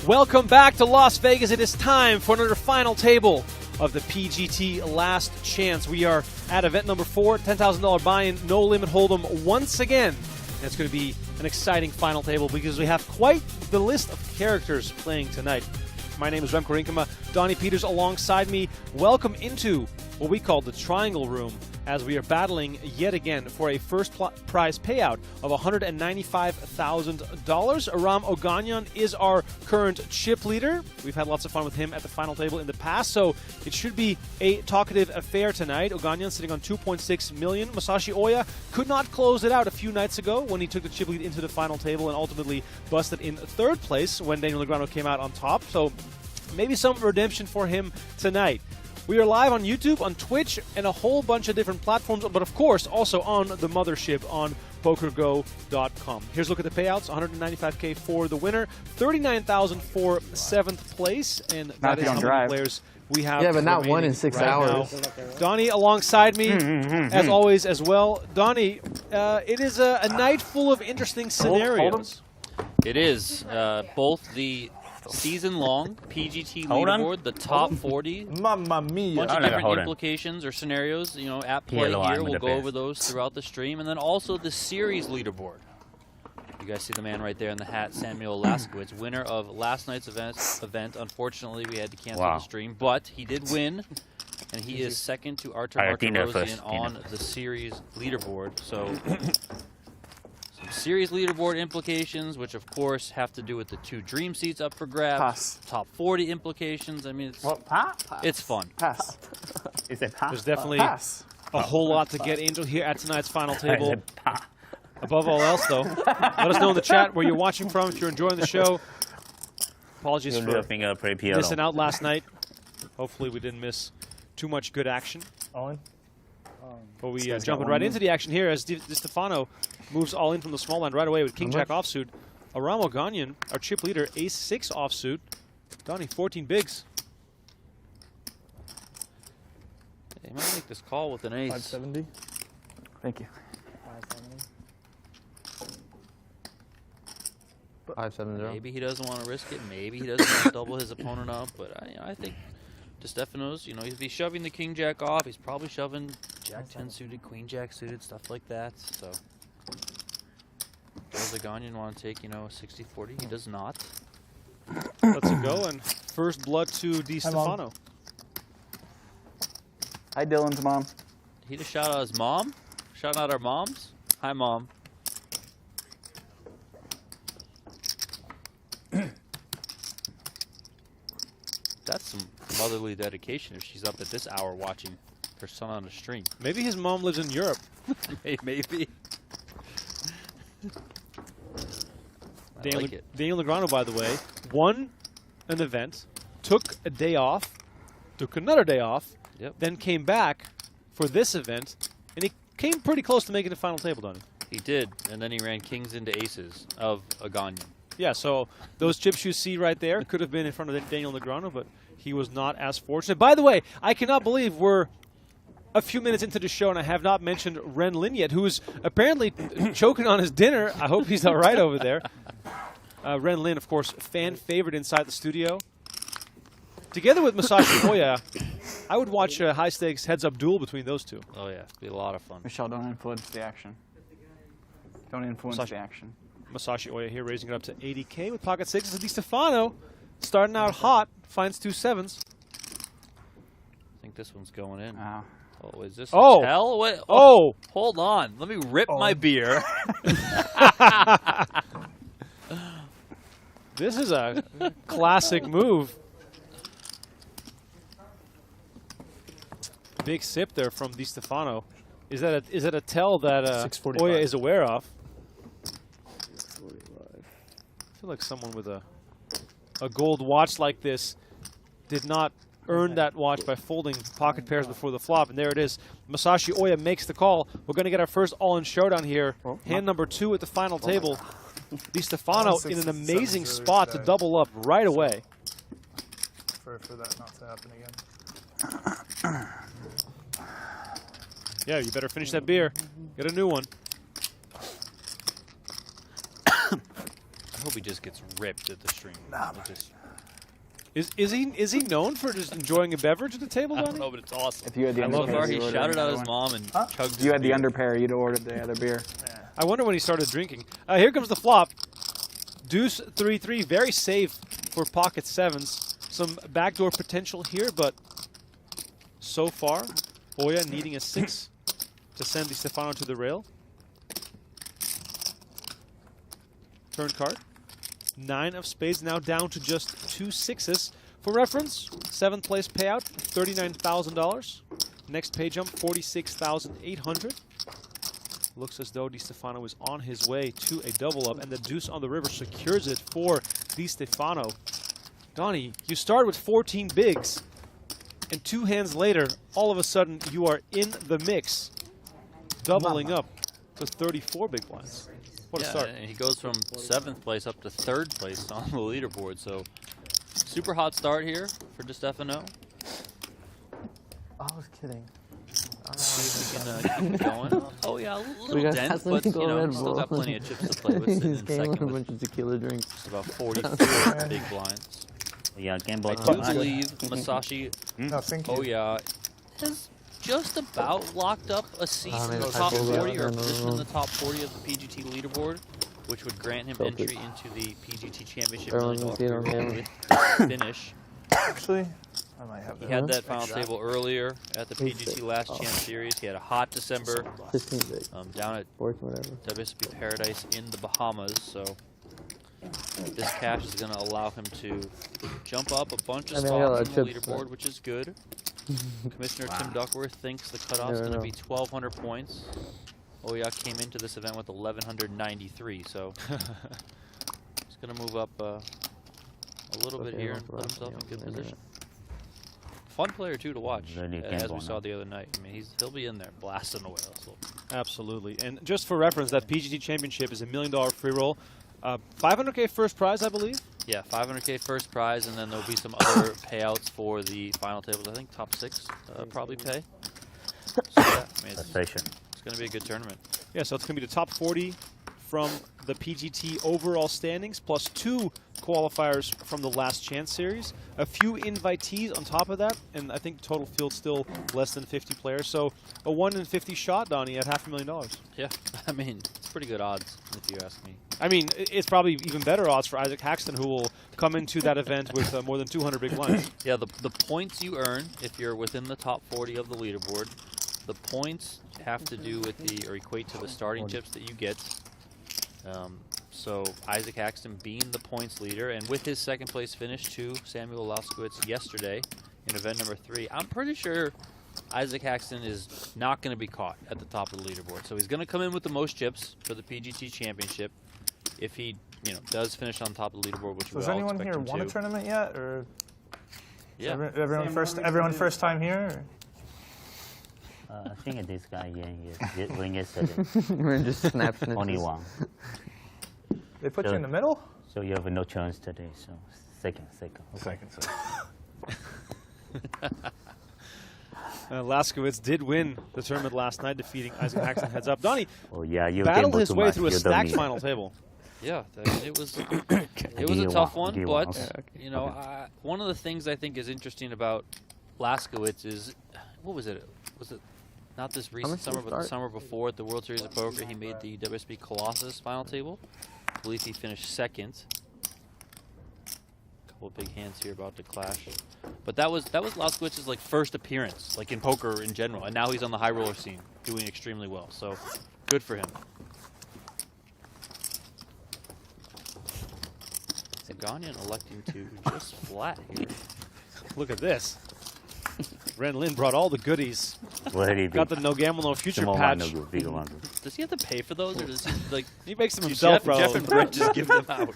Welcome back to Las Vegas. It is time for another final table of the PGT Last Chance. We are at event number 4, $10,000 buy-in, no limit hold'em once again. And it's going to be an exciting final table because we have quite the list of characters playing tonight. My name is Remco Rinkema, Donnie Peters alongside me. Welcome into what we call the Triangle Room as we are battling yet again for a first prize payout of $195,000. Aram Oganyan is our current chip leader. We've had lots of fun with him at the final table in the past, so it should be a talkative affair tonight. Oganyan sitting on 2.6 million. Masashi Oya could not close it out a few nights ago when he took the chip lead into the final table and ultimately busted in third place when Daniel Negreanu came out on top. So maybe some redemption for him tonight. We are live on YouTube, on Twitch, and a whole bunch of different platforms, but of course also on the mothership on PokerGO.com. Here's a look at the payouts. $195K for the winner, $39,000 for 7th place, and that is how many players we have. Yeah, but not one in 6 hours. Now. Donnie alongside me, as always, as well. Donnie, it is a night full of interesting scenarios. It is. Both the season-long PGT leaderboard, the top 40, Mamma mia. bunch of different implications or scenarios, you know, at play here. We'll go over those throughout the stream, and then also the series leaderboard. You guys see the man right there in the hat, Samuel Laskowitz, winner of last night's event. Unfortunately, we had to cancel the stream, but he did win, and he is second to Artur Martirosyan on the series leaderboard. So. Some series leaderboard implications, which of course have to do with the 2 dream seats up for grabs. Top 40 implications. I mean, it's fun. Is it pass? There's definitely a whole lot to get into here at tonight's final table. Above all else, though, let us know in the chat where you're watching from if you're enjoying the show. Apologies for missing out last night. Hopefully we didn't miss too much good action. Owen? But we jumping right into the action here as DeStefano moves all in from the small line right away with King-Jack offsuit. Aram Oganyan, our chip leader, Ace-6 offsuit. Donnie, 14 bigs. He might make this call with an ace. 570. Thank you. 570. Maybe he doesn't want to risk it. Maybe he doesn't want to double his opponent up. But I think DeStefano's, you know, if he's shoving the King-Jack off, he's probably shoving Jack-10 suited, Queen-Jack suited, stuff like that. So does Oganyan want to take, you know, a 60-40? He does not. Let's go, and first blood to DeStefano. Hi, Dylan's mom. He just shout out his mom? Shout out our moms? Hi, Mom. That's some motherly dedication if she's up at this hour watching her son on the stream. Maybe his mom lives in Europe. Maybe. Daniel Negreanu, by the way, won an event, took a day off, took another day off, then came back for this event, and he came pretty close to making the final table, Donnie. He did, and then he ran kings into aces of Oganyan. Yeah, so those chips you see right there could have been in front of Daniel Negreanu, but he was not as fortunate. By the way, I cannot believe we're a few minutes into the show and I have not mentioned Ren Lin yet, who's apparently choking on his dinner. I hope he's all right over there. Ren Lin, of course, fan favorite inside the studio. Together with Masashi Oya, I would watch a high-stakes heads-up duel between those two. Oh, yeah. It'd be a lot of fun. Michelle, don't influence the action. Don't influence the action. Masashi Oya here raising it up to 80K with pocket sixes. DeStefano starting out hot, finds 2 sevens. I think this one's going in. Oh, is this a tell? What? Oh! Hold on. Let me rip my beer. This is a classic move. Big sip there from DeStefano. Is that a tell that Oya is aware of? I feel like someone with a gold watch like this did not earn that watch by folding pocket pairs before the flop, and there it is. Masashi Oya makes the call. We're going to get our first all-in showdown here. Hand number 2 at the final table. DeStefano in an amazing spot to double up right away. For that not to happen again. Yeah, you better finish that beer. Get a new one. I hope he just gets ripped at the stream. Nah, Just, Is he known for just enjoying a beverage at the table, I Donnie? don't know, but it's awesome. If you had the So far, underpair, he you ordered shouted out another his one. mom and Huh? chugged If you had his the beer. underpair, you'd ordered the other beer. Yeah. I wonder when he started drinking. Here comes the flop. Deuce 3-3, very safe for pocket sevens. Some backdoor potential here, but so far, Oya needing a 6 to send DeStefano to the rail. Turn card. 9 of spades, now down to just 2 6s. For reference, 7th place payout, $39,000. Next pay jump, $46,800. Looks as though DeStefano is on his way to a double up, and the deuce on the river secures it for DeStefano. Donnie, you start with 14 bigs, and 2 hands later, all of a sudden, you are in the mix, doubling up to 34 big blinds. What a start. And he goes from 7th place up to 3rd place on the leaderboard. So super hot start here for DeStefano. I was kidding. See if we can keep going. Oh yeah, a little got dent, Hassan but to go you know, Red still Bull. got plenty of chips to play with. Sitting He's in getting second a with bunch of tequila drinks. just about 44 big blinds. Yeah, game boy. I do believe Masashi No, thank you. Oya has just about locked up a seat Oh, in man, the I top pulled 40 out. or a No, no, position in no. the top 40 of the PGT leaderboard, which would grant him Felt it. entry into the PGT Championship Everyone's $1 gonna see it on with finish. Actually, I might have He that. had that final table earlier at the He's PGT sick. Last Oh. Champ Series. He had a hot December 15 big. down at 14, whatever. WSB Paradise in the Bahamas, so this cash is going to allow him to jump up a bunch of I mean, I got a lot spots of on the chips, leaderboard, but- which is good. Commissioner Tim Duckworth thinks the cutoff is Yeah, I going to know. be 1,200 points. Oya came into this event with 1,193, so he's going to move up a little bit Okay, here no and put problem. himself in Yeah, good yeah, position. Fun player too to watch, Really as we gamble saw now. the other night. I mean, he'll be in there blasting away. So. Absolutely. And just for reference, that PGT Championship is $1 million free roll. 500K first prize, I believe. Yeah, 500K first prize, and then there'll be some other payouts for the final tables. I think top 6 probably pay. So yeah, I mean, it's Sensation. going to be a good tournament. Yeah, so it's going to be the top 40 from the PGT overall standings, plus 2 qualifiers from the Last Chance Series, a few invitees on top of that, and I think total field still less than 50 players. So a 1 in 50 shot, Donnie, at $500,000. Yeah, I mean, it's pretty good odds, if you ask me. I mean, it's probably even better odds for Isaac Haxton, who will come into that event with more than 200 big blinds. Yeah, the points you earn if you're within the top 40 of the leaderboard, the points have to do with the, or equate to the starting chips that you get. So Isaac Haxton being the points leader, and with his second place finish to Samuel Laskowitz yesterday in event number 3, I'm pretty sure Isaac Haxton is not going to be caught at the top of the leaderboard. So he's going to come in with the most chips for the PGT Championship. If he, does finish on top of the leaderboard, which So we does all anyone expect here him won a to. tournament yet, or Yeah. everyone first time here? I think this guy win yesterday. We're just snapping it. Only one. They put you in the middle. So you have no chance today. So second. Okay. Second. Laskowitz did win the tournament last night, defeating Isaac Haxton heads up. Donnie Oh yeah, you battled gamble his too way much. through a You don't stacked need. final table. Yeah, it was a tough one, but one of the things I think is interesting about Laskowitz is, what was it? Was it not this recent much did summer, it but the start? summer before at the World Series of Poker? He made the WSB Colossus final table. I believe he finished second. Couple of big hands here about to clash, but that was Laskowitz's first appearance, in poker in general, and now he's on the high roller scene, doing extremely well. So, good for him. Oganyan electing to just flat here. Look at this. Ren Lin brought all the goodies. What did he do? Got the No Gamble No Future Small one, patch. no good. Bigger one. Does he have to pay for those, or does he He makes them do himself, Jeff and Brett just give them out?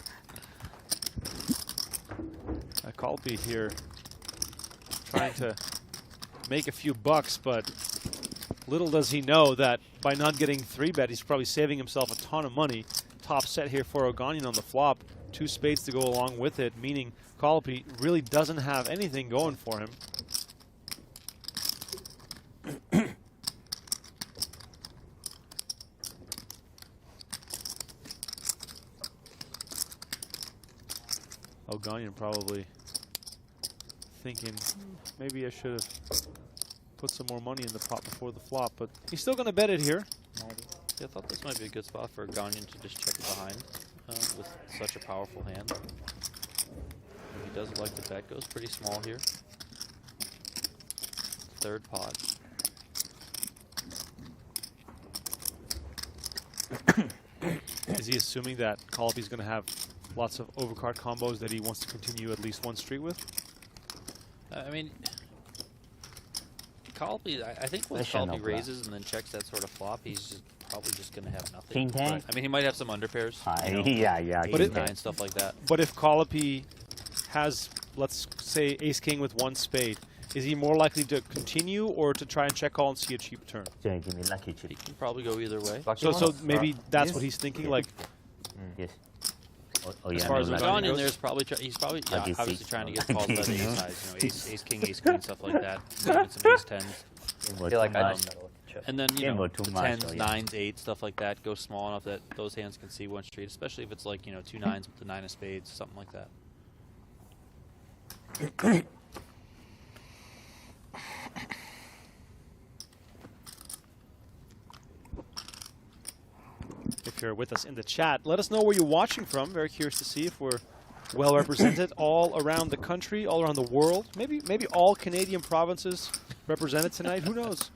Collopy here trying to make a few bucks, but little does he know that by not getting 3-bet, he's probably saving himself a ton of money. Top set here for Oganyan on the flop. 2 spades to go along with it, meaning Collopy really doesn't have anything going for him. Oganyan probably thinking, maybe I should have put some more money in the pot before the flop, but he's still going to bet it here. Yeah, I thought this might be a good spot for Oganyan to just check it behind with such a powerful hand. If he doesn't like the bet, goes pretty small here. Third pot. Is he assuming that Collopy's going to have lots of overcard combos that he wants to continue at least one street with? I mean, Collopy, I think when Collopy raises and then checks that sort of flop, he's just probably just going to have nothing. King 10? I mean, he might have some underpairs. You know, Yeah. Ace 9, stuff like that. But if Collopy has, let's say, ace-king with one spade, is he more likely to continue or to try and check call and see a cheap turn? Jay, give me lucky chip. He can probably go either way. So maybe that's what he's thinking, like, Yes. Oh, As yeah, far as no, Oganyan lucky. Oganyan goes? there's probably he's probably Like ace obviously six, trying to no. get called by the ace highs, you know, ace king, ace queen, stuff like that. Maybe some ace tens, It I was feel like too I much. don't know what to chip. and then you Yeah, know but too the much, tens, oh, yeah. nines, eights, stuff like that. Go small enough that those hands can see one street, especially if it's like two nines with the nine of spades, something like that. if you're with us in the chat, let us know where you're watching from. Very curious to see if we're well represented all around the country, all around the world. Maybe all Canadian provinces represented tonight. Who knows?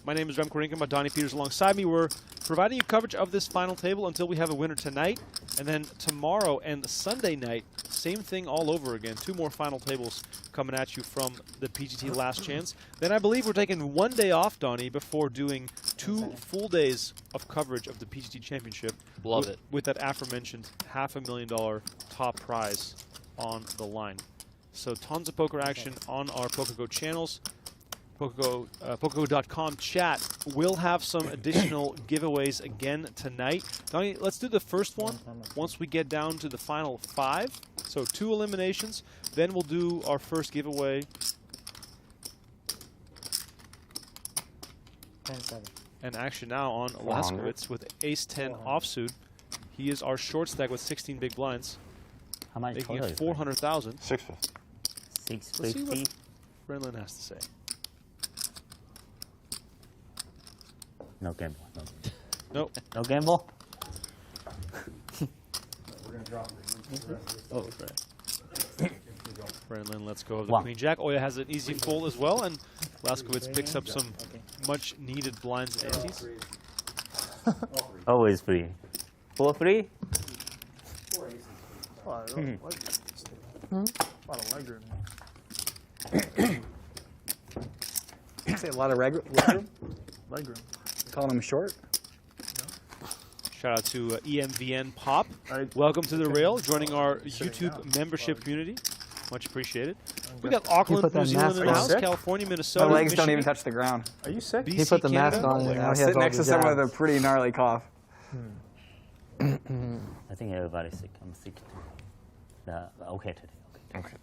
My name is Rem Korinka, Donnie Peters alongside me. We're providing you coverage of this final table until we have a winner tonight. And then tomorrow and Sunday night, same thing all over again. 2 more final tables coming at you from the PGT Last Chance. Then I believe we're taking 1 day off, Donnie, before doing 2 full days of coverage of the PGT Championship. Love it. With that aforementioned $500,000 top prize on the line. So tons of poker action on our PokerGO channels. PokerGO.com chat will have some additional giveaways again tonight. Donnie, let's do the first one once we get down to the final 5. So 2 eliminations. Then we'll do our first giveaway. 10-7. And action now on Laskowitz with ace-10 offsuit. He is our short stack with 16 big blinds, How much making total it is 400,000. 650. Let's see 650. what Ren Lin has to say. No gamble. No, Nope. no gamble. Oh, right. Ren Lin lets go of the One. queen jack. Oya has an easy fold as well, and Laskowitz picks up some much needed blinds and antes. Always free. 4 free? A lot of leg room. Say a lot of leg room? Leg room. Calling him short? Shout out to EMVN Pop. Alright. Welcome to the rail, joining our Sitting YouTube down. membership community. Much appreciated. We got Auckland, put New that Zealand mask in the on. house, Sick? California, My Minnesota, legs don't even Michigan, touch the ground. Are you sick? BC, He put the mask Canada. on, and now I'm he has sitting all next to the someone with a jabs. pretty gnarly cough. I think everybody's sick. I'm sick too. Okay today. Okay.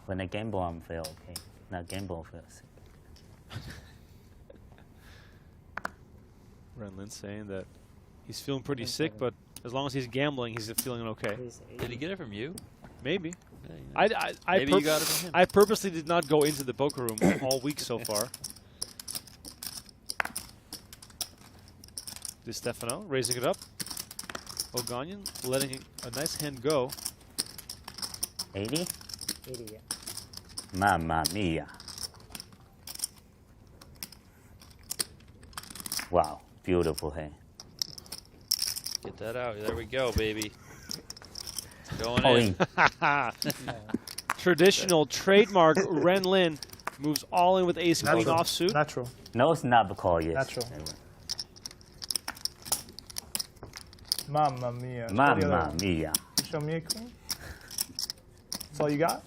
When I gamble, I'm feel okay. Not gamble, I feel sick. Ren Lin saying that he's feeling pretty sick, but as long as he's gambling, he's feeling okay. Did he get it from you? Maybe. Yeah, you know. Maybe you got it from him. I purposely did not go into the poker room all week so far. DeStefano raising it up. Oganyan letting a nice hand go. 80? 80, yeah. Mamma mia. Wow, beautiful hand. Get that out. There we go, baby. Going All in. in. Traditional trademark Ren Lin moves all in with ace queen Natural. offsuit. Natural. No snap call, yes. Natural. Mamma mia. Show the Mamma other- mia. Show me a queen. That's all you got?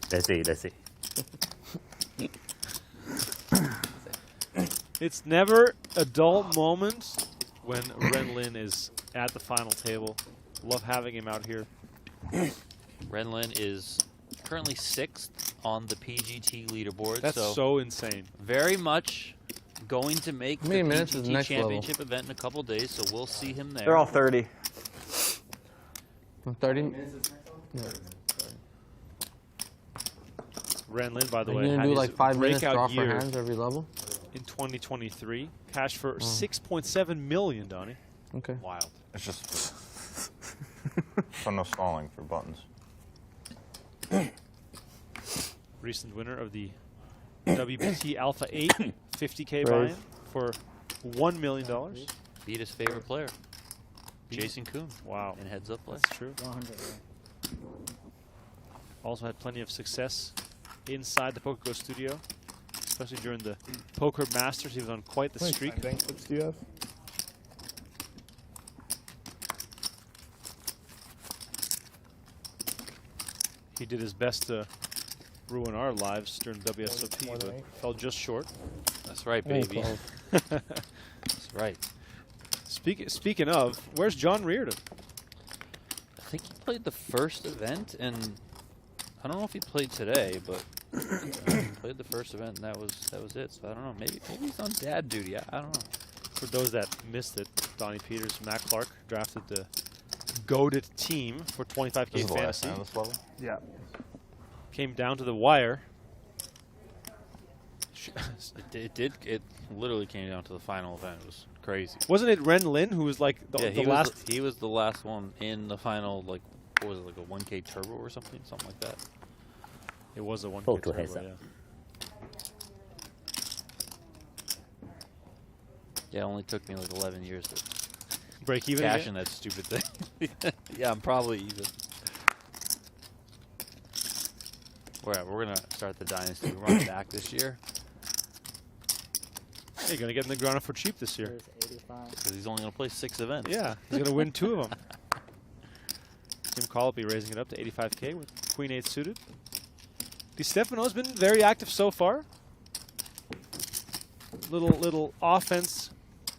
That's it, that's it. It's never a dull moment when Ren Lin is at the final table. Love having him out here. Ren Lin is currently 6th on the PGT leaderboard. That's so insane. Very much going to make How the many minutes is PGT next level? Championship event in a couple days, so we'll see him there. They're all 30. 30. Ren Lin, by the Are way, you had gonna do his like 5 minutes draw breakout for year hands every level? in 2023. Cash for 6.7 million, Donnie. Okay. Wild. It's just so no stalling for buttons. Recent winner of the WBT Alpha 8 50K Brave. buy-in for $1 million. Beat his favorite player, Jason Kuhn. Wow. In heads-up play. That's true. Also had plenty of success inside the PokerGO studio, especially during the Poker Masters. He was on quite the streak. How many clips do you have? He did his best to ruin our lives during WSOP, more than but 8. fell just short. That's right, Only baby. 12. That's right. Speaking of, where's John Reardon? I think he played the first event, and I don't know if he played today, but he played the first event, and that was it. So I don't know. Maybe he's on dad duty. I don't know. For those that missed it, Donnie Peters, Matt Clark drafted the goated team for 25K This is the last fantasy. time this level. Yeah. Came down to the wire. It literally came down to the final event. It was crazy. Wasn't it Ren Lin who was like the, Yeah, the last? he was the last one in the final. Like, what was it, like a 1K turbo or something like that? It was a 1K Photo turbo, heads up. yeah. Yeah, it only took me like 11 years to Break even cash again? in that stupid thing. Yeah, I'm probably even. We're gonna start the dynasty run back this year Hey, you're gonna get in the ground for cheap this year. because he's only gonna play 6 events. Yeah, he's gonna win 2 of them. Tim Collopy raising it up to 85K with Queen 8 suited. DeStefano's been very active so far. Little offense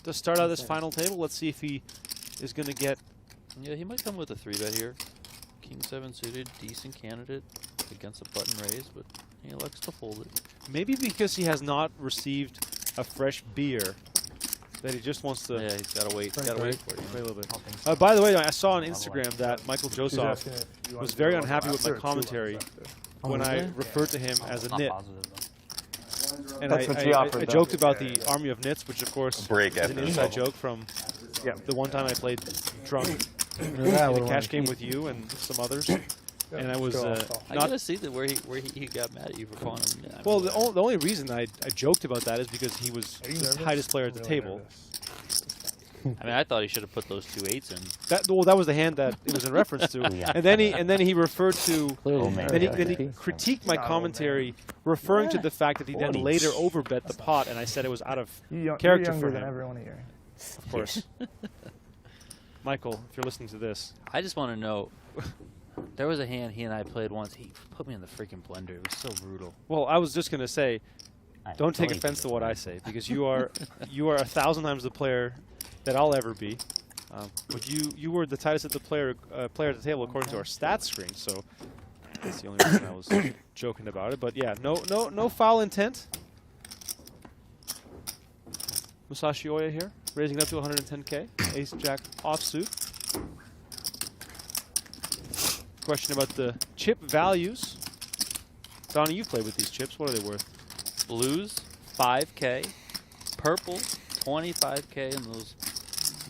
to start out this final table. Let's see if he is gonna get. Yeah, he might come with a 3-bet here. King 7 suited, decent candidate against a button raise, but he likes to fold it. Maybe because he has not received a fresh beer, that he just wants to Yeah, he's gotta wait. Gotta wait for it. wait a little bit. By the way, I saw on Instagram that Michael He's Joseph asking if you want was to very do one unhappy with after my or 2 commentary ones after. when was I it? referred to him as a Not nit. positive, though. And That's what she I offered, joked though. about the army of nits, which of course Break is after an this inside level. joke from Yeah. the one time I played drunk Look at that in little a cash one. game with you and some others. Yeah, And I was go off. I not. gotta see that where he got mad at you for calling him. Yeah, Well, the only reason I joked about that is because he was Are you the nervous? highest player at the Really table. nervous. I mean, I thought he should have put those 2 8s in. That was the hand that it was in reference to. Yeah. And then he referred to. Clearly. man. Then he Yeah. critiqued my Oh, commentary, referring to the fact that he then 40. later overbet the pot, and I said it was out of You're character younger for than him. everyone here. Of course. Michael, if you're listening to this, I just want to know. There was a hand he and I played once. He put me in the freaking blender. It was so brutal. well, I was just gonna say, I don't take told offense to you. what I say, because you are 1,000 times the player that I'll ever be. But you were the tightest at the player at the table according to our stats screen, so that's the only reason I was joking about it. But yeah, no foul intent. Masashi Oya here, raising up to 110K. Ace Jack offsuit. Question about the chip values. Donnie, you've played with these chips. What are they worth? Blues, 5K. Purple, 25K. And those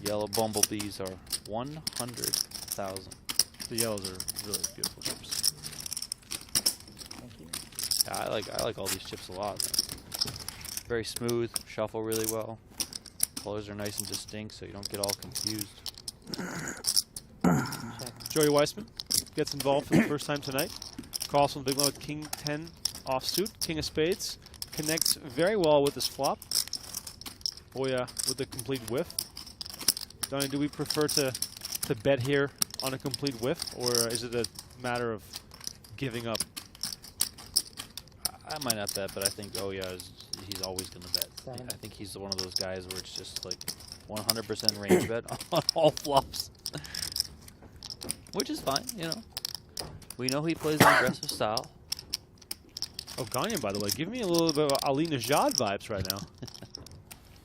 yellow bumblebees are 100,000. The yellows are really beautiful chips. Yeah, I like all these chips a lot. Very smooth, shuffle really well. Colors are nice and distinct, so you don't get all confused. Joey Weissman gets involved for the first time tonight. Calls from the big line with King 10 offsuit. King of spades connects very well with this flop. Oya with a complete whiff. Donnie, do we prefer to bet here on a complete whiff, or is it a matter of giving up? I might not bet, but I think he's always going to bet. I think he's one of those guys where it's just like 100% range bet on all flops. Which is fine, you know. We know he plays an aggressive style. Oganyan, by the way, give me a little bit of Ali Najad vibes right now.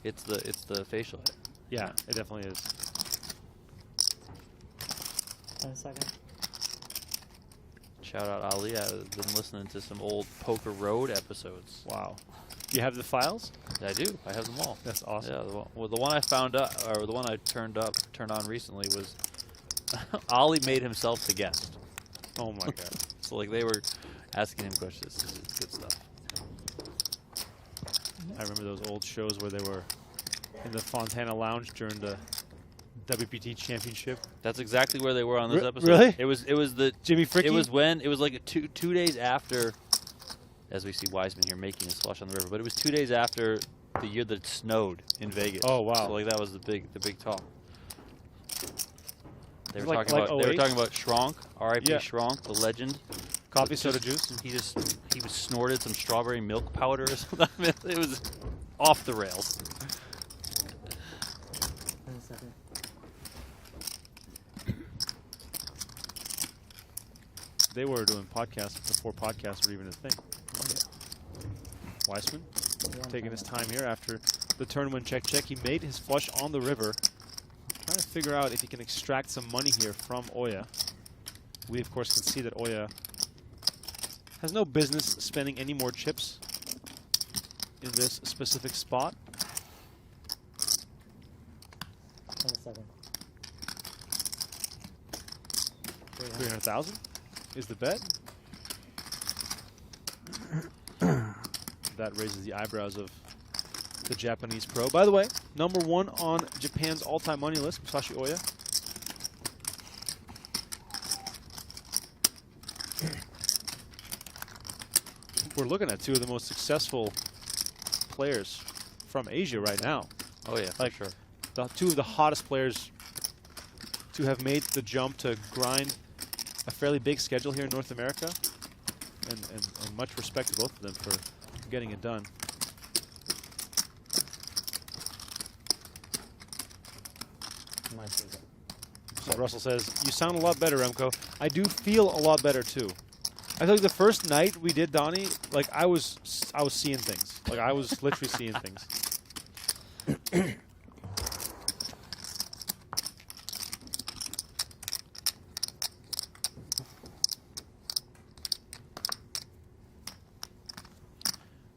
It's the facial hair. Yeah, it definitely is. 10 seconds. Shout out Ali. I've been listening to some old Poker Road episodes. Wow. You have the files? I do. I have them all. That's awesome. Yeah. The one I found out, or the one I turned on recently was Ali made himself the guest. Oh my god. So like they were asking him questions. This is good stuff. I remember those old shows where they were in the Fontana Lounge during the WPT Championship. That's exactly where they were on this episode. Really? It was the Jimmy Fricke? It was like a two days after, as we see Weissman here making his flush on the river. But it was 2 days after the year that it snowed in Vegas. Oh wow! So like that was the big talk. They were Like talking about 08? Schronk, R.I.P. Yeah. Schronk, the legend. Coffee soda juice. He was snorted some strawberry milk powder or something. It was off the rails. 10 seconds. They were doing podcasts before podcasts were even a thing. Weissman taking his time here after the turn when check. He made his flush on the river. Trying to figure out if he can extract some money here from Oya. We, of course, can see that Oya has no business spending any more chips in this specific spot. 10 seconds. 300,000 is the bet. That raises the eyebrows of the Japanese pro. By the way, #1 on Japan's all-time money list, Masashi Oya. We're looking at two of the most successful players from Asia right now. Oh yeah, for sure. Two of the hottest players to have made the jump to grind a fairly big schedule here in North America, and much respect to both of them for getting it done. So Russell says, "You sound a lot better, Remco." I do feel a lot better too. I feel like the first night we did Donnie, like I was seeing things. Like I was literally seeing things.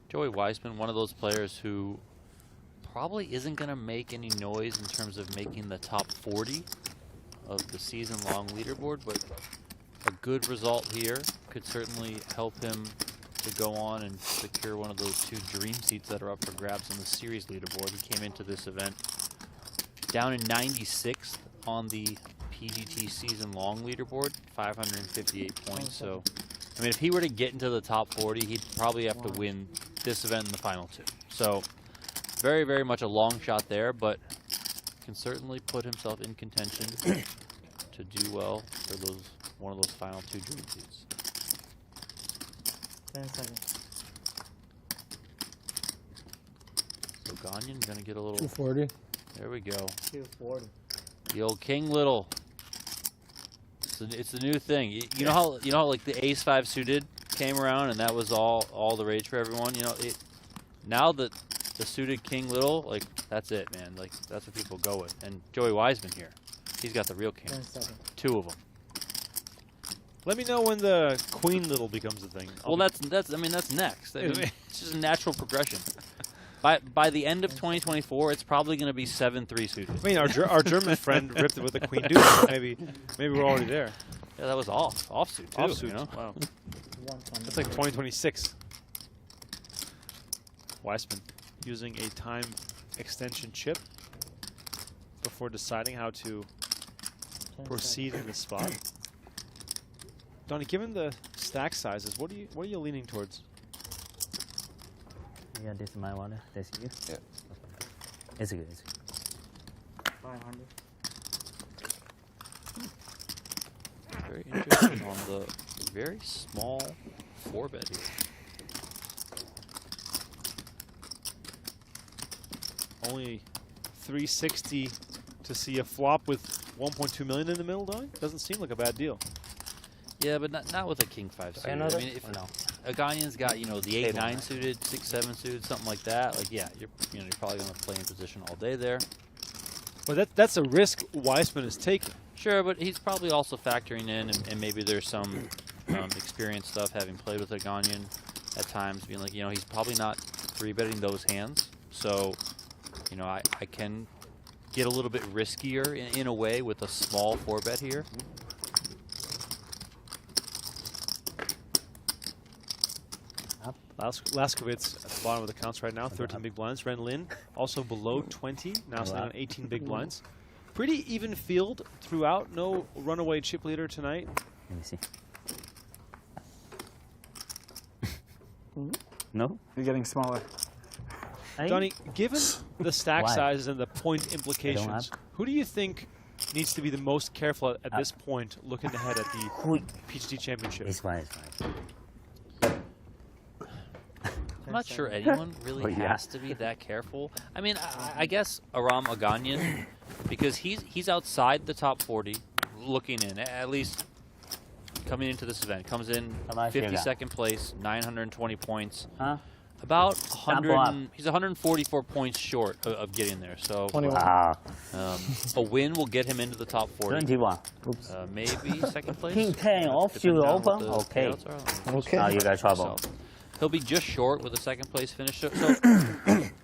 Joey Weissman, one of those players who probably isn't going to make any noise in terms of making the top 40 of the season-long leaderboard, but a good result here could certainly help him to go on and secure one of those 2 dream seats that are up for grabs on the series leaderboard. He came into this event down in 96th on the PGT season-long leaderboard, 558 points. So, I mean, if he were to get into the top 40, he'd probably have to win this event in the final 2. So, very, very much a long shot there, but can certainly put himself in contention to do well for one of those final 2 dream seats. 10 seconds. So Oganyan gonna get a little. 240. There we go. 240. The old King Little. It's the new thing. You know how like the Ace 5 suited came around and that was all the rage for everyone. You know now that the suited King Little, like that's it, man. Like that's what people go with. And Joey Weissman here, he's got the real King. 10 seconds. 2 of them. Let me know when the Queen Little becomes a thing. Well, that's next. I mean, it's just a natural progression. By the end of 2024, it's probably going to be 7-3 suited. I mean, our German friend ripped it with a Queen Deuce. So maybe we're already there. Yeah, that was offsuit too. Offsuit. You know? Wow. 120. That's like 2026. Weissman using a time extension chip before deciding how to 10 proceed seconds. in this spot. Donnie, given the stack sizes, what are you leaning towards? Yeah, this is my water. That's you. Yeah. It's good. 500. Very interesting on the very small 4-bet here. Only 360 to see a flop with 1.2 million in the middle, Donnie? Doesn't seem like a bad deal. Yeah, but not with a King 5 suited. I Another? mean, if No. Oganyan's got the Stable, 8-9 right? suited, 6-7 suited, something like that. Like yeah, you're probably going to play in position all day there. But that's a risk Weissman is taking. Sure, but he's probably also factoring in, and maybe there's some experience stuff, having played with Oganyan at times, being like, you know, he's probably not 3-betting those hands. So, you know, I can get a little bit riskier in a way with a small 4-bet here. Laskowitz at the bottom of the counts right now, 13 big blinds. Ren Lin also below 20, now sitting on 18 big blinds. Pretty even field throughout. No runaway chip leader tonight. Let me see. No? You're getting smaller. Donnie, given the stack Why? sizes and the point implications, who do you think needs to be the most careful at this point, looking ahead at the PGT Championship? It's fine, it's fine. I'm not sure anyone really has to be that careful. I mean, I guess Aram Oganyan, because he's outside the top 40, looking in, at least coming into this event. Comes in 52nd place, 920 points. About 100, he's 144 points short of getting there. So 21. Wow. A win will get him into the top 40. 21. Oops. Maybe second place. King 10 offsuit depending on what open? the Okay. payouts are. Okay. Oh, you got trouble. So he'll be just short with a second place finish. So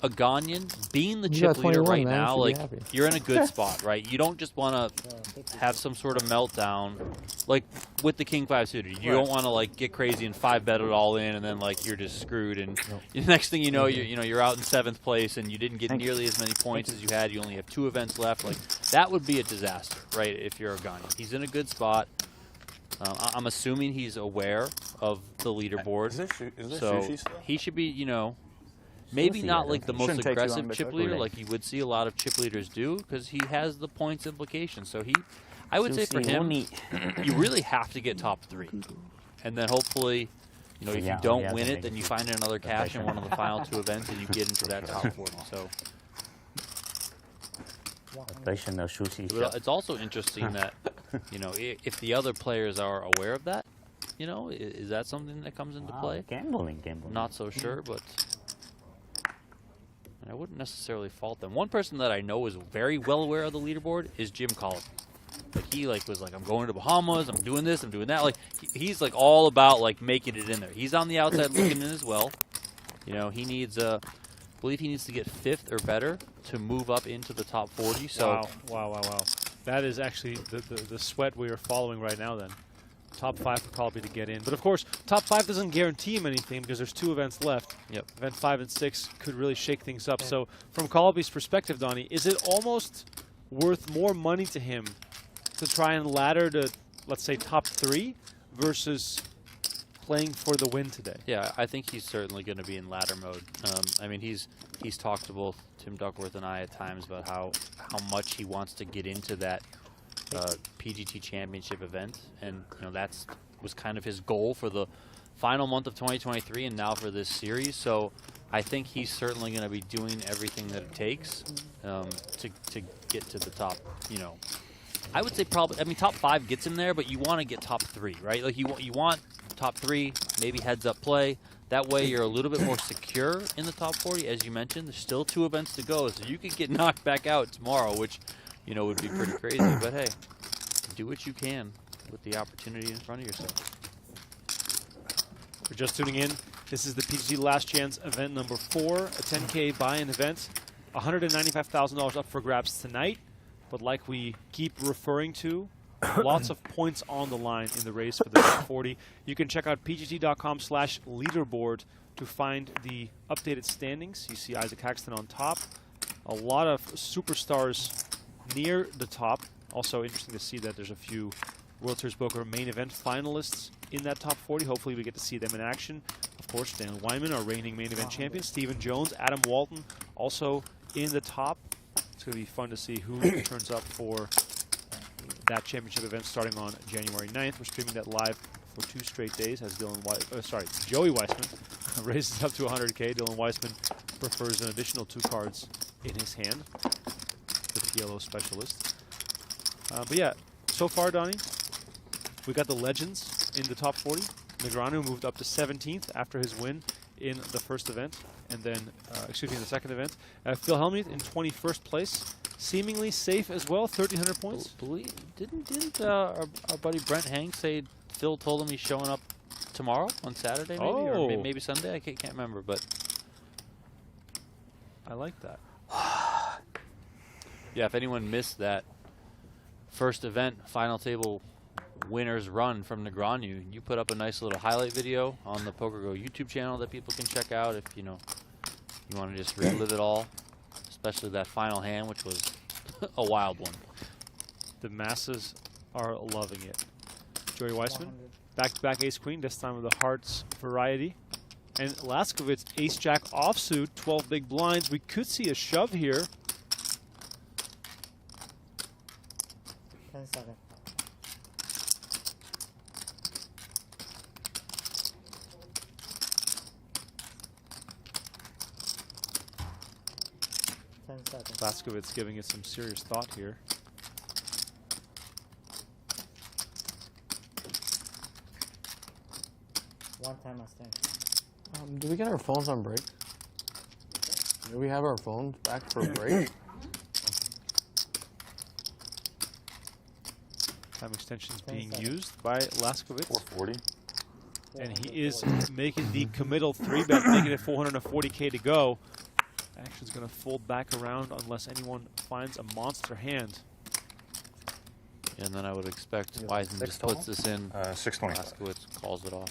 Oganyan, being the You chip got leader 21, right man. now, Should be like happy. you're in a good spot, right? You don't just want to have some sort of meltdown, like with the King 5 suited. You don't want to like get crazy and 5-bet it all in, and then like you're just screwed. And the next thing you know, you're out in 7th place, and you didn't get nearly as many points as you had. You only have 2 events left. Like that would be a disaster, right? If you're Oganyan, he's in a good spot. I'm assuming he's aware of the leaderboard, Is there so sushi still? he should be, you know, maybe Sushi, not I like the don't most Shouldn't take too long aggressive to chip cook. leader like you would see a lot of chip leaders do, because he has the points implication. So I would say for him, you really have to get top 3, and then hopefully, you know, if you don't win it, then you find another cash in one of the final 2 events and you get into that top 40. So Professional sushi well, shop. it's also interesting that, you know, if the other players are aware of that, you know, is that something that comes into play? Gambling. Not so sure, but I wouldn't necessarily fault them. One person that I know is very well aware of the leaderboard is Jim Collopy. Like he was like, I'm going to Bahamas, I'm doing this, I'm doing that. Like he's like all about like making it in there. He's on the outside looking in as well. You know, he needs I believe he needs to get 5th or better to move up into the top 40. So Wow. That is actually the sweat we are following right now then. Top 5 for Collopy to get in. But of course, top 5 doesn't guarantee him anything because there's 2 events left. Yep. Event 5 and 6 could really shake things up. So from Collopy's perspective, Donnie, is it almost worth more money to him to try and ladder to, let's say, top 3 versus playing for the win today? yeah, I think he's certainly going to be in ladder mode. I mean, he's talked to both Tim Duckworth and I at times about how much he wants to get into that PGT Championship event, and you know was kind of his goal for the final month of 2023 and now for this series. So I think he's certainly going to be doing everything that it takes to get to the top. You know, I would say probably. I mean, top 5 gets him there, but you want to get top 3, right? Like you want top 3, maybe heads up play. That way you're a little bit more secure in the top 40. As you mentioned, there's still 2 events to go, so you could get knocked back out tomorrow, which, you know, would be pretty crazy. But hey, do what you can with the opportunity in front of yourself. If you're just tuning in, this is the PGT Last Chance event number 4, a 10K buy-in event. $195,000 up for grabs tonight. But like we keep referring to, lots of points on the line in the race for the top 40. You can check out pgt.com/leaderboard to find the updated standings. You see Isaac Haxton on top. A lot of superstars near the top. Also interesting to see that there's a few World Series Poker main event finalists in that top 40. Hopefully we get to see them in action. Of course, Dan Wyman, our reigning main event champion. Stephen Jones, Adam Walton also in the top. It's going to be fun to see who turns up for that championship event starting on January 9th. We're streaming that live for 2 straight days as Joey Weissman raises up to 100K. Dylan Weissman prefers an additional 2 cards in his hand, the PLO specialist. But yeah, so far, Donnie, we got the legends in the top 40. Negreanu moved up to 17th after his win in the first event, and then, in the second event. Phil Hellmuth in 21st place, seemingly safe as well, 1,300 points. Didn't our buddy Brent Hank say Phil told him he's showing up tomorrow on Saturday, maybe, or maybe Sunday? I can't remember, but I like that. yeah, if anyone missed that first event final table winners run from Negreanu, you put up a nice little highlight video on the PokerGo YouTube channel that people can check out if you want to just relive it all, especially that final hand, which was a wild one. The masses are loving it. Joey Weissman, back-to-back ace-queen, this time with the hearts variety. And Laskowitz, ace-jack offsuit, 12 big blinds. We could see a shove here. 10 seconds. Laskowitz giving it some serious thought here. One time I stay. Do we get our phones on break? Do we have our phones back for a break? Time extensions being used by Laskowitz. 440. And he is making the committal 3-bet, making it 440K to go. Action's going to fold back around unless anyone finds a monster hand. And then I would expect Weissman just puts this in. 620. Laskowitz calls it off.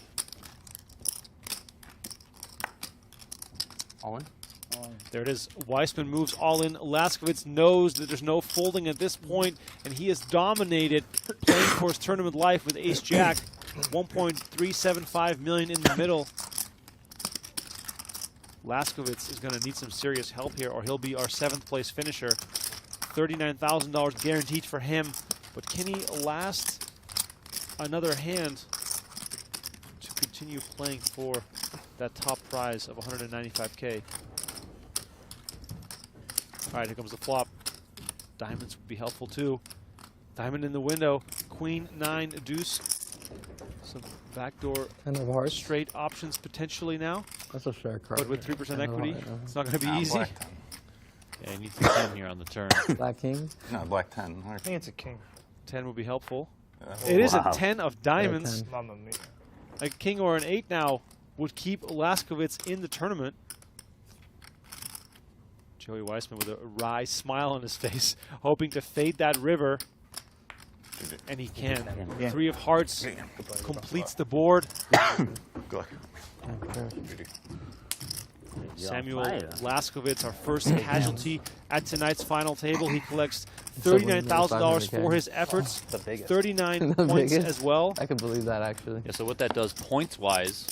All in? There it is. Weissman moves all in. Laskowitz knows that there's no folding at this point, and he has dominated playing for his tournament life with ace-jack. 1.375 million in the middle. Laskowitz is going to need some serious help here, or he'll be our 7th place finisher. $39,000 guaranteed for him, but can he last another hand to continue playing for that top prize of 195K? All right, here comes the flop. Diamonds would be helpful too. Diamond in the window. Queen, 9, deuce. Some backdoor 10 of hearts. straight options potentially now. That's a fair card. But with 3% equity, it's not going to be easy. Black 10. Yeah, he needs to 10 here on the turn. Black king. No, black 10. I think it's a king. 10 would be helpful. Yeah. It is a Wow. 10 of diamonds. 10. Mamma mia. A king or an 8 now would keep Laskowitz in the tournament. Joey Weissman with a wry smile on his face, hoping to fade that river. And he can. Yeah. 3 of hearts completes the board. Good luck. Samuel fire. Laskowitz, our first casualty at tonight's final table. He collects $39,000 for his efforts, 39 The points biggest? as well. I can believe that, actually. Yeah, so what that does points-wise,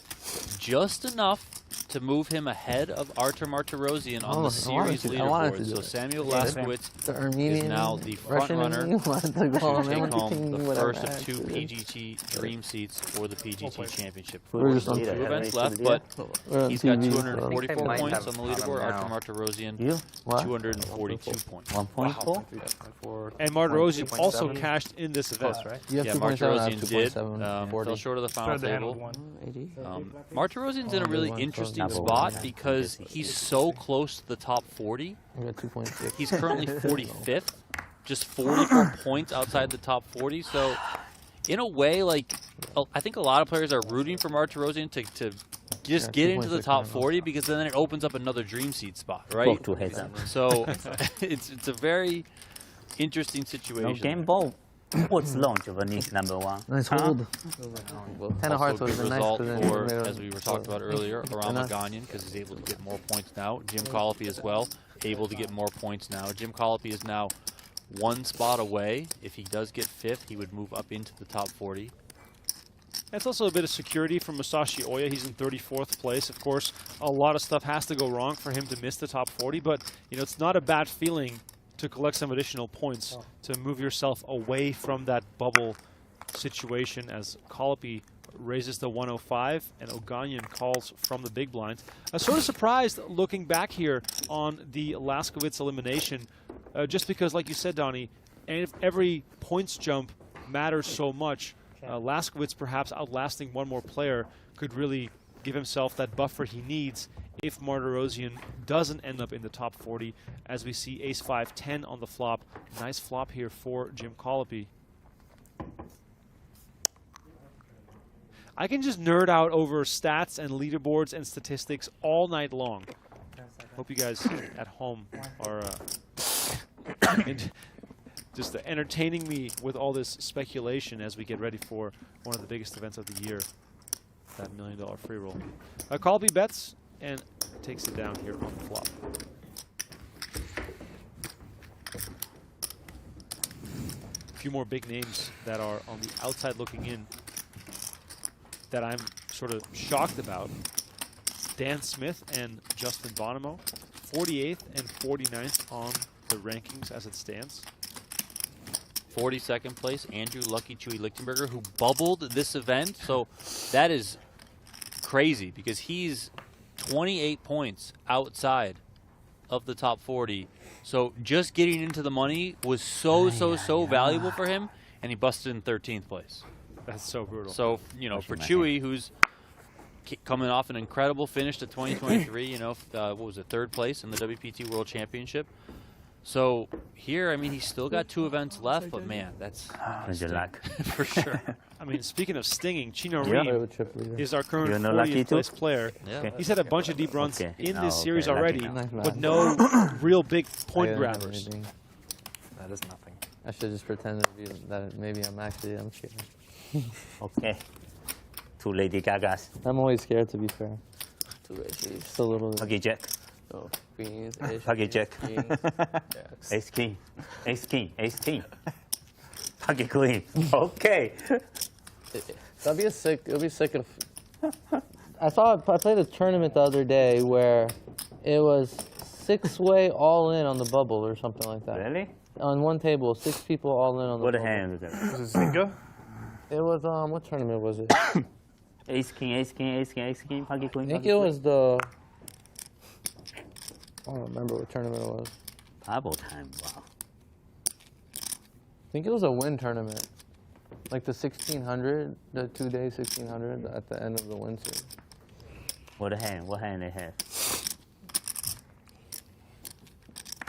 just enough to move him ahead of Artur Martirosyan on the series leaderboard. So Samuel Laskowitz The Armenian, is now the Russian front-runner Armenian, wanted to go to on, take man, home the whatever, first of man. 2 PGT Dream seats for the PGT Championship. We're just on 2 events left, but he's got 244 points on the leaderboard. Artur Martirosyan, You? What? 242 points. 1.4? And Martirosyan also cashed in this event. You have Yeah, 2.7, I have Martirosyan did. 2.7, 40. Fell short of the final Third the hand table. of 1. 80? Martirosyan's in a really interesting spot because he's so close to the top 40. I got 2.6. He's currently 45th, just 44 points outside the top 40. So, in a way, like, I think a lot of players are rooting for Martirosyan to just get into the top 40 because then it opens up another dream seed spot, right? to heads up. So, it's a very interesting No situation. game ball. What's launch of a nick number 1? Nice hold. 10 of hearts Also a would good have been nice. result but then for, we made as we were talking about earlier, Aram Enough. Oganyan, because he's able to get more points now. Jim Collopy as well, able to get more points now. Jim Collopy is now 1 spot away. If he does get 5th, he would move up into the top 40. That's also a bit of security from Masashi Oya. He's in 34th place. Of course, a lot of stuff has to go wrong for him to miss the top 40, but it's not a bad feeling to collect some additional points to move yourself away from that bubble situation as Collopy raises the 105 and Oganyan calls from the big blind. I'm sort of surprised looking back here on the Laskowitz elimination, just because, like you said, Donnie, every points jump matters so much. Laskowitz perhaps outlasting one more player could really give himself that buffer he needs if Martirosian doesn't end up in the top 40, as we see ace-5, 10 on the flop. Nice flop here for Jim Collopy. I can just nerd out over stats and leaderboards and statistics all night long. 10 seconds. Hope you guys at home are just entertaining me with all this speculation as we get ready for one of the biggest events of the year, that $1 million free roll. Collopy bets and takes it down here on the flop. A few more big names that are on the outside looking in that I'm sort of shocked about. Dan Smith and Justin Bonomo, 48th and 49th on the rankings as it stands. 42nd place, Andrew Lucky Chewy Lichtenberger, who bubbled this event. So that is crazy because he's 28 points outside of the top 40. So just getting into the money was so valuable for him, and he busted in 13th place. That's so brutal. So, you know, for Chewy, who's coming off an incredible finish to 2023, you know, what was it, 3rd place in the WPT World Championship. So here, I mean, he's still got 2 events left, but man, that's Good luck. for sure. I mean, speaking of stinging, Chino Yeah. Reed is our current You know Lucky 40th too? place player. Yeah. He's had a bunch of deep runs Okay. in Oh, this series okay, already, lucky. Nice but man. no real big I point didn't have grabbers. anything. That is nothing. I should just pretend to be that maybe I'm scared. Okay. 2 Lady Gagas. I'm always scared, to be fair. Just a little bit. Puggy Jack. So, queens, ace, Puggy Jack. kings, jacks. Ace King. Ace King. Ace King. Puggy Queen. Okay. That'd be sick. It'd be sick if. I played a tournament the other day where it was 6-way all in on the bubble or something like that. Really? On one table, 6 people all in on the What a bubble. hand is that? This is Zinga. It was what tournament was it? Ace King, Ace King, Ace King, Ace King, Puggy Queen. I think Puggy it Queen. was the. I don't remember what tournament it was. Bubble time. Wow. I think it was a win tournament, like the 1600, the 2-day 1600 at the end of the win series. What a hand. What hand they have?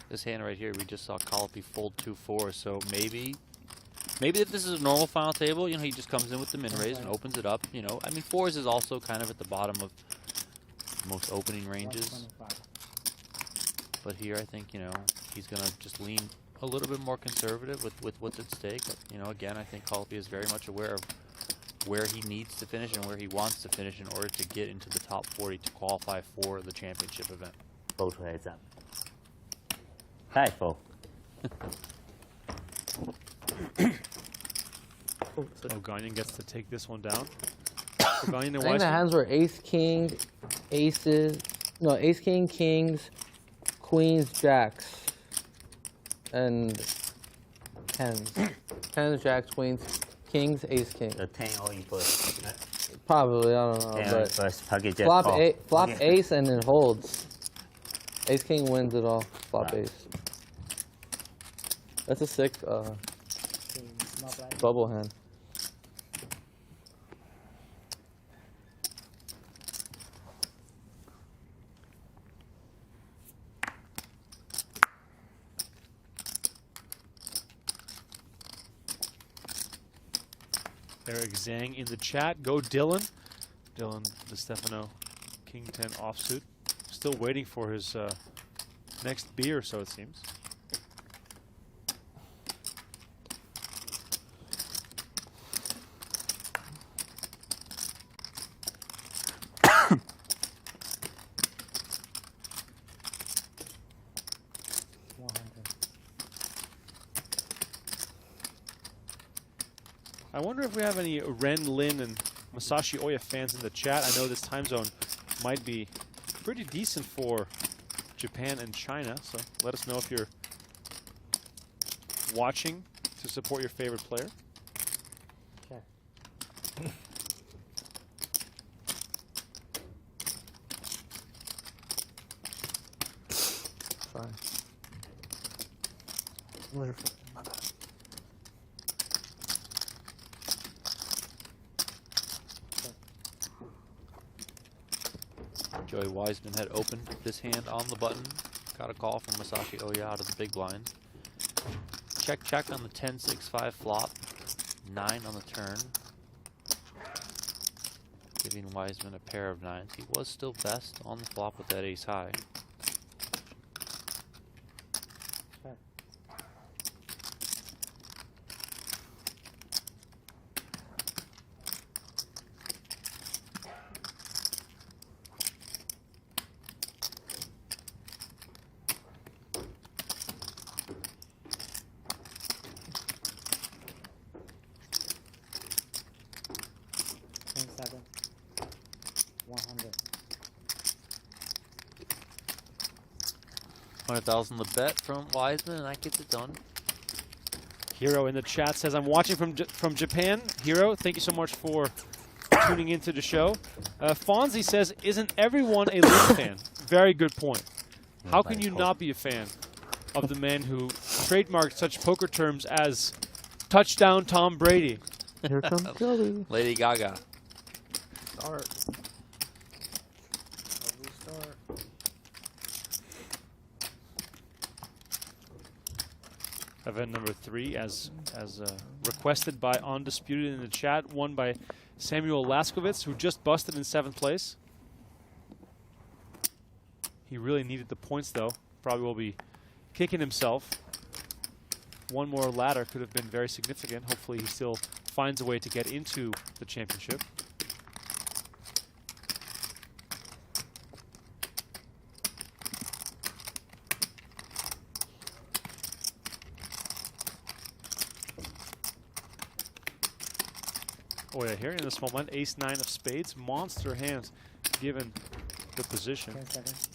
This hand right here, we just saw Collopy fold 2-4, so maybe if this is a normal final table, you know, he just comes in with the min raise and opens it up, you know. I mean, 4s is also kind of at the bottom of most opening ranges. 125. But here, I think, you know, he's going to just lean a little bit more conservative with what's at stake. But, you know, again, I think Collopy is very much aware of where he needs to finish and where he wants to finish in order to get into the top 40 to qualify for the championship event. Both heads up. Hi, Fo. Oganyan gets to take this one down. Oganyan and I think the Weissman. hands were ace, king, aces. No, ace, king, kings, queens, jacks, and tens. Tens, jacks, queens, kings, ace, king. The 10 all in first. Probably, I don't know. 10 all in But first. Puggy Jack. flop, call. flop Okay. ace and then holds. Ace, king wins it all. Flop Right. ace. That's a sick Small blind. bubble hand. Eric Zhang in the chat. Go Dylan. Dylan DeStefano, King 10 offsuit. Still waiting for his next beer, so it seems. I wonder if we have any Ren Lin and Masashi Oya fans in the chat. I know this time zone might be pretty decent for Japan and China, so let us know if you're watching to support your favorite player. Check. Fine. Where's your phone? Joey Weissman had opened this hand on the button. Got a call from Masashi Oya out of the big blind. Check, check on the 10-6-5 flop. 9 on the turn. Giving Weissman a pair of 9s. He was still best on the flop with that ace high. Seven. 100. 100,000 the bet from Weissman, and that gets it done. Hero in the chat says, I'm watching from Japan. Hero, thank you so much for tuning into the show. Fonzie says, isn't everyone a Lin fan? Very good point. How can you not be a fan of the man who trademarked such poker terms as touchdown Tom Brady? Here comes Joey. Lady Gaga. Start. Lovely start. Event number 3, as requested by Undisputed in the chat, won by Samuel Laskowitz, who just busted in 7th place. He really needed the points, though. Probably will be kicking himself. One more ladder could have been very significant. Hopefully he still finds a way to get into the championship. Oya here in this moment, ace-9 of spades, monster hands given the position. 10 seconds.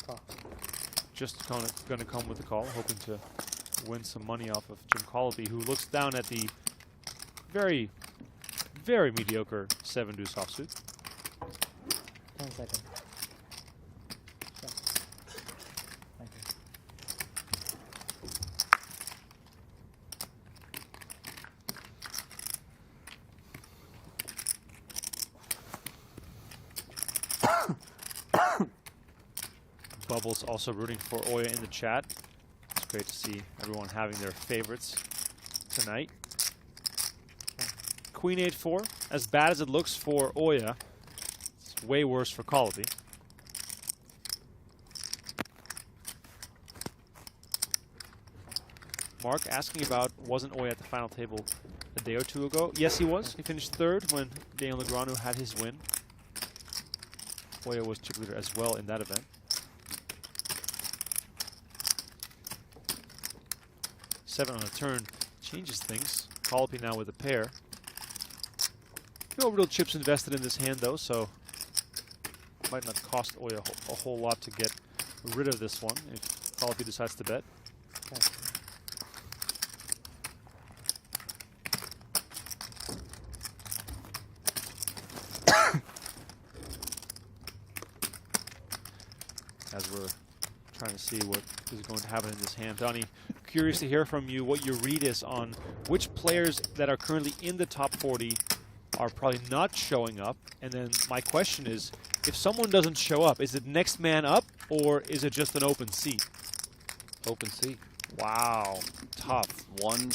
Call. Just going to come with the call, hoping to win some money off of Jim Collopy, who looks down at the very, very mediocre 7-deuce offsuit. 10 seconds. Check. Thank you. Bubbles also rooting for Oya in the chat. It's great to see everyone having their favorites tonight. Queen 8-4, as bad as it looks for Oya, it's way worse for Collopy. Mark asking about, wasn't Oya at the final table a day or two ago? Yes, he was. He finished 3rd when Daniel Negreanu had his win. Oya was chip leader as well in that event. 7 on a turn changes things. Collopy now with a pair. No real chips invested in this hand, though, so might not cost Oya a whole lot to get rid of this one if Collopy decides to bet. Okay. As we're trying to see what is going to happen in this hand. Donnie, curious to hear from you what your read is on which players that are currently in the top 40 are probably not showing up. And then my question is, if someone doesn't show up, is it next man up or is it just an open seat? Open seat. Wow, tough. One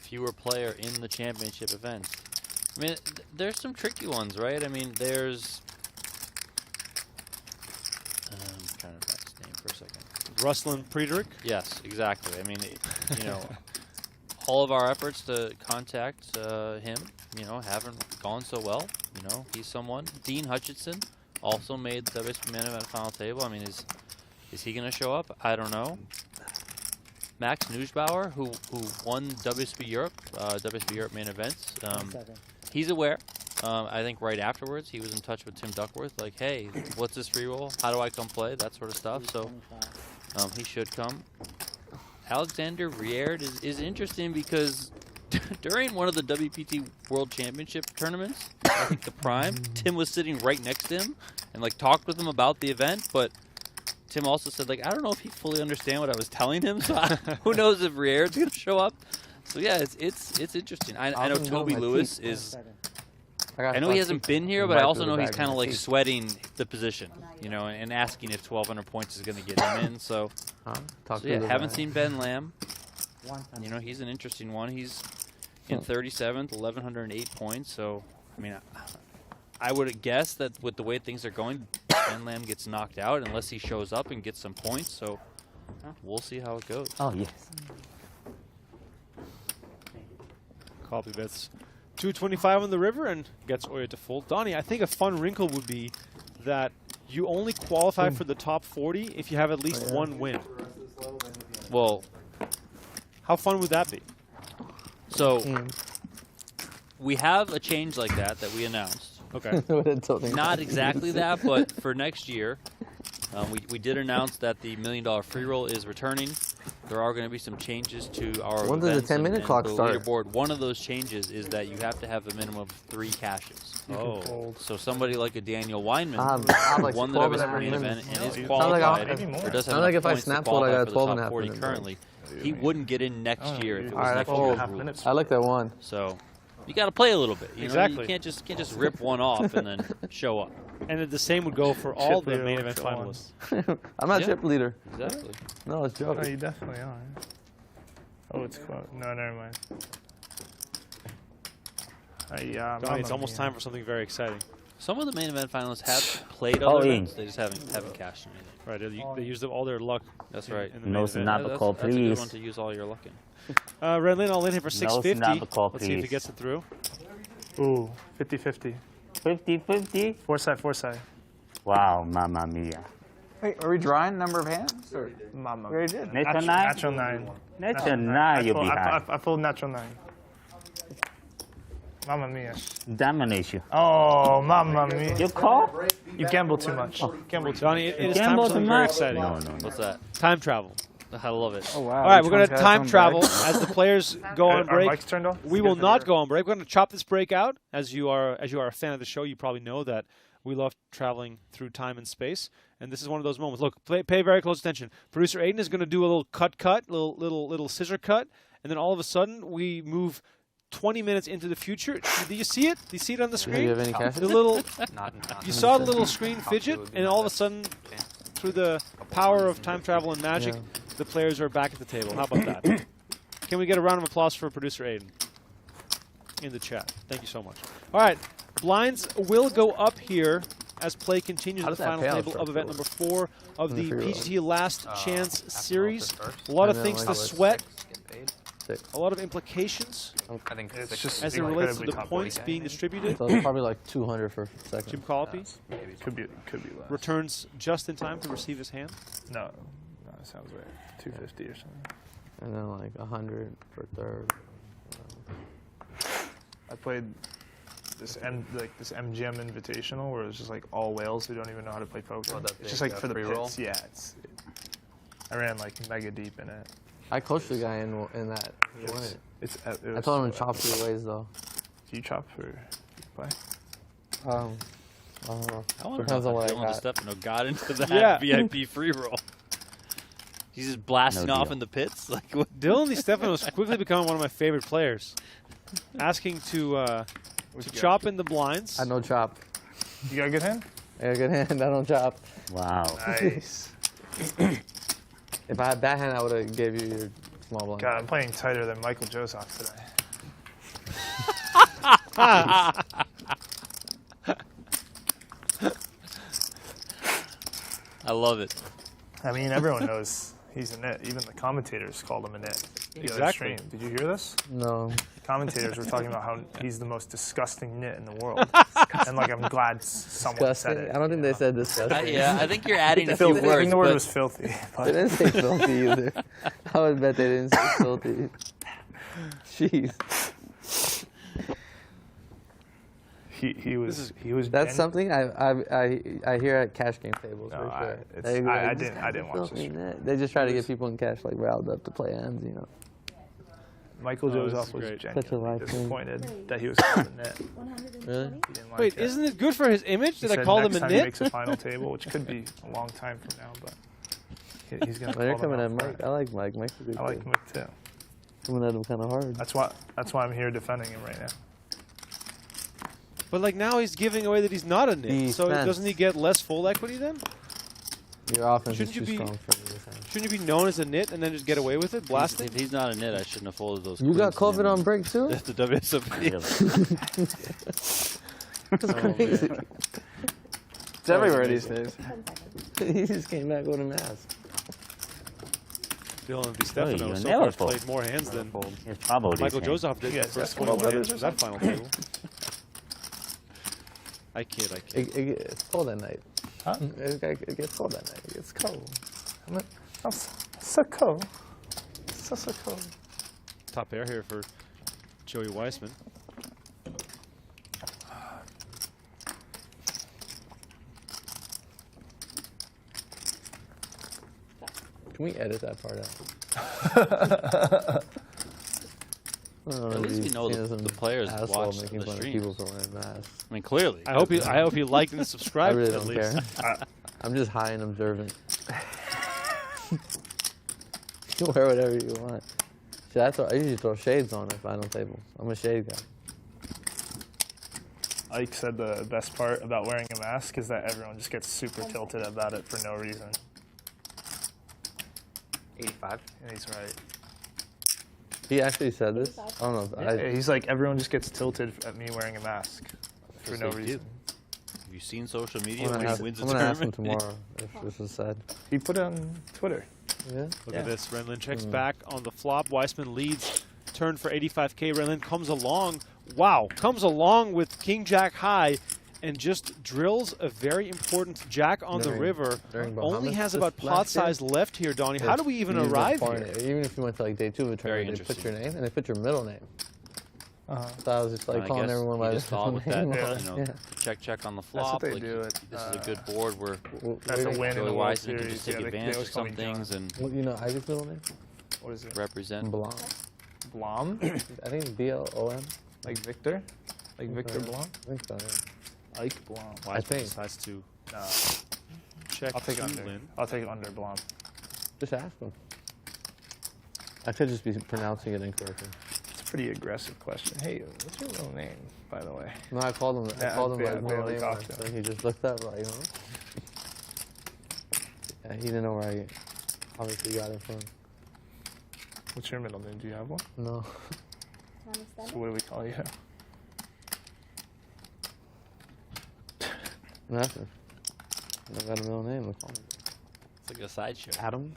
fewer player in the championship event. I mean, there's some tricky ones, right? I mean, there's... I'm trying to find his name for a second. Ruslan Friedrich? Yes, exactly. I mean, you know, all of our efforts to contact him, you know, haven't gone so well. You know, he's someone. Dean Hutchinson also made the WSB main event final table. I mean, is he going to show up? I don't know. Max Nussbauer, who won WSB Europe main events. 1 second. He's aware. I think right afterwards he was in touch with Tim Duckworth, like, hey, what's this free roll? How do I come play? That sort of stuff. So he should come. Alexander Rierd is interesting because during one of the WPT World Championship tournaments, I think the Prime, Tim was sitting right next to him and like talked with him about the event, but Tim also said, like, I don't know if he fully understand what I was telling him, so who knows if Rierd's going to show up. So yeah, it's interesting. I know Toby Lewis is I know he hasn't been here, but I also know he's kind of like sweating the position, you know, and asking if 1,200 points is going to get him in. So, yeah, haven't seen Ben Lamb. You know, he's an interesting one. He's in 37th, 1,108 points. So, I mean, I would guess that with the way things are going, Ben Lamb gets knocked out unless he shows up and gets some points. So, we'll see how it goes. Oh, yes. Collopy bets 225 on the river and gets Oya to fold. Donnie, I think a fun wrinkle would be that you only qualify for the top 40 if you have at least one win. Well, how fun would that be? So, we have a change like that we announced. Okay. Not exactly that, but for next year, we did announce that the $1 million free roll is returning. There are going to be some changes to our When does the 10-minute clock start? Leaderboard. One of those changes is that you have to have a minimum of 3 caches. Oh. So somebody like a Daniel Weinman, like won the main event and is qualified, or does have enough points to qualify for the top 40 currently, he wouldn't get in next year if it was next year's rules. I like that one. So you got to play a little bit. You exactly. know, you can't just rip one off and then show up. And the same would go for all the main event finalists. I'm not chip leader. Exactly. No, it's joking. No, you definitely are. Oh, it's close. No, never mind. Donnie, it's almost time for something very exciting. Some of the main event finalists have played other events. They just haven't cashed anything. Right, they used all their luck. That's right. In the main event. That's a good one to use all your luck in. Ren Lin, I'll in here for 650. Let's see if he gets it through. Ooh, 50-50. 50-50? Foresight. Wow, mamma mia. Wait, are we drawing number of hands? Or? Mama. Very good. Natural 9? Natural 9. Natural 9, you'll be high. I pulled natural 9. Mamma mia. Dominate you. Oh, mamma mia. You call? You gamble too much. Gamble too Donnie, it is time for something very exciting. No. What's that? Time travel. I love it. Oh, wow. All right, we're going to time travel as the players go on break. Are mics turned off? We will not go on break. We're going to chop this break out. As you are a fan of the show, you probably know that we love traveling through time and space, and this is one of those moments. Look, pay very close attention. Producer Aiden is going to do a little cut, little scissor cut, and then all of a sudden we move 20 minutes into the future. Do you see it? Do you see it on the screen? Do you have any cash? The little, you saw the little screen fidget, and all of a sudden, through the power of time travel and magic, the players are back at the table. How about that? Can we get a round of applause for producer Aiden in the chat? Thank you so much. All right, blinds will go up here as play continues at the final table of event number 4 of the PGT Last Chance Series. A lot of things to sweat. A lot of implications I think it's just as it relates to the points being distributed. So it's probably like 200 for second. Jim Collopy Could be less. returns just in time to receive his hand. No, that sounds right. 250 or something. And then like 100 for third. I played this MGM Invitational where it's just like all whales who don't even know how to play poker. Oh, that it's just like for the pre-roll? pits. Yeah, I ran like mega deep in it. I coached the guy in that. He won it. I I told him to chop 3 ways though. Do you chop or play? I don't know. I wonder Depends how on what I Dylan got. DeStefano got into that VIP free roll. He's just blasting off in the pits. Like what? Dylan DeStefano has quickly become one of my favorite players. Asking to chop in the blinds. I know chop. You got a good hand? I got a good hand. I don't chop. Wow. Nice. If I had that hand, I would have gave you your small blind. God, I'm playing tighter than Michael Joseph today. I love it. I mean, everyone knows he's a nit. Even the commentators called him a nit. Exactly. Did you hear this? No. Commentators were talking about how he's the most disgusting nit in the world. And like, I'm glad someone Disgusting. said it. I don't think they said disgusting. Yeah, I think you're adding a few Filthy. I words. think the word but was filthy. They But didn't say filthy either. I would bet they didn't say filthy. Jeez. he was That's something I hear at cash game tables. No, for sure. I They go like, didn't watch this. They just try to get people in cash like riled up to play ends, you know. Michael this is Joseph was great. Such a genuinely life thing. disappointed that he was called a nit. Really? He didn't like Wait, it. isn't it good for his image? He Did I said call him next a time he nit? makes a final table, which could be a long time from now, but he's going to Well, call you're them coming out at for Mike. I like Mike. Mike's a good it. I like kid. Mick too. Coming at him kind of hard. That's why I'm here defending him right now. But like now he's giving away that he's not a nit. So Defense. doesn't he get less full equity then? Your offense Shouldn't is you too be- strong for your defense. Shouldn't you be known as a nit and then just get away with it, blasting? If he's not a nit, I shouldn't have folded those. You got queens to COVID him. on break too? That's the WSOP. That's crazy. It's everywhere these days. He just came back with a mask. Dylan Oh, DeStefano you so never far fold. played more hands than It's probably Michael the same. Joseph did. Yeah, the first Eskimo 21 brothers hands or of that final table. I kid. It's cold at night. Huh? It gets cold at night. It gets cold. I'm so cold. So cold. Top pair here for Joey Weissman. Can we edit that part out? At least we know the players watch making the fun of streams. people for wearing masks. I mean, clearly. I hope you liked and I subscribed really at don't least. care. I'm just high and observant. You can wear whatever you want. See, I usually throw shades on at final tables. I'm a shade guy. Ike said the best part about wearing a mask is that everyone just gets super tilted about it for no reason. 85. And he's right. He actually said this. I don't know. Yeah, he's like, everyone just gets tilted at me wearing a mask for Yes, no they do. reason. Have you seen social media I'm when gonna he wins a ask him tournament? tomorrow if this is said. He put it on Twitter. Yeah. Look Yeah. at this. Ren Lin checks back on the flop. Weissman leads. Turn for 85K. Ren Lin comes along. Wow. Comes along with King Jack high and just drills a very important jack on the During- river. during Only Bahamas has this about last pot size left here, Donnie. How do we even You use arrive that here? foreign- Even if you went to like day 2 of a Very tournament, they put your interesting. name and they put your middle name. Uh-huh. So I was just like I calling guess everyone he by just their thought with that, name. you know, Yeah. check on the That's flop. what they like, do. This is a good board where That's a win in Joey the World Weissman can Series. just take Yeah, they advantage always of call some me John. things and Well, you know Isaac's middle name? What is it? represent. Blom. Blom? I think it's B-L-O-M. Like Victor? Like Victor Okay. Blom? I think so, yeah. Ike Blom. Weissman think. decides to No, check I'll take it to under. Lin. I'll take it under Blom. Just ask him. I could just be pronouncing it incorrectly. It's a pretty aggressive question. Hey, what's your real name, by the way? No, I called him. Yeah, I called him yeah, by I his middle barely name, talked to so he just looked up, like, you know. Yeah, he didn't know where I obviously got it from. What's your middle name? Do you have one? No. So what do we call you? Nothing. I got a middle name. They call me It's like a sideshow. Adam.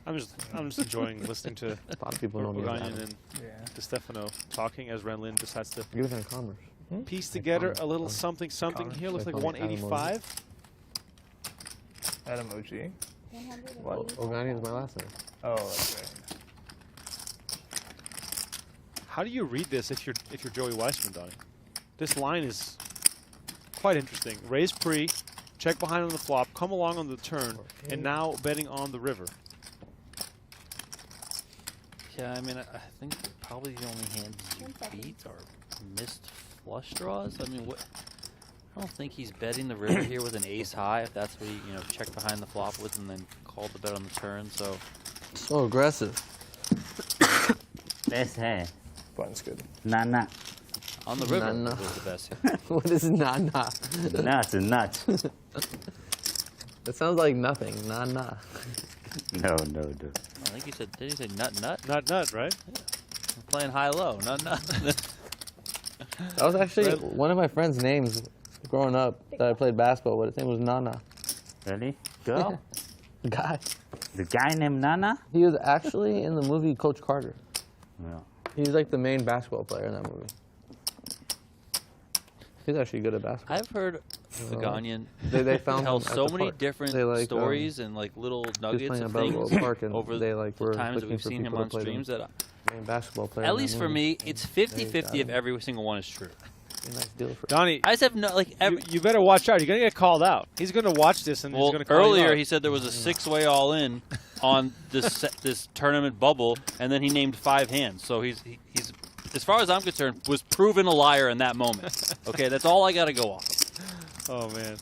I'm just enjoying listening to A lot of people know me as Oganyan Adam. and Yeah. DeStefano talking as Ren Lin decides to Give it in commerce. piece together a little Connor. something here. Looks They like call me Adam 185. Adam OG. What? Oganyan is my last name. Oh, that's right. How do you read this if you're Joey Weissman, Donnie? This line is quite interesting. Raise pre, check behind on the flop, come along on the turn, and now betting on the river. Yeah, I mean, I think probably the only hands you beat are missed flush draws. I mean, what? I don't think he's betting the river here with an ace high. If that's what he, check behind the flop with and then called the bet on the turn. So So aggressive. Best hand. Button's good. Nana. on the river Nah. was the best hand. What is nana? Nuts and nuts. It sounds like nothing. Nana. No. I think he said, did he say nut nut? Nut, right? I'm playing high low, nut nut. That was actually one of my friend's names growing up that I played basketball with. His name was Nana. Really? Girl? Guy. The guy named Nana? He was actually in the movie Coach Carter. No. He was like the main basketball player in that movie. He's actually good at basketball. I've heard Oganyan They found tell him at so the many park. different They, like, stories and like little He was nuggets playing of at things Balboa Park, and over they like the were times that looking we've for seen him people to on play them. streams that Main basketball player. at in that least for movie. me, it's There 50-50 you if go. every single one is true. A nice deal for Donnie, I just have no, like, you better watch out. You're going to get called out. He's going to watch this and he's well, going to call you earlier out. he said there was a 6-way all-in on this this tournament bubble, and then he named 5 hands. So he's as far as I'm concerned, was proven a liar in that moment. Okay, that's all I got to go off. Oh, man.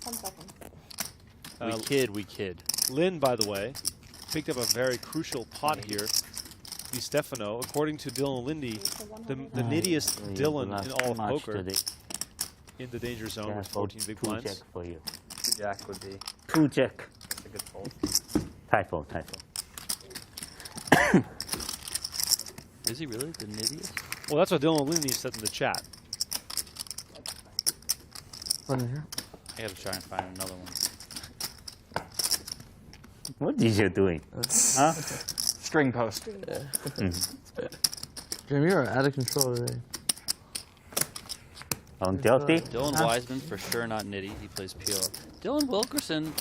10 seconds. We kid. Lin, by the way, picked up a very crucial pot here. DeStefano. According to Dylan Lindy, the nittiest Dylan in all of poker in the danger zone with 14 big blinds. Jack for you. Jack would be. 2 Jack. That's a good fold. Typo. Is he really the nittiest? Well, that's what Dylan Lindy said in the chat. One here. I gotta try and find another one. What is you doing? Huh? String post. Jim, you're out of control today. On guilty? Dylan Weissman for sure not nitty. He plays PO. Dylan Wilkerson.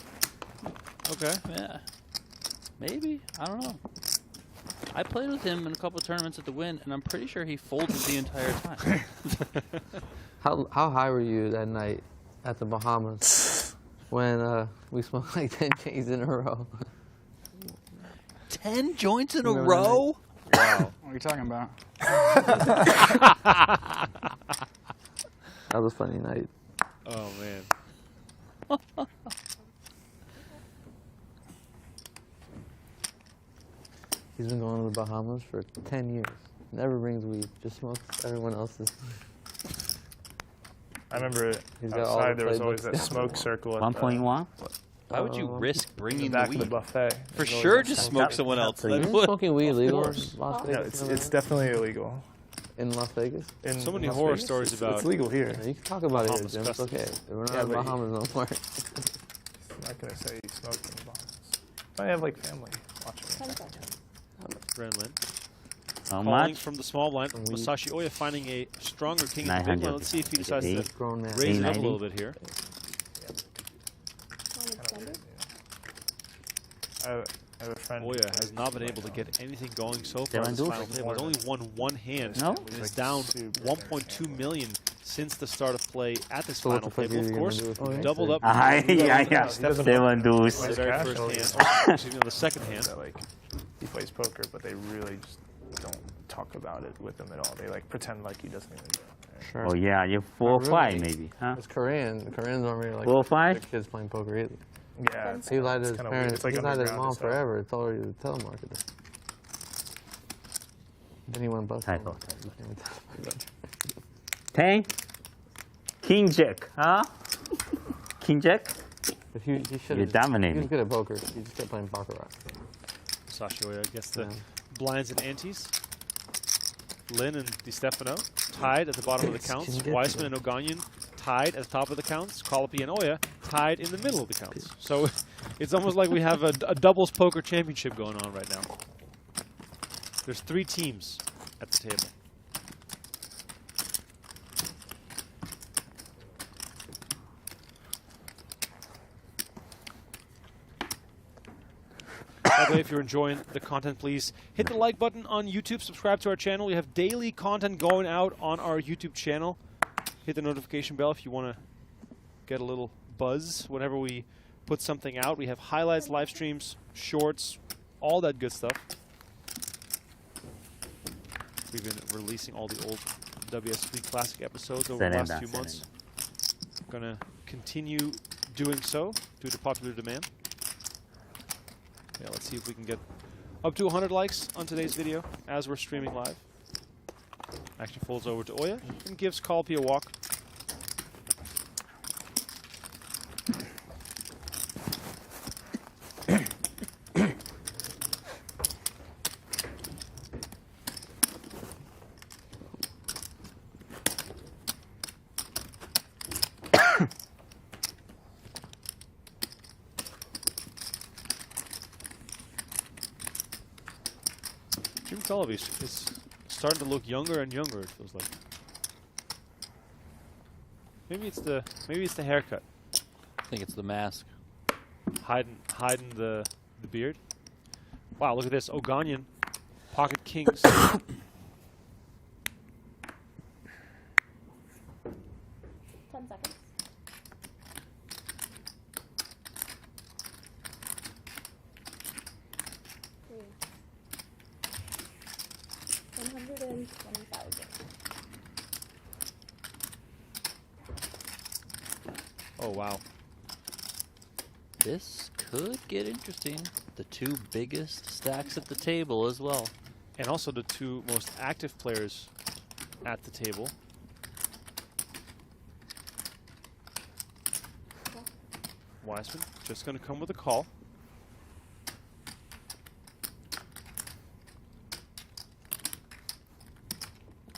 Okay. Yeah. Maybe. I don't know. I played with him in a couple of tournaments at the Win, and I'm pretty sure he folded the entire time. How high were you that night at the Bahamas when we smoked like 10 J's in a row? 10 joints in a Remember that row? Wow. What are you talking about? That was a funny night. Oh, man. He's been going to the Bahamas for 10 years. Never brings weed, just smokes everyone else's. I remember He's got all outside the there was playbooks. always that smoke circle at 1.1? Why would you risk the bringing the back of the weed? buffet. For There's always sure, that just smoke. smoke someone else. Isn't Isn't That would- smoking weed illegal in course. Las No, Vegas? it's definitely illegal. In Las Vegas? In So many Las horror Vegas, stories it's, about- It's legal here. Yeah, you can talk about it here, Bahamas Jim. It's customs. okay. We're not Yeah, in the but Bahamas no more. I'm not gonna say you smoked in the Bahamas. I have like family watching me. Ren Lin. How Calling much? from the small blind. Some weed. Masashi Oya finding a stronger king in the big 900. blind. Let's see if he decides to Grown man. raise it up a 390. little bit here. I have a friend. Oya has not been able to get anything going so far Seven in this deuce? final table. He's only won one hand. No? And is down 1.2 million since the start of play at this So what final the fuck table. are Of you course, gonna do with he it? doubled up Yeah. doesn't 7 deuce. on the very Cash? first Oh, hand. yeah. Oh, excuse me, on the second hand. That, like, he plays poker, but they really just don't talk about it with him at all. They like pretend like he doesn't even do it. Sure. Oh yeah, you 4 or Not 5 really. maybe, huh? It's Korean. The Koreans don't really like 4 or 5? their kids playing poker either. Yeah, it's, He lied to it's his kinda weird. parents. It's like He's lied to his underground mom and stuff. forever. It's already the telemarketer. Then he went bust. Typo. He became a telemarketer. 10? King Jack, huh? King Jack? But he should You have. dominate He was me. good at poker. He just kept playing baccarat. Masashi Oya gets the Yeah. blinds and antes. Lin and DeStefano tied at the bottom of the counts. Can you get Weissman and Oganyan tied at the top of the counts. Collopy and Oya tied in the middle of the counts. So it's almost like we have a doubles poker championship going on right now. There's 3 teams at the table. By the way, if you're enjoying the content, please hit the like button on YouTube. Subscribe to our channel. We have daily content going out on our YouTube channel. Hit the notification bell if you want to get a little buzz whenever we put something out. We have highlights, live streams, shorts, all that good stuff. We've been releasing all the old WSB Classic episodes over the last few months. Gonna continue doing so due to popular demand. Yeah, let's see if we can get up to 100 likes on today's video as we're streaming live. Action folds over to Oya and gives Collopy a walk. Jim Collopy is starting to look younger and younger, it feels like. Maybe it's the haircut. I think it's the mask. Hiding the beard. Wow, look at this. Oganyan, pocket kings. 10 seconds. Three. 120,000. Oh, wow. This could get interesting. The 2 biggest stacks at the table as well. And also the two most active players at the table. Weissman just going to come with a call.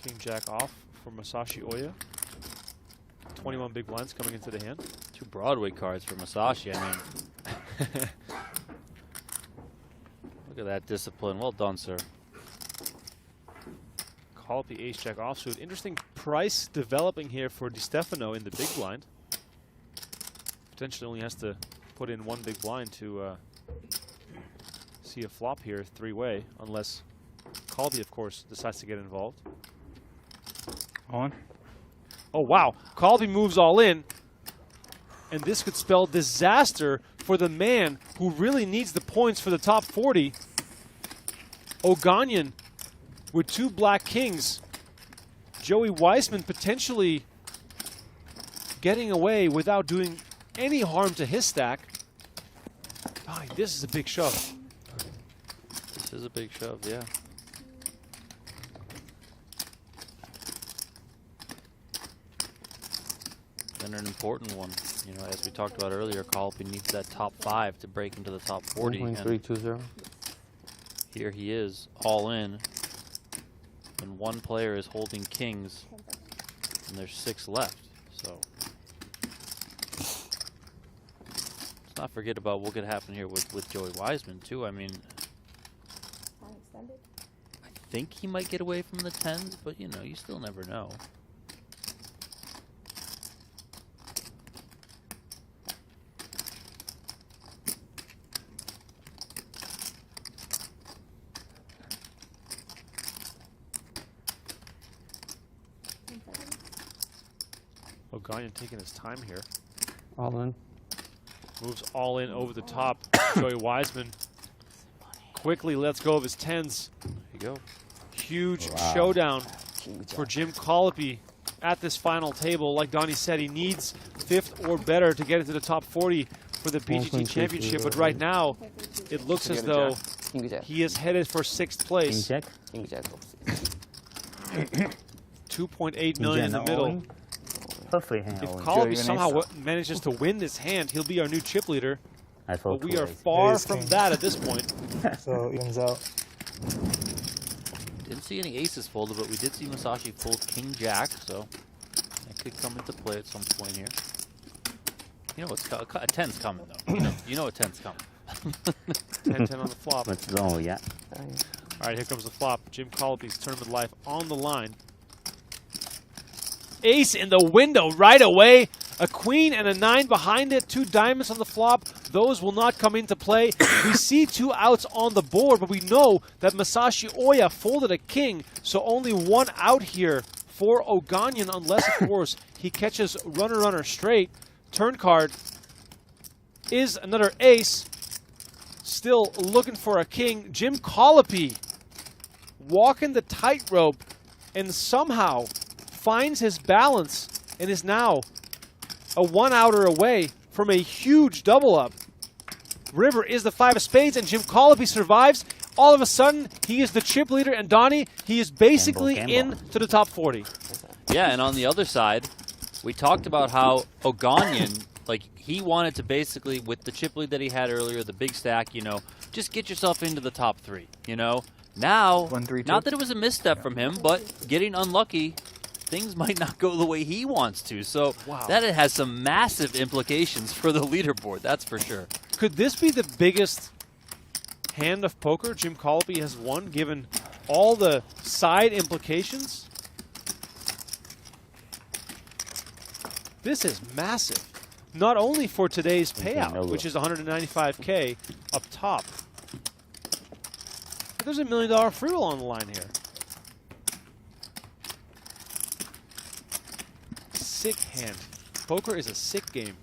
King Jack off for Masashi Oya. 21 big blinds coming into the hand. 2 Broadway cards for Masashi. I mean, look at that discipline. Well done, sir. Collopy ace jack offsuit. Interesting price developing here for DeStefano in the big blind. Potentially only has to put in 1 big blind to see a flop here 3-way, unless Collopy, of course, decides to get involved. On. Oh, wow. Collopy moves all in. And this could spell disaster for the man who really needs the points for the top 40. Oganyan with 2 black kings. Joey Weissman potentially getting away without doing any harm to his stack. Oh, this is a big shove. This is a big shove, yeah. And an important one. You know, as we talked about earlier, Collopy needs that top 5 to break into the top 40. 1.320. Here he is, all in. And 1 player is holding kings. And there's 6 left. So let's not forget about what could happen here with Joey Weissman, too. I mean, I think he might get away from the 10s, but, you know, you still never know. Oganyan taking his time here. All in. Moves all in over the top. Joey Weissman quickly lets go of his 10s. There you go. Huge showdown for Jim Collopy at this final table. Like Donnie said, he needs 5th or better to get into the top 40 for the PGT Championship. But right now, it looks as though he is headed for 6th place. King Jack. 2.8 million in the middle. Perfect hand. If Collopy somehow manages to win this hand, he'll be our new chip leader. But we are far from that at this point. So evens out. Didn't see any aces folded, but we did see Masashi fold King Jack, so that could come into play at some point here. You know, a 10's coming though. You know a 10's coming. 10-10 on the flop. Let's go, yeah. All right, here comes the flop. Jim Collopy's tournament life on the line. Ace in the window right away. A queen and a 9 behind it. 2 diamonds on the flop. Those will not come into play. We see 2 outs on the board, but we know that Masashi Oya folded a king, so only 1 out here for Oganyan, unless, of course, he catches runner straight. Turn card is another ace. Still looking for a king. Jim Collopy walking the tightrope and somehow finds his balance and is now a 1-outer away from a huge double-up. River is the 5 of spades, and Jim Collopy survives. All of a sudden, he is the chip leader, and Donnie, he is basically into the top 40. Yeah, and on the other side, we talked about how Oganyan, like, he wanted to basically, with the chip lead that he had earlier, the big stack, you know, just get yourself into the top 3, you know? Now, 1-3-2. not that it was a misstep from him, but getting unlucky, things might not go the way he wants to. So that it has some massive implications for the leaderboard, that's for sure. Could this be the biggest hand of poker Jim Collopy has won, given all the side implications? This is massive. Not only for today's payout, which is $195K up top, but there's $1 million free roll on the line here. Sick hand. Poker is a sick game.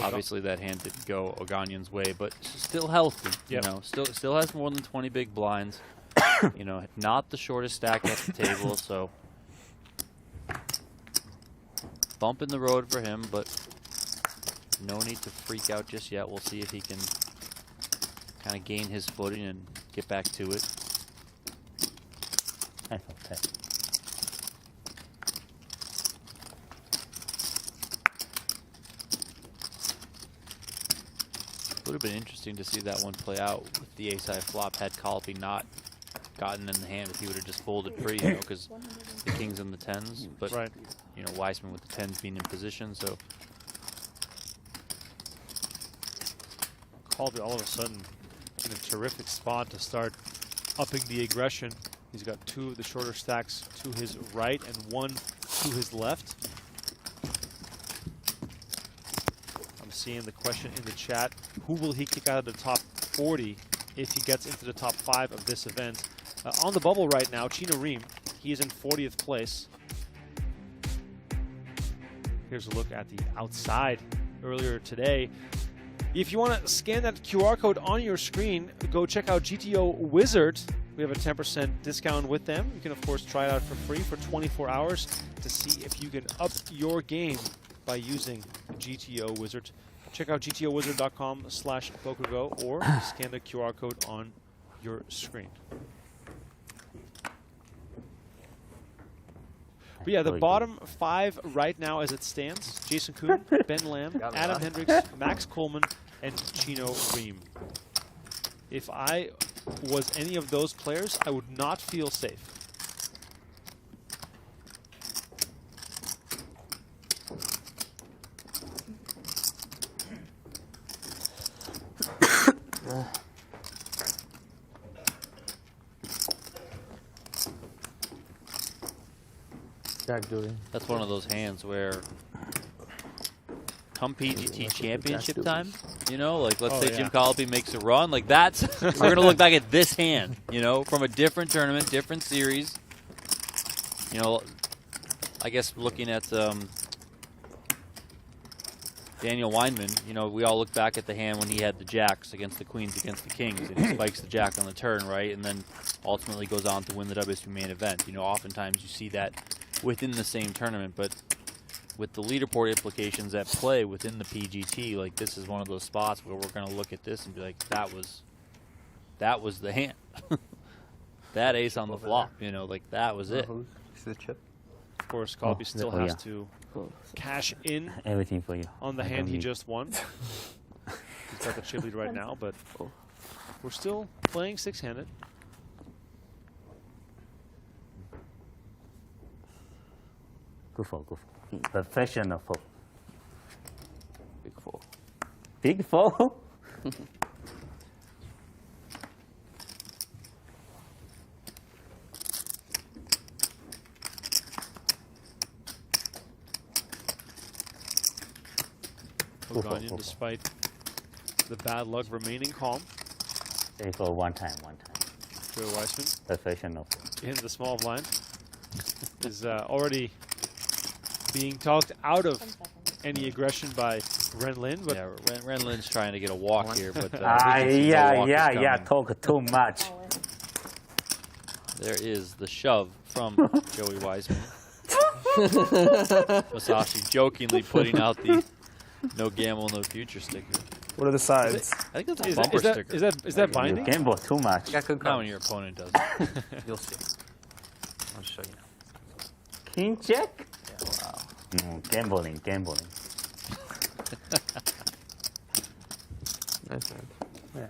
Obviously, that hand didn't go Oganyan's way, but still healthy. Yep. You know, still has more than 20 big blinds. You know, not the shortest stack at the table, so bump in the road for him, but no need to freak out just yet. We'll see if he can kind of gain his footing and get back to it. I felt that. Would have been interesting to see that one play out with the ace-high flop had Collopy not gotten in the hand, if he would have just folded free, you know, because the kings and the tens. But, Right. you know, Weissman with the tens being in position, so. Collopy all of a sudden in a terrific spot to start upping the aggression. He's got 2 of the shorter stacks to his right and 1 to his left. I'm seeing the question in the chat, who will he kick out of the top 40 if he gets into the top 5 of this event? On the bubble right now, Chino Reem, he is in 40th place. Here's a look at the outside earlier today. If you want to scan that QR code on your screen, go check out GTO Wizard. We have a 10% discount with them. You can, of course, try it out for free for 24 hours to see if you can up your game by using GTO Wizard. Check out gtowizard.com/PokerGo or scan the QR code on your screen. But yeah, the bottom 5 right now as it stands, Jason Kuhn, Ben Lamb, Adam Hendricks, Max Coleman, and Chino Reem. If I was any of those players, I would not feel safe. Jack doing. That's one of those hands where come PGT Championship time, you know, like let's say Jim Collopy makes a run, like that's, we're going to look back at this hand, you know, from a different tournament, different series. You know, I guess looking at Daniel Weinman, you know, we all look back at the hand when he had the jacks against the queens against the kings, and he spikes the jack on the turn, right, and then ultimately goes on to win the WSB main event. You know, oftentimes you see that within the same tournament, but with the leaderboard implications at play within the PGT, like this is one of those spots where we're going to look at this and be like, that was the hand. That ace on the flop, you know, like that was it. See the chip? Of course, Collopy still has to cash in Everything for you. on the hand he just won. He's got the chip lead right now, but we're still playing 6-handed. Good for. Professional four. Big 4. Big 4? Oganyan, despite the bad luck, remaining calm. Say for one time. Joe Weissman Professional. in the small blind is already being talked out of any aggression by Ren Lin. But Yeah, Ren Lin's trying to get a walk here, but Yeah. Talk too much. All in. there is the shove from Joey Weissman. Masashi jokingly putting out the no gamble, no future sticker. What are the sides? I think that's a is bumper that, sticker. is that You binding? gamble too much. Got good Not cards. when your opponent does it. You'll see. I'll show you now. King check? Yeah, wow. Gambling. Nice hand. Yeah.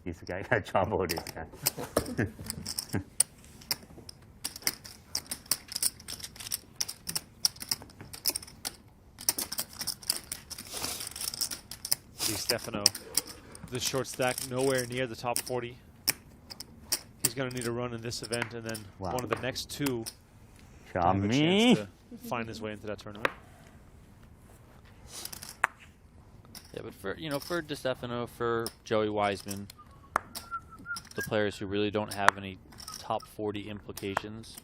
This guy got trouble, this guy. DeStefano, the short stack, nowhere near the top 40. He's going to need a run in this event, and then one of the next 2 to have a Chummy. chance to find his way into that tournament. Yeah, but for for DeStefano, for Joey Weissman, the players who really don't have any top 40 implications,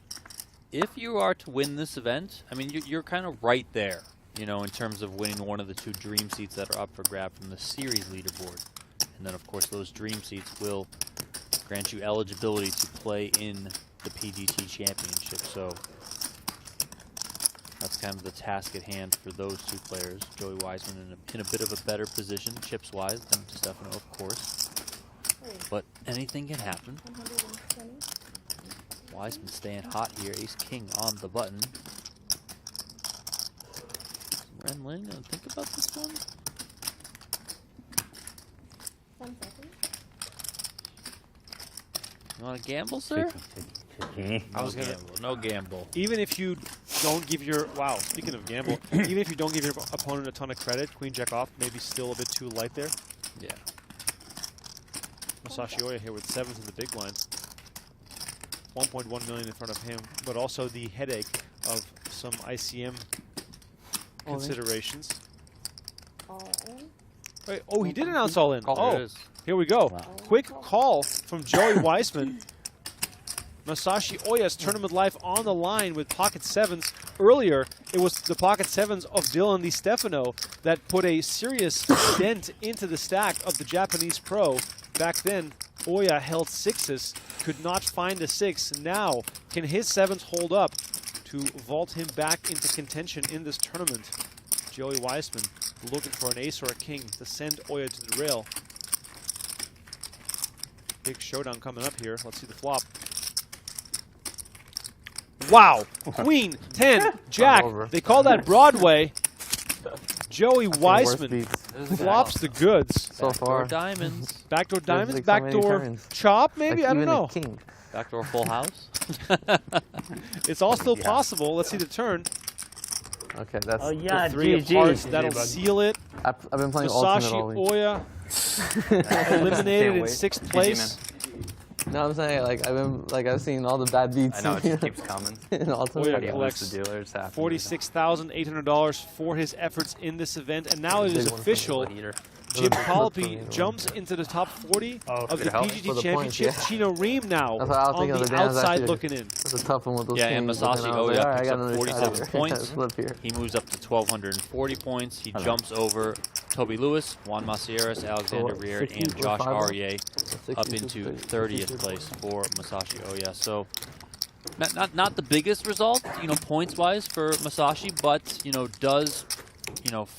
if you are to win this event, I mean, you're kind of right there, you know, in terms of winning one of the 2 dream seats that are up for grab from the series leaderboard. And then, of course, those dream seats will grant you eligibility to play in the PGT Championship. So That's kind of the task at hand for those two players. Joey Weissman in a bit of a better position, chips-wise, than DeStefano, of course. But anything can happen. 120. Weissman staying hot here. Ace-king on the button. Ren Lin gonna think about this one? 10 seconds. You want to gamble, sir? I was gonna gamble. No gamble. Even if you don't give your speaking of gamble, even if you don't give your opponent a ton of credit, Queen Jack off maybe still a bit too light there. Yeah. Masashi Oya here with 7s in the big blind. 1.1 million in front of him, but also the headache of some ICM considerations. All in. Wait, oh, he did announce all in. There Oh, it is. here we go. Wow. Quick call from Joey Weissman. Masashi Oya's tournament life on the line with pocket 7s. Earlier, it was the pocket 7s of Dylan DeStefano that put a serious dent into the stack of the Japanese pro. Back then, Oya held 6s, could not find a 6. Now, can his 7s hold up to vault him back into contention in this tournament? Joey Weissman looking for an ace or a king to send Oya to the rail. Big showdown coming up here. Let's see the flop. Wow! Queen, 10, Jack. They call that Broadway. Joey Weissman flops the goods. So far. Diamonds. Backdoor diamonds, like so many backdoor turns. chop, maybe? Like I don't even a know. king. Backdoor full house. It's all still possible. Let's see the turn. Okay, that's. Oh yeah, The 3 of hearts, GG. that'll seal it. I've been playing Ultimate all week. Masashi Oya eliminated in wait. 6th GG, place. No, I'm saying I've seen all the bad beats. I know, it just keeps coming. in Ultimate. Oya How do you lose collects the dealer? It's happening. $46,800 for his efforts in this event, and now it is Big one for official. Heater. Jim Look for Collopy me. jumps into the top 40 Oh, of the help. PGT For the points, Championship. yeah. Chino Ream now That's what I was on thinking the of the damn outside actually. looking in. That's a tough one with those Yeah, and kings, but then Masashi I was Oya like, all right, I picks got up another 47 shot here. points. Flip here. He moves up to 1,240 points. He Hello. jumps over Toby Lewis, Juan Macieres, Alexander what, Riard, 60 and for Josh 5 -0? Aurier up 60 into to 30th place for Masashi Oya. So not the biggest result, points-wise for Masashi, but does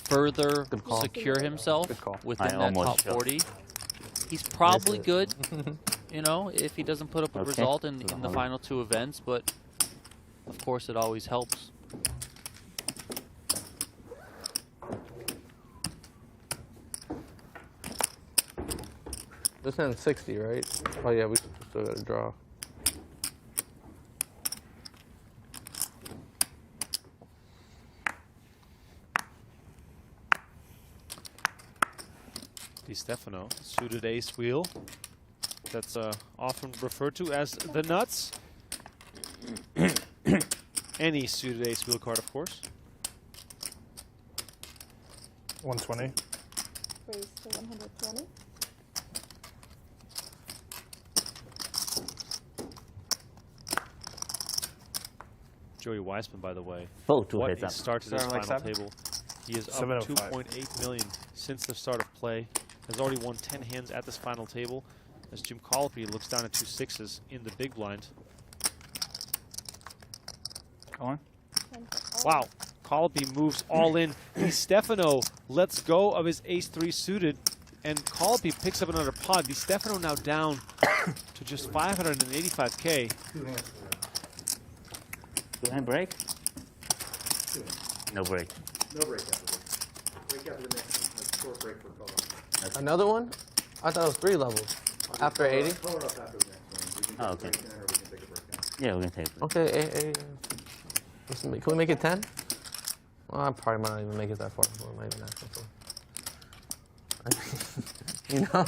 further Good call. secure himself Good call. within I that almost top shot. 40. He's probably good, if he doesn't put up a Okay. result in the final 2 events, but of course it always helps. This ends 60, right? Oh yeah, we still got to draw. DeStefano, suited ace wheel. That's often referred to as the nuts. Any suited ace wheel card, of course. 120. Raise to 120. Joey Weissman, by the way. Vote to What heads a up. start to this Starting like final 7? table. He is up 705. 2.8 million since the start of play. Has already won 10 hands at this final table. As Jim Collopy looks down at 2 6s in the big blind. Go on. 10 for all. Wow. Collopy moves all in. DeStefano lets go of his ace-3 suited, and Collopy picks up another pot. DeStefano now down to just 585K. Do I break? No break. No break after this. Break after the next one. Like short break for color. Another one? I thought it was 3 levels. After 80? Color up after the next one. We can Oh, take a okay. break then, or we can take a break now. Yeah, we can take it. Okay, can we make it 10? Well, I probably might not even make it that far. Or might even ask for. You know?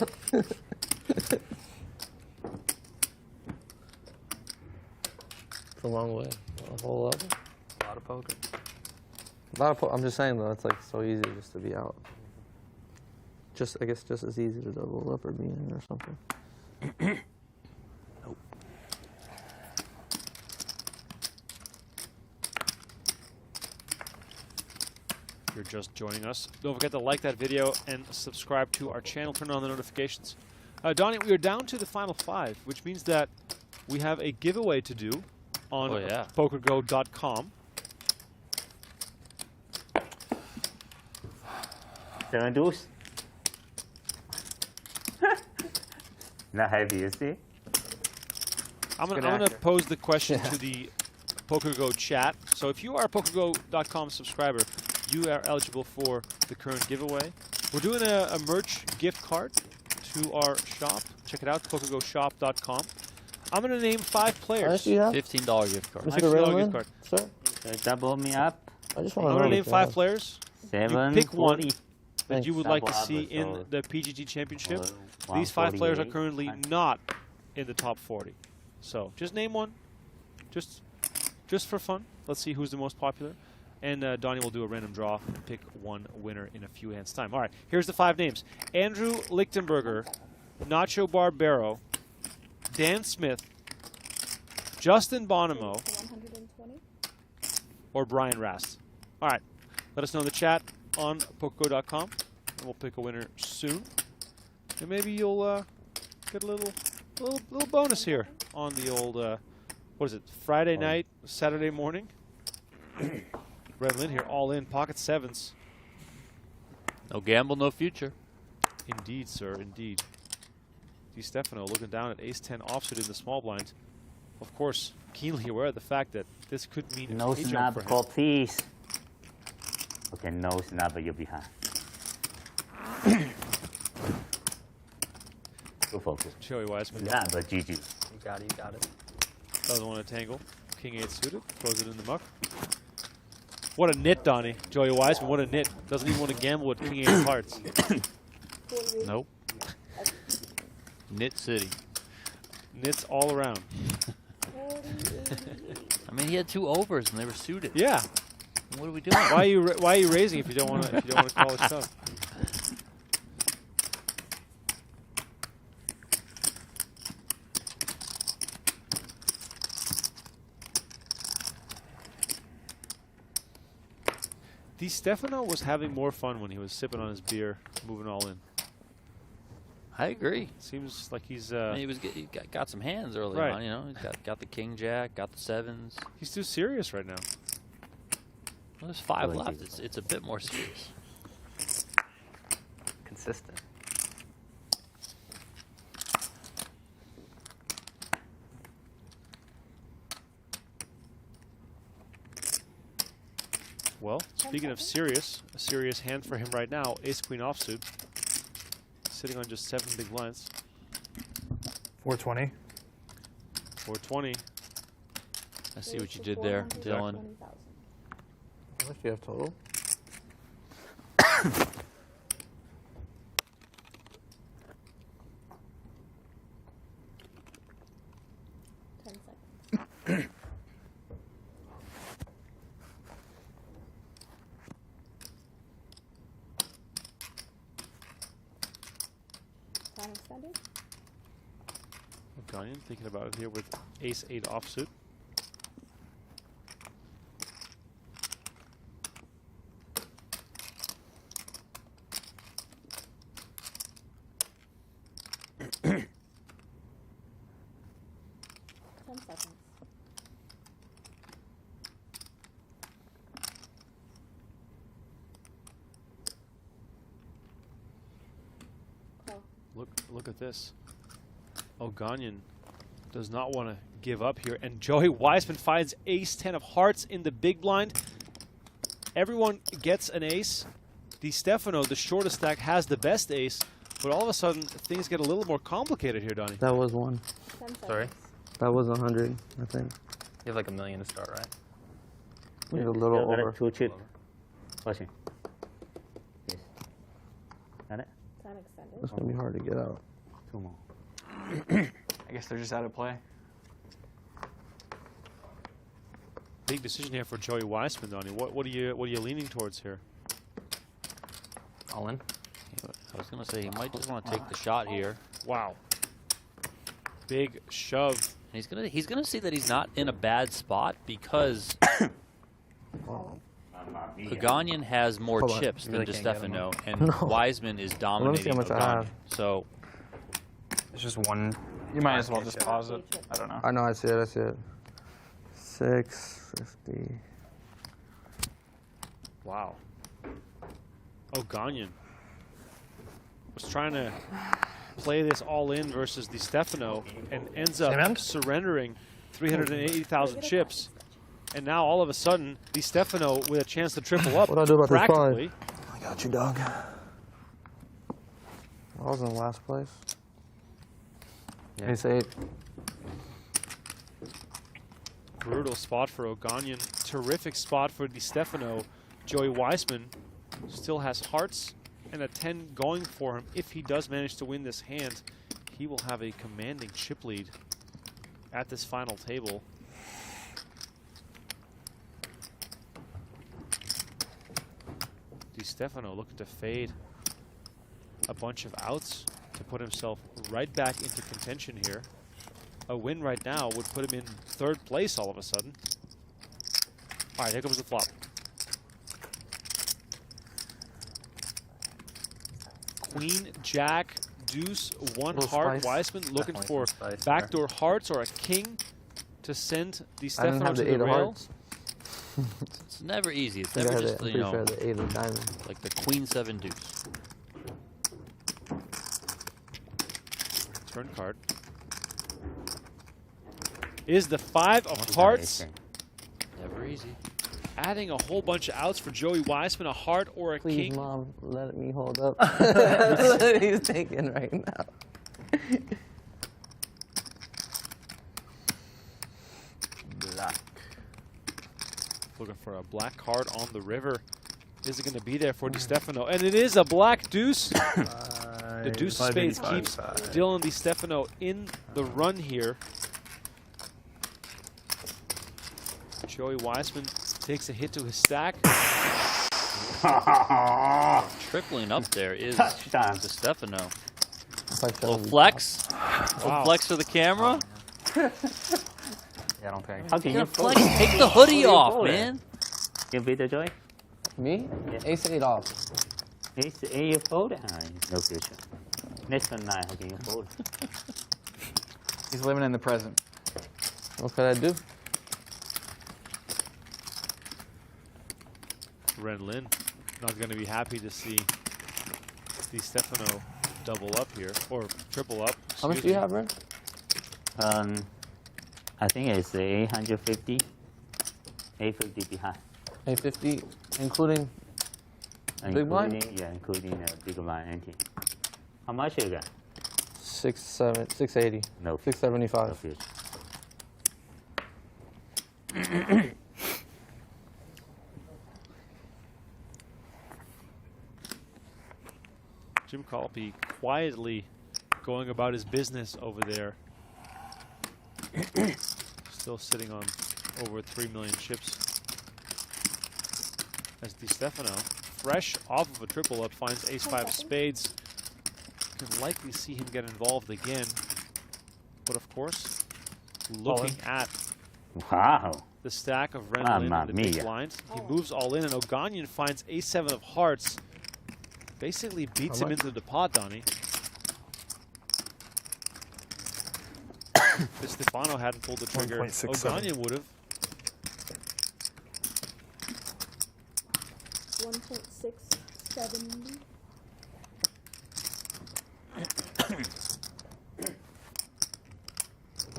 It's a long way. A whole level. A lot of poker. I'm just saying though, it's like so easy just to be out. I guess just as easy to double up or be in or something. If you're just joining us, don't forget to like that video and subscribe to our channel. Turn on the notifications. Donnie, we are down to the final 5, which means that we have a giveaway to do on Oh, yeah. PokerGo.com. 7 deuce. Not heavy, you see? I'm good going to actor. pose the question to the PokerGo chat. So if you are a PokerGo.com subscriber, you are eligible for the current giveaway. We're doing a merch gift card to our shop. Check it out, PokerGoshop.com. I'm going to name 5 players. you have? $15 gift card. Mr. $15 Ren gift Lin, card. sir? Double me up. I just I'm want to going know to name 5 players 7. pick one. 40. that you would like to Double see up, in so the PGT Championship. or These 5 players are 148. currently not in the top 40. So just name one, just for fun. Let's see who's the most popular. And Donnie will do a random draw and pick one winner in a few hands' time. All right, here's the 5 names. Andrew Lichtenberger, Nacho Barbero, Dan Smith, Justin Bonomo, 120. or Brian Rast. All right, let us know in the chat on PokerGo.com, and we'll pick a winner soon. And maybe you'll get a little bonus here on the old, what is it, Friday night, Saturday morning. Ren Lin here, all in, pocket 7s. No gamble, no future. Indeed, sir, indeed. DeStefano looking down at ace-10 offsuit in the small blind. Of course, keenly aware of the fact that this could mean No a jump snap for him. call, please. Okay, no snap, but you're behind. Go focus. Joey Weissman Nah, but GG. You got it, you got it. doesn't want to tangle. King 8 suited, throws it in the muck. What a nit, Donnie. Joey Weissman, what a nit. Doesn't even want to gamble with King 8 of hearts. Nope. Knit City. Nits all around. I mean, he had 2 overs and they were suited. Yeah. What are we doing? Why are you raising if you don't want to call it shove? DeStefano was having more fun when he was sipping on his beer, moving all in. I agree. Seems like he's I mean, he got some hands early Right. on, you know. He got the king jack, got the 7s. he's too serious right now. Well, there's 5 Really left. good. It's a bit more serious. Consistent. Well, speaking of serious, a serious hand for him right now, ace-queen offsuit. Sitting on just 7 big blinds. 420. 420. I see what you did there, Dylan. How much do you have total? Time extended. Oganyan thinking about it here with ace-8 offsuit. Look at this. Oganyan does not want to give up here, and Joey Weissman finds ace-10 of hearts in the big blind. Everyone gets an ace. DeStefano, the shortest stack, has the best ace, but all of a sudden things get a little more complicated here, Donnie. That was 1. Sorry? That was 100, I think. You have like $1 million to start, right? Maybe a little over. 2 chip. Watching. Yes. Got it? Time extended. It's going to be hard to get out. 2 more. I guess they're just out of play. Big decision here for Joey Weissman, Donnie. What are you leaning towards here? All in. I was going to say he might just want to take the shot here. Wow. Big shove. And he's gonna see that he's not in a bad spot because Oganyan has more Hold on. chips You than really can't get him DeStefano, and No. Wiseman is dominating how much I Oganyan. have. So It's just one. You might as well just pause it. I don't know. I know, I see it. 650. Wow. Oganyan was trying to play this all in versus DeStefano and ends up surrendering 380,000 chips. And now all of a sudden, DeStefano with a chance to triple up. What do I do about this practically. I got you, dog. I was in last place. Ace 8. Brutal spot for Oganyan. Terrific spot for DeStefano. Joey Weissman still has hearts and a 10 going for him. If he does manage to win this hand, he will have a commanding chip lead at this final table. DeStefano looking to fade a bunch of outs to put himself right back into contention here. A win right now would put him in 3rd place all of a sudden. All right, here comes the flop. Queen, Jack, Deuce, 1 heart. Weissman looking for backdoor hearts or a king to send DeStefano to the rail. It's never easy. It's never just, you know, the 8 of diamonds. like the Queen 7 deuce. Turn card is the 5 of hearts. Never easy. Adding a whole bunch of outs for Joey Weissman, a heart or a Please, king. Mom, let me hold up. That's what he's thinking right now. Black. Looking for a black card on the river. Is it going to be there for DeStefano? And it is a black deuce. The deuce of spades keeps Dylan DeStefano in the run here. Joey Weissman takes a hit to his stack. Tripling up there is Touchdown. DeStefano. Little Flex. Wow. Flex for the camera. Yeah, I don't think. How can you fold? Flex, take the hoodie How off, can you fold man. it? You beat the Joy? Me? Yeah. Ace 8 off. Ace 8 you fold? No future. Next one 9, how can you fold? He's living in the present. What could I do? Ren Lin not going to be happy to see DeStefano double up here, or triple up. How much do you have, Ren? I think it's 850. 850 behind. 850, including big blind? Yeah, including big blind ante. How much you got? 680. No. 675. No future. Jim Collopy quietly going about his business over there. Still sitting on over 3 million chips. As DeStefano, fresh off of a triple up, finds ace-5 spades. Can likely see him get involved again. But of course, looking at Wow. the stack of Ren Lin in the big mia. blind. He moves all in, and Oganyan finds ace-7 of hearts. Basically beats him into the pot, Donnie. If DeStefano hadn't pulled the trigger, 1.67. Oganyan would have. 1.670.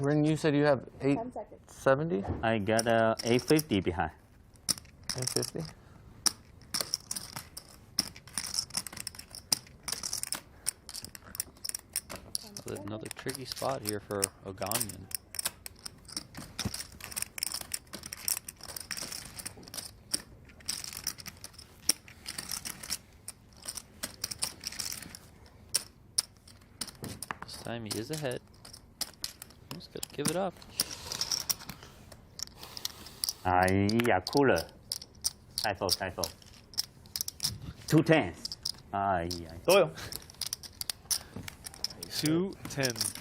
Ren, you said you have 10 seconds. 870? I got 850 behind. 850? Another tricky spot here for Oganyan. This time he is ahead. Just gotta give it up. Yeah, cooler. Typho. 2 10s. Yeah. 2 10s.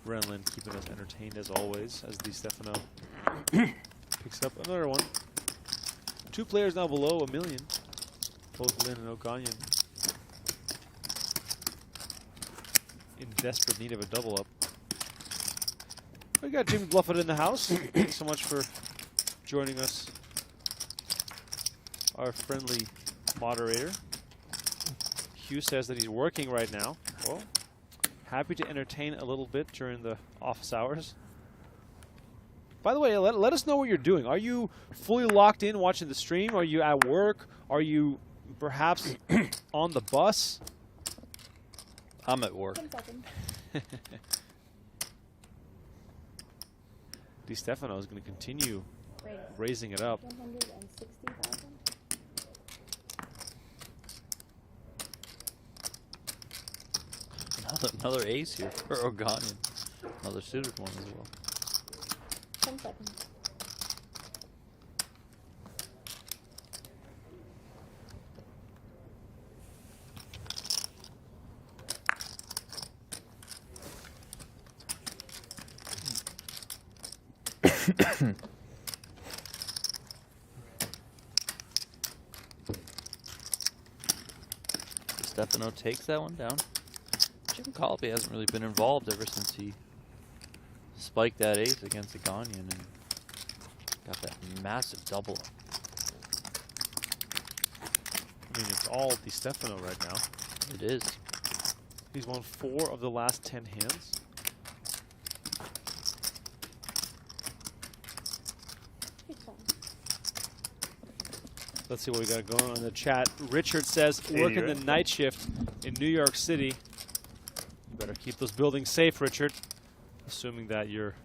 Ren Lin keeping us entertained as always, as DeStefano picks up another one. 2 players now below $1 million. Both Lin and Oganyan in desperate need of a double up. We got Jimmy Bluffett in the house. Thanks so much for joining us. Our friendly moderator. Hugh says that he's working right now. Well, happy to entertain a little bit during the office hours. By the way, let us know what you're doing. Are you fully locked in watching the stream? Are you at work? Are you perhaps on the bus? I'm at work. 10 seconds. DeStefano is going to continue Raise. raising it up. 160,000. Another ace here for Oganyan. Another suited one as well. 10 seconds. DeStefano takes that one down. Jim Collopy hasn't really been involved ever since he spiked that ace against Oganyan and got that massive double. I mean, it's all DeStefano right now. It is. He's won 4 of the last 10 hands. It's fine. Let's see what we got going on in the chat. Richard says, working the night shift in New York City. You better keep those buildings safe, Richard. Assuming that you're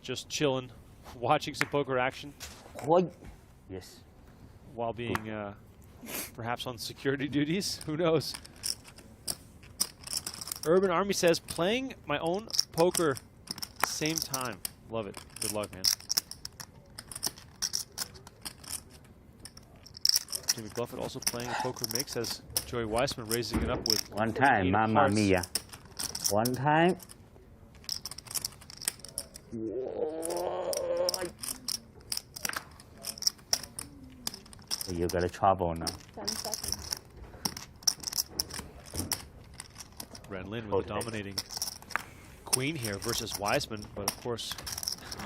just chilling, watching some poker action. Yes. While being perhaps on security duties. Who knows? Urban Army says, playing my own poker same time. Love it. Good luck, man. Jimmy Bluffett also playing a poker mix as Joey Weissman raising it up with One time, Mamma Mia. One time. You got trouble now. 10 seconds. Ren Lin with the dominating queen here versus Weissman, but of course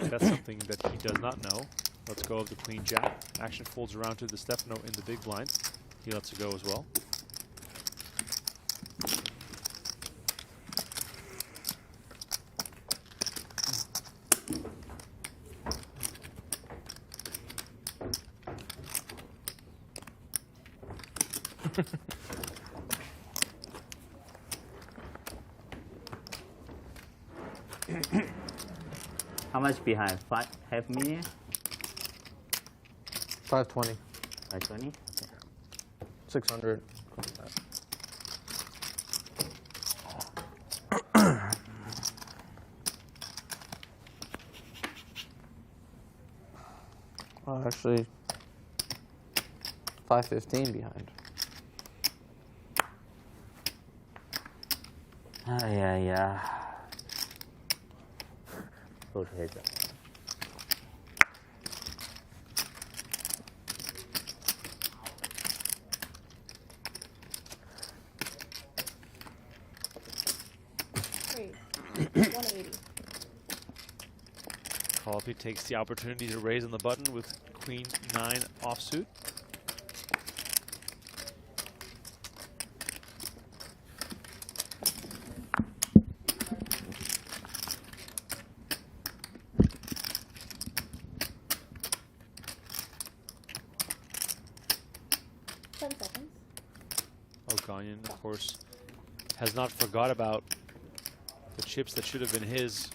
that's something that he does not know. Let's go of the queen jack. Action folds around to DeStefano in the big blind. He lets it go as well. How much behind? Half million? 520. 520? Okay. 600. Well, actually, 515 behind. Yeah. Go to heads up. Raise. 180. Collopy takes the opportunity to raise on the button with queen 9 offsuit. Oganyan, of course, has not forgot about the chips that should have been his.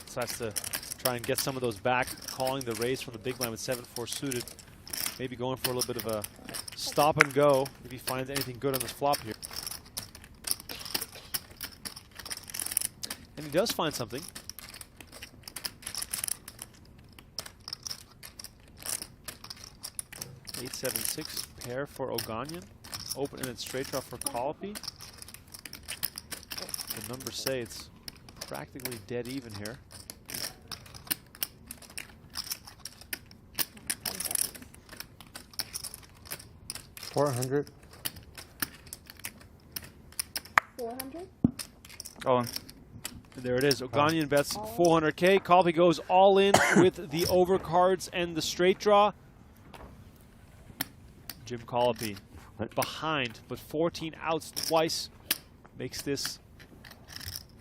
Decides to try and get some of those back, calling the raise from the big blind with 7-4 suited. Maybe going for a little bit of a stop and go if he finds anything good on this flop here. And he does find something. $8-7-6 pair for Oganyan. Open and then straight draw for Collopy. The numbers say it's practically dead even here. 400. 400. Oh, There it is. Oganyan bets 400K. Collopy goes all in with the overcards and the straight draw. Jim Collopy behind, but 14 outs twice makes this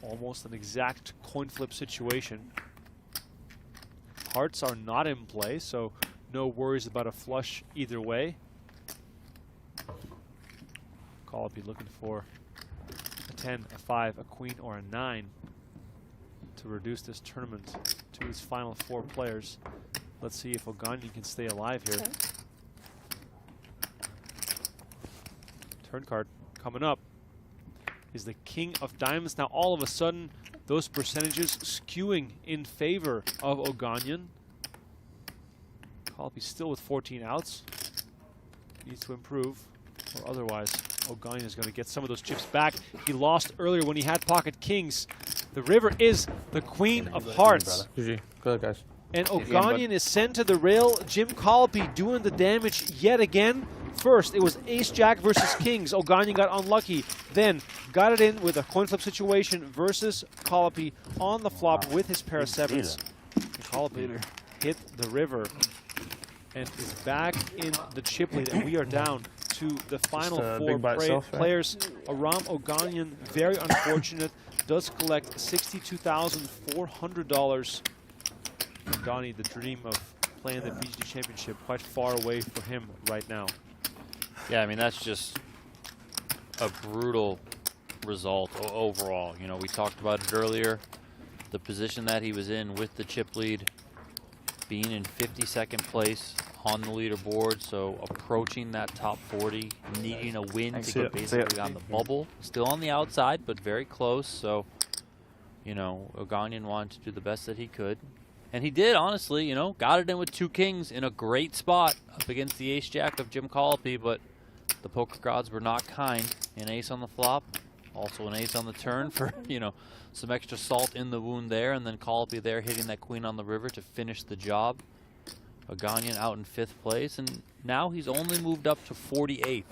almost an exact coin flip situation. Hearts are not in play, so no worries about a flush either way. Collopy looking for a 10, a 5, a queen, or a 9 to reduce this tournament to its final 4 players. Let's see if Oganyan can stay alive here. Okay. Turn card coming up is the King of Diamonds. Now all of a sudden, those percentages skewing in favor of Oganyan. Collopy still with 14 outs. Needs to improve, or otherwise Oganyan is going to get some of those chips back. He lost earlier when he had pocket kings. The river is the queen of hearts. GG. Good, guys. And Oganyan is sent to the rail. Jim Collopy doing the damage yet again. First, it was ace-jack versus kings. Oganyan got unlucky. Then got it in with a coin flip situation versus Collopy on the flop with his pair of sevens. Collopy hit the river and is back in the chip lead. And we are down to the final 4 players. Aram Oganyan, very unfortunate, does collect $62,400. Donnie, the dream of playing the PGT Championship, quite far away for him right now. Yeah, I mean, that's just a brutal result overall. You know, we talked about it earlier. The position that he was in with the chip lead, being in 52nd place on the leaderboard, so approaching that top 40, needing a win to get basically on the bubble. Still on the outside, but very close. So, you know, Oganyan wanted to do the best that he could. And he did, honestly, you know, got it in with 2 kings in a great spot up against the ace-jack of Jim Collopy, but the poker gods were not kind. An ace on the flop, also an ace on the turn for, you know, some extra salt in the wound there, and then Collopy there hitting that queen on the river to finish the job. Oganyan out in 5th place, and now he's only moved up to 48th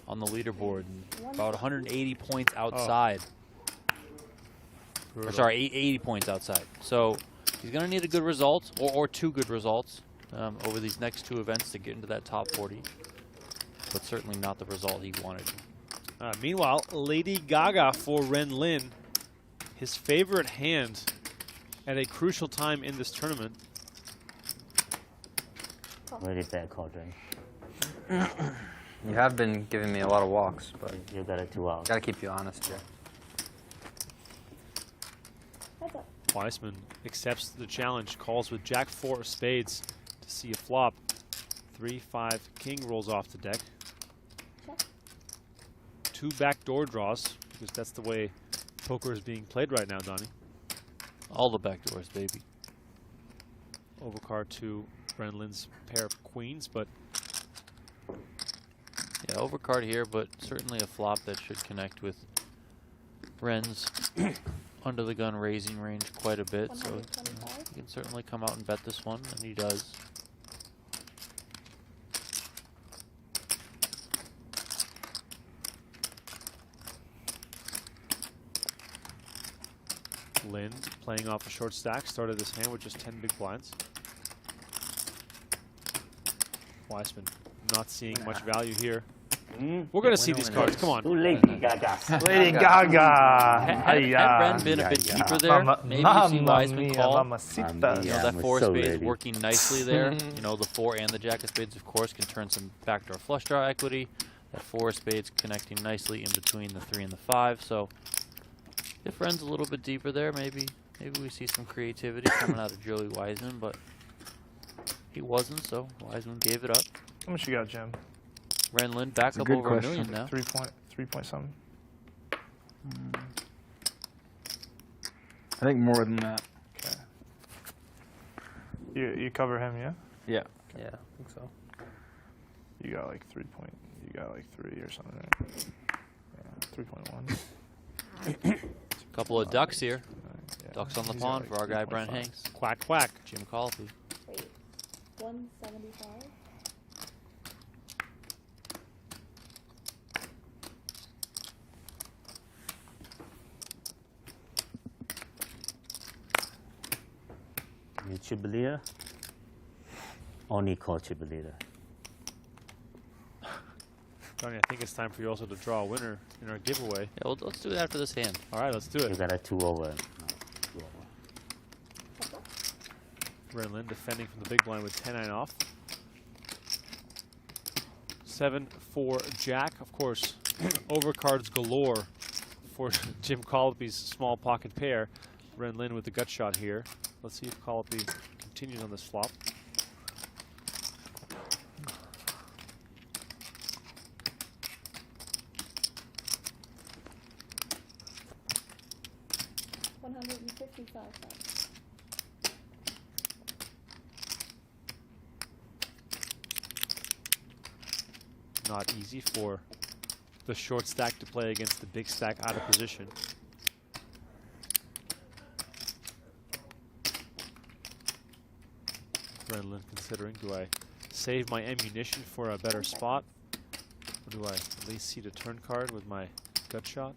on the leaderboard, and about 180 points outside. Or, sorry, 80 points outside. So he's going to need a good result, or 2 good results over these next 2 events to get into that top 40. But certainly not the result he wanted. Meanwhile, Lady Gaga for Ren Lin, his favorite hand at a crucial time in this tournament. Very bad call, Dre. You have been giving me a lot of walks, but You got it 2 out. gotta keep you honest here. Heads up. Weissman accepts the challenge, calls with Jack 4 of spades to see a flop. 3-5 king rolls off the deck. Check. 2 backdoor draws, because that's the way poker is being played right now, Donnie. All the backdoors, baby. Overcard to Ren Lin's pair of queens, but Yeah, overcard here, but certainly a flop that should connect with Ren's under the gun raising range quite a bit. So 125. he can certainly come out and bet this one, and he does. Lin playing off a short stack, started this hand with just 10 big blinds. Weissman not seeing much value here. We're going to see these cards. Come on. Lady Gaga. Lady Gaga. Had Ren been a bit deeper there, maybe you see Weissman call. Mamacita. You know, that I'm 4 so spades ready. working nicely there. You know, the 4 and the jack of spades, of course, can turn some backdoor flush draw equity. That 4 spades connecting nicely in between the 3 and the 5. So if Ren's a little bit deeper there, maybe we see some creativity coming out of Joey Weissman, but he wasn't, so Weissman gave it up. How much you got, Jim? Ren Lin back a up good over question. $1 million now. 3 point something. I think more than that. Okay. You cover him, yeah? Yeah. Yeah, I think so. You got like 3 or something. Right? Yeah, 3.1. Couple of ducks here. Yeah. Ducks on the He's got pond like for our guy 3.5. Brent Hanks. Quack, quack. Jim Collopy. Wait. 175. You chip leader? Only call chip leader. Johnny, I think it's time for you also to draw a winner in our giveaway. Yeah, well, let's do it after this hand. All right, let's do You it. got a 2 over. No, 2 over. Ren Lin defending from the big blind with 10-9 off. 7-4 Jack. Of course, overcards galore for Jim Collopy's small pocket pair. Ren Lin with the gut shot here. Let's see if Collopy continues on this flop. $155,000. Not easy for the short stack to play against the big stack out of position. Ren Lin considering, do I save my ammunition for a better spot? Or do I at least seed a turn card with my gut shot?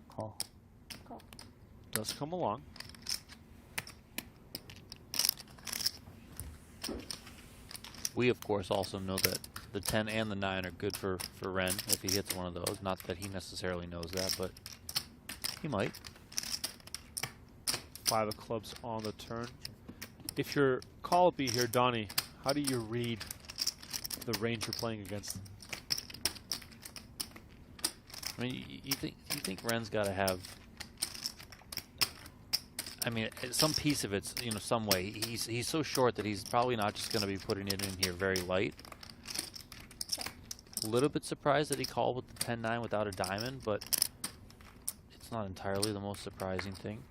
Call. Call. Does come along. We, of course, also know that the 10 and the 9 are good for Ren if he hits one of those. Not that he necessarily knows that, but he might. 5 of clubs on the turn. If you're Collopy here, Donnie, how do you read the range you're playing against? I mean, you think Ren's got to have. I mean, some piece of it's, you know, some way. He's so short that he's probably not just going to be putting it in here very light. A little bit surprised that he called with the 10-9 without a diamond, but it's not entirely the most surprising thing.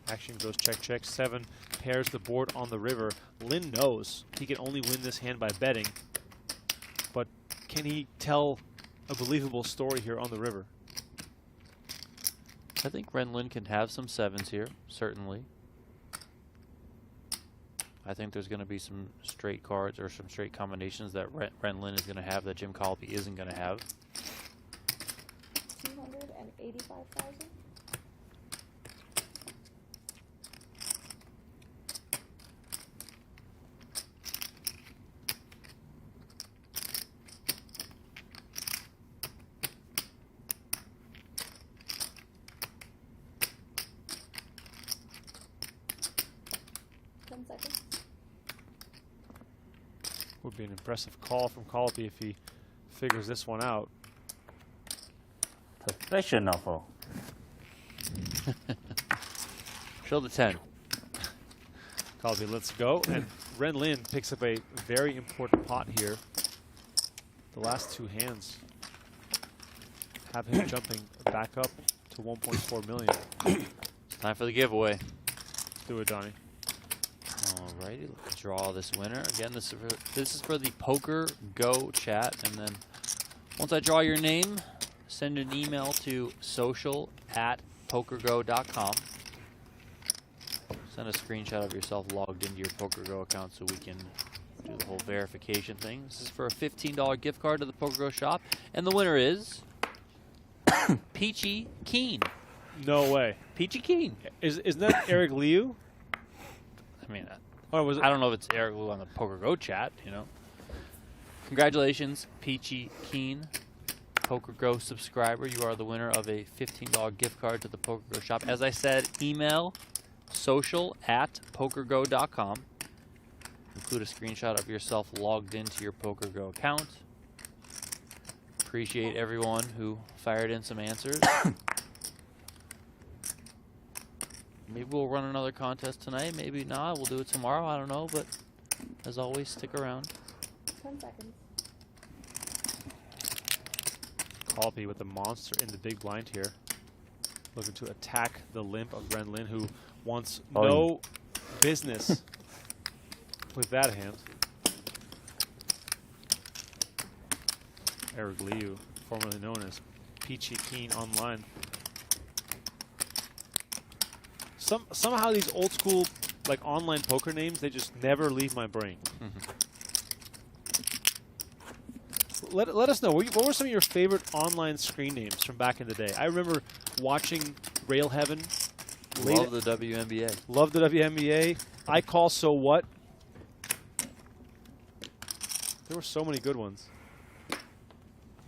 Action goes check, check. 7 pairs the board on the river. Lin knows he can only win this hand by betting, but can he tell a believable story here on the river? I think Ren Lin can have some 7s here, certainly. I think there's going to be some straight cards or some straight combinations that Ren Lin is going to have that Jim Collopy isn't going to have. 285,000. Would be an impressive call from Collopy if he figures this one out. Professional. Show the 10. Collopy, let's go. And Ren Lin picks up a very important pot here. The last 2 hands have him jumping back up to 1.4 million. It's time for the giveaway. Let's do it, Donnie. Alrighty, let's draw this winner. Again, this is for the PokerGO chat, and then once I draw your name, send an email to social@pokergo.com. Send a screenshot of yourself logged into your PokerGO account so we can do the whole verification thing. This is for a $15 gift card to the PokerGO shop, and the winner is Peachy Keen. No way. Peachy Keen. Isn't that Eric Liu? I mean, Or was it? I don't know if it's Eric Liu on the PokerGO chat, you know. Congratulations, Peachy Keen, PokerGO subscriber. You are the winner of a $15 gift card to the PokerGO shop. As I said, email social@pokergo.com. Include a screenshot of yourself logged into your PokerGO account. Appreciate everyone who fired in some answers. Maybe we'll run another contest tonight. Maybe not. We'll do it tomorrow. I don't know. But as always, stick around. 10 seconds. Collopy with the monster in the big blind here. Looking to attack the limp of Ren Lin, who wants no business with that hand. Eric Liu, formerly known as Peachy Keen online. Somehow these old school like online poker names, they just never leave my brain. Let us know, what were some of your favorite online screen names from back in the day? I remember watching Rail Heaven. Love the WNBA. Love the WNBA. I Call So What. There were so many good ones. I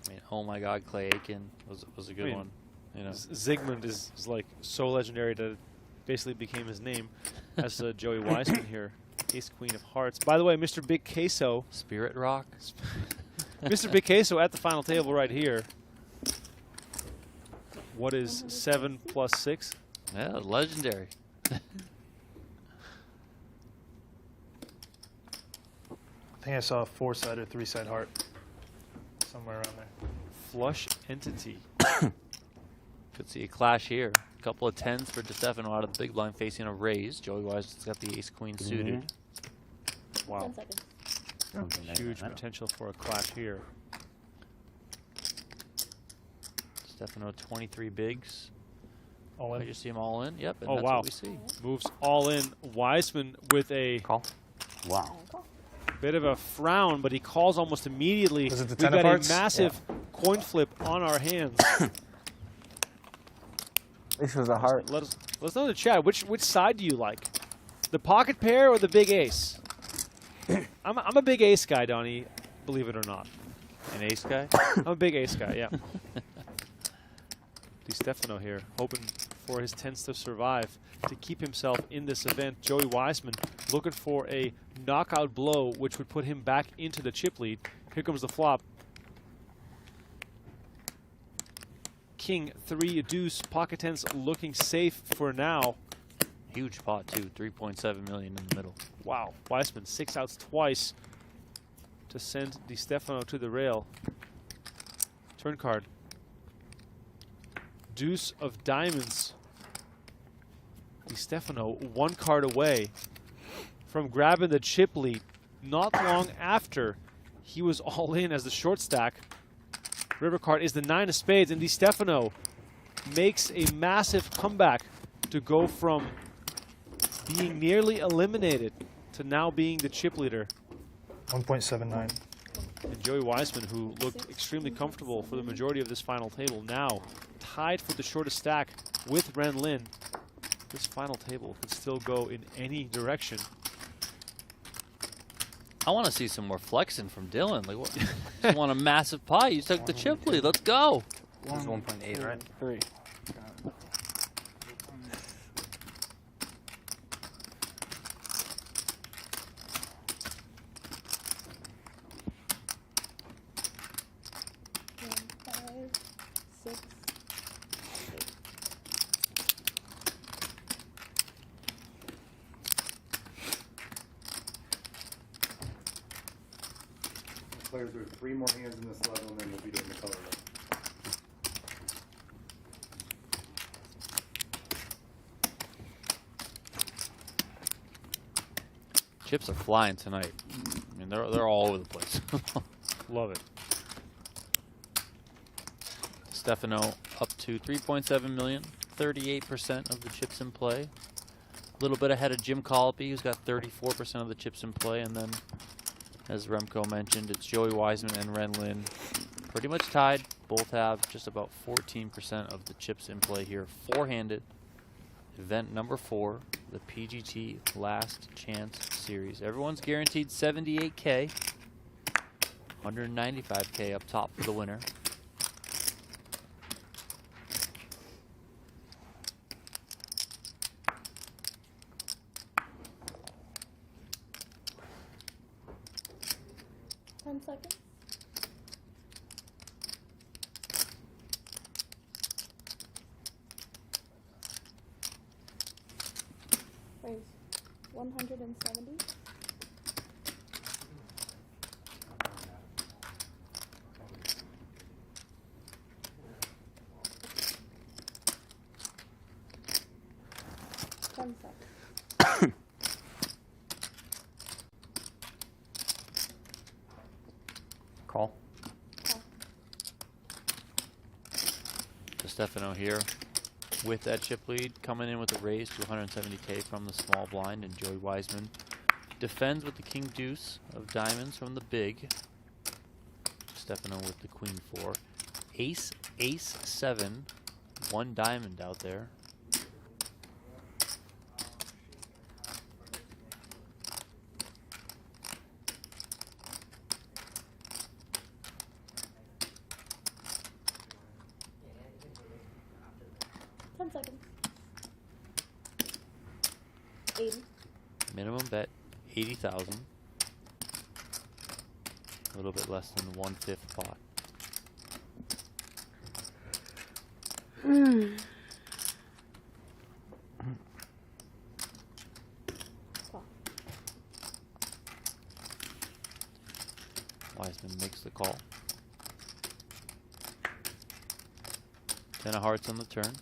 mean, oh my God, Clay Aiken was a good one. You know, Zygmunt is like so legendary that it basically became his name. As Joey Weissman here, Ace Queen of Hearts. By the way, Mr. Big Queso. Spirit Rock. Mr. Big Queso at the final table right here. What is 7 plus 6? Yeah, legendary. I think I saw a 4-side or 3-side heart somewhere around there. Flush Entity. Could see a clash here. A couple of 10s for DeStefano out of the big blind facing a raise. Joey Weissman's got the ace queen suited. Wow. 10 seconds. Huge potential for a clash here. DeStefano 23 bigs. All in. I just see him all in. Yep. And Oh, that's wow. what we see. Moves all in. Weissman with a Call. Wow. bit of a frown, but he calls almost immediately. Was it the We've 10 of got a hearts? massive coin flip on our hands. This was a heart. Let us know in the chat, which side do you like? The pocket pair or the big ace? I'm a big ace guy, Donnie, believe it or not. An ace guy? I'm a big ace guy, yeah. DeStefano here, hoping for his 10s to survive to keep himself in this event. Joey Weissman looking for a knockout blow, which would put him back into the chip lead. Here comes the flop. King 3 deuce, pocket 10s looking safe for now. Huge pot too, 3.7 million in the middle. Wow, Weissman 6 outs twice to send DeStefano to the rail. Turn card. Deuce of diamonds. DeStefano 1 card away from grabbing the chip lead. Not long after he was all in as the short stack. River card is the 9 of spades, and DeStefano makes a massive comeback to go from being nearly eliminated to now being the chip leader. 1.79. And Joey Weissman, who looked extremely comfortable for the majority of this final table, now tied for the shortest stack with Ren Lin. This final table could still go in any direction. I want to see some more flexing from Dylan. Like, what? Just want a massive pot. You took the chip lead. Let's go. This is 1.8, right? 3. Players, there are 3 more hands in this level, and then we'll be doing the color. Chips are flying tonight. I mean, they're all over the place. Love it. Stefano up to 3.7 million, 38% of the chips in play. A little bit ahead of Jim Collopy, who's got 34% of the chips in play, and then, as Remco mentioned, it's Joey Weissman and Ren Lin. Pretty much tied. Both have just about 14% of the chips in play here. Four-handed. Event number 4, the PGT Last Chance Series. Everyone's guaranteed 78K. 195K up top for the winner. Seconds. Raise 170. Call. DeStefano here with that chip lead, coming in with a raise to 170K from the small blind, and Joey Weissman defends with the king deuce of diamonds from the big. DeStefano with the queen 4. Ace, ace 7, 1 diamond out there. 80. Minimum bet 80,000. A little bit less than 1/5 pot. Call. Weissman makes the call. 10 of hearts on the turn.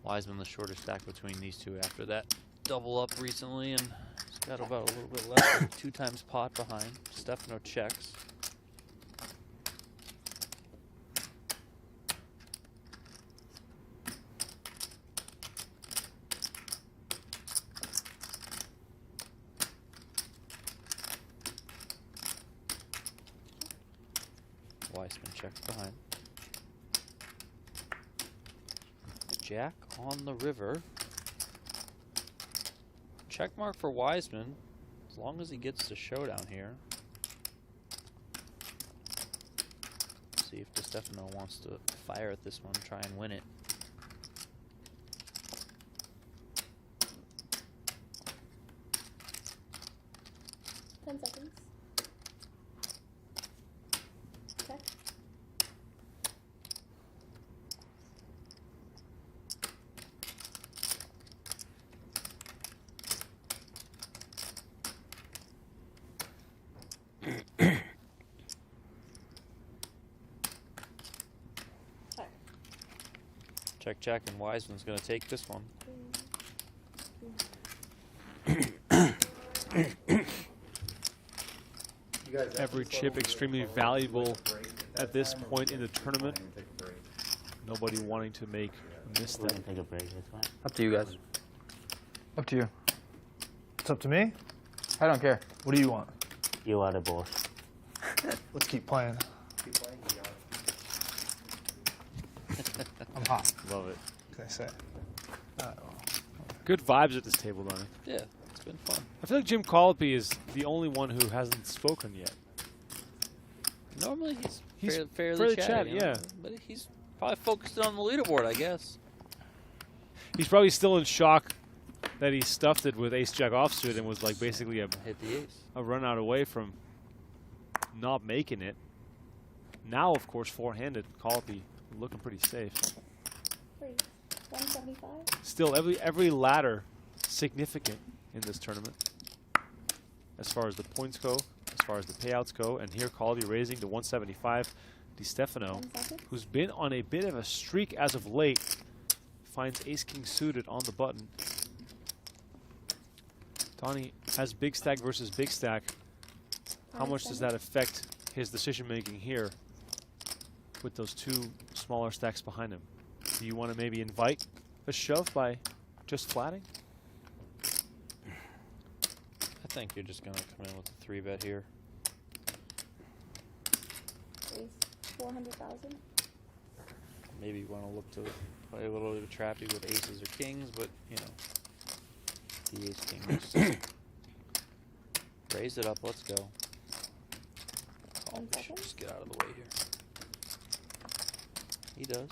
Weissman the shorter stack between these two after that double up recently, and he's got about a little bit less than 2 times pot behind. Stefano checks. Weissman checks behind. Jack on the river. Check mark for Weissman, as long as he gets to showdown here. See if DeStefano wants to fire at this one, try and win it. Ten seconds. Check. Check, check, and Weissman's going to take this one. Every chip extremely valuable at this point in the tournament. Nobody wanting to make a misstep. Take a break. That's fine. Up to you guys. Up to you. It's up to me. I don't care. What do you want? You are the boss. Let's keep playing. I'm hot. Love it. What can I say? Good vibes at this table, Donnie. Yeah, it's been fun. I feel like Jim Collopy is the only one who hasn't spoken yet. Normally he's fairly fairly chatty, chatty, you know, yeah. But he's probably focused on the leaderboard, I guess. He's probably still in shock that he stuffed it with ace-jack offsuit and was like basically Hit the ace. a run out away from not making it. Now, of course, four-handed, Collopy looking pretty safe. Freeze. 175. Still, every ladder significant in this tournament as far as the points go, as far as the payouts go. And here, Collopy raising to 175. DeStefano, 10 seconds. who's been on a bit of a streak as of late, finds ace-king suited on the button. Donnie has big stack versus big stack. How much does that affect his decision-making here with those two smaller stacks behind him? Do you want to maybe invite a shove by just flatting? I think you're just going to come in with a 3-bet here. Freeze. 400,000. Maybe you want to look to play a little bit of trappy with aces or kings, but, you know, the ace-king. Raise it up. Let's go. Oh, 10 we should seconds. just get out of the way here. He does.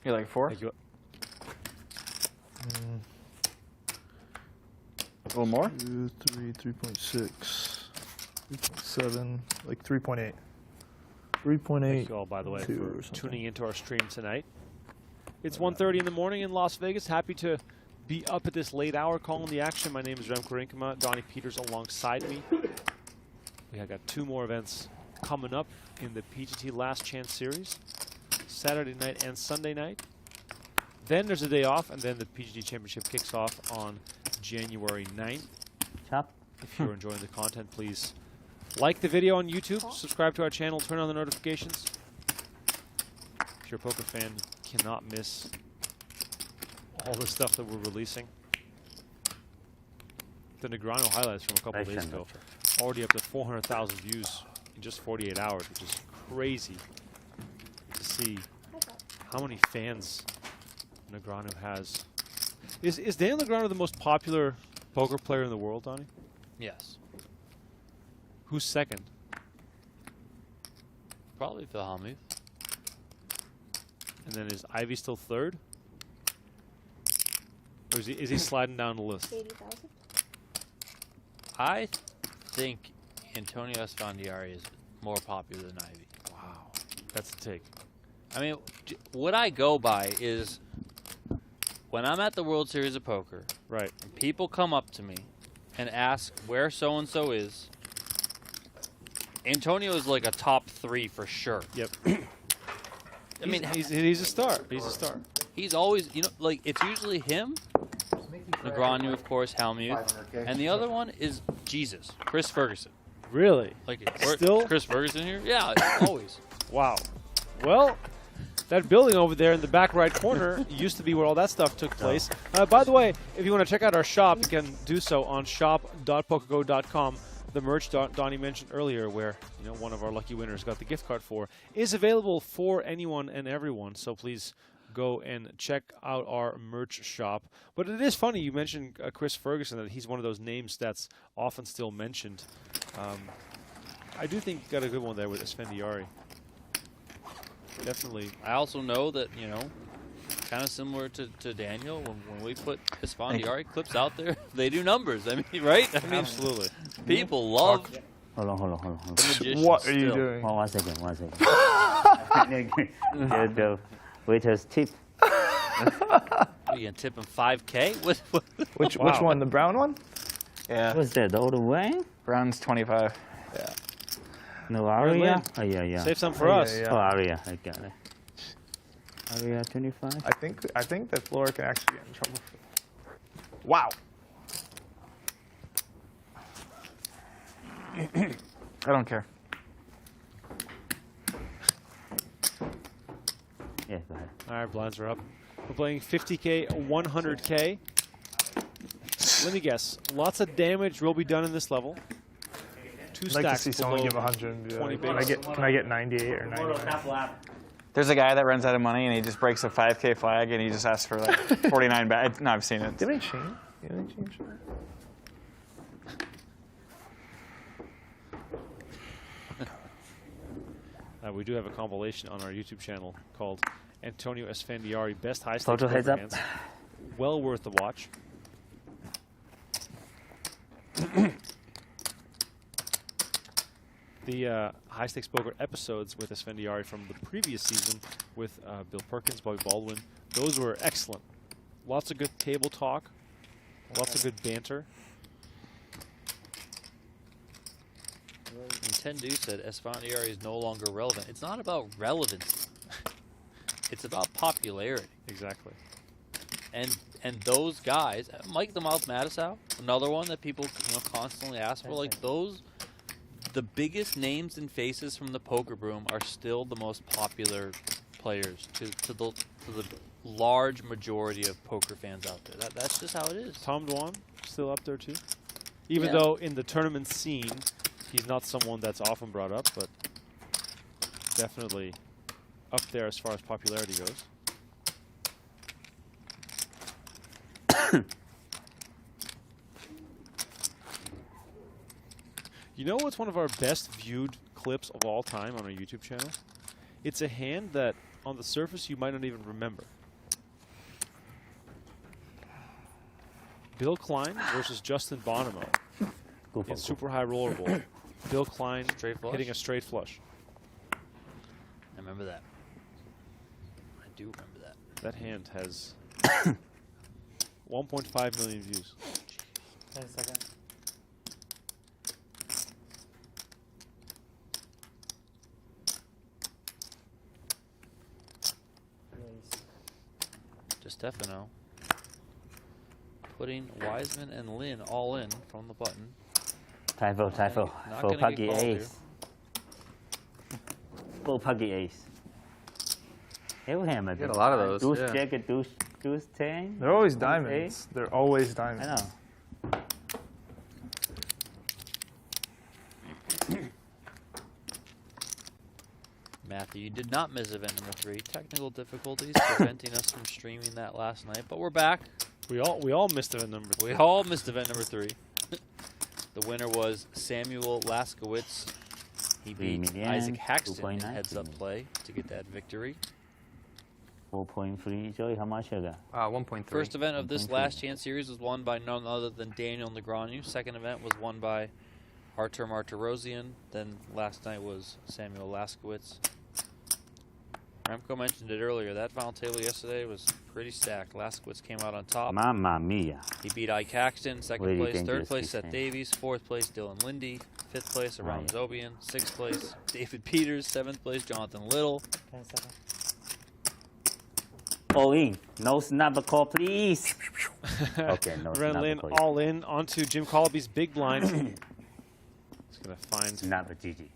You like 4? Thank you. A little more? 2, 3, 3.6, 3.7, like 3.8. 3.8. Thank you all, by the way, two for or something. tuning into our stream tonight. It's 1:30 in the morning in Las Vegas. Happy to be up at this late hour calling the action. My name is Remco Rinkema. Donnie Peters alongside me. We have got 2 more events coming up in the PGT Last Chance Series, Saturday night and Sunday night. Then there's a day off, and then the PGT Championship kicks off on January 9th. Chop. If you're enjoying the content, please like the video on YouTube, subscribe to our channel, turn on the notifications. If you're a poker fan, you cannot miss all the stuff that we're releasing. The Negreanu highlights from a couple days ago, already up to 400,000 views in just 48 hours, which is crazy to see how many fans Negreanu has. Is Daniel Negreanu the most popular poker player in the world, Donnie? Yes. Who's second? Probably Phil Hellmuth. And then is Ivy still third? Or is he sliding down the list? 80,000. I think Antonio Esfandiari is more popular than Ivy. Wow, that's the take. I mean, what I go by is when I'm at the World Series of Poker, right? And people come up to me and ask where so-and-so is, Antonio is like a top 3 for sure. Yep. I mean, he's a star. He's a star. He's always, you know, like it's usually him, Negreanu, of course, Hellmuth, and the other one is Jesus, Chris Ferguson. Really? Like Still Chris Ferguson here? Yeah, always. Wow. Well, that building over there in the back right corner used to be where all that stuff took place. By the way, if you want to check out our shop, you can do so on shop.pokergo.com. The merch Donnie mentioned earlier, where one of our lucky winners got the gift card for, is available for anyone and everyone. So please go and check out our merch shop. But it is funny you mentioned Chris Ferguson, that he's one of those names that's often still mentioned. I do think you got a good one there with Esfandiari. Definitely. I also know that, kind of similar to Daniel, when we put Esfandiari clips out there, they do numbers. I mean, right? I mean, absolutely. People love. Hold on. What are you doing? One second. the waiter's tip. Are you gonna tip him 5K? Which one? The brown one? Yeah. What's that? The old wine? Brown's 25. Yeah. No Aria? Oh, yeah. Save some for us. Oh, Aria. I got it. Aria 25? I think that Flora can actually get in trouble for that. Wow. I don't care. Yeah, go ahead. All right, blinds are up. We're playing 50K, 100K. Let me guess. Lots of damage will be done in this level. Two I'd stacks like to see someone below give 100 and be 20 like, bigs. can I get 98 or 99? There's a guy that runs out of money and he just breaks a 5K flag and he just asks for like 49 bags. No, I've seen it. Did they change? Did they change that? We do have a compilation on our YouTube channel called Antonio Esfandiari Best High Stakes Photo heads up. Hands. Well worth the watch. The High Stakes Poker episodes with Esfandiari from the previous season with Bill Perkins, Bobby Baldwin, those were excellent. Lots of good table talk, lots of good banter. And Tendu said Esfandiari is no longer relevant. It's not about relevance. It's about popularity. Exactly. And those guys, Mike the Mouth Mattisau, another one that people constantly ask for, like those, the biggest names and faces from the poker room are still the most popular players to the large majority of poker fans out there. That's just how it is. Tom Dwan still up there too, even though in the tournament scene he's not someone that's often brought up, but definitely up there as far as popularity goes. You know what's one of our best viewed clips of all time on our YouTube channel? It's a hand that on the surface you might not even remember. Bill Klein versus Justin Bonomo in super high roller bowl. Bill Klein hitting a straight flush. I remember that. I do remember that. That hand has 1.5 million views. Wait a second. DeStefano putting Weissman and Lin all in from the button. Typho. Not Full gonna puggy get called ace. Full puggy ace. He'll hammer. You get a lot of those. Deuce Yeah. jack, deuce 10. They're always Deuce diamonds. They're always I diamonds. know. Matthew, you did not miss event number 3. Technical difficulties preventing us from streaming that last night, but we're back. We all missed event number 3. We all missed event number 3. The winner was Samuel Laskowitz. He beat Isaac Haxton in heads-up play to get that victory. 4.3. Joey, how much you got? 1.3. First event of this last chance series was won by none other than Daniel Negreanu. Second event was won by Artur Martirosyan. Then last night was Samuel Laskowitz. Remco mentioned it earlier. That final table yesterday was pretty stacked. Laskowitz came out on top. Mamma mia. He beat Ike Caxton, second Really place. Third dangerous place, Seth defense. Davies. Fourth place, Dylan Lindy. Fifth place, Aram Right. Oganyan. Sixth place, David Peters. Seventh place, Jonathan Little. 10 seconds. All in. No snap call, please. Okay, no Ren snap Lin call. all in onto Jim Collopy's big blind. He's going to find Snap GG.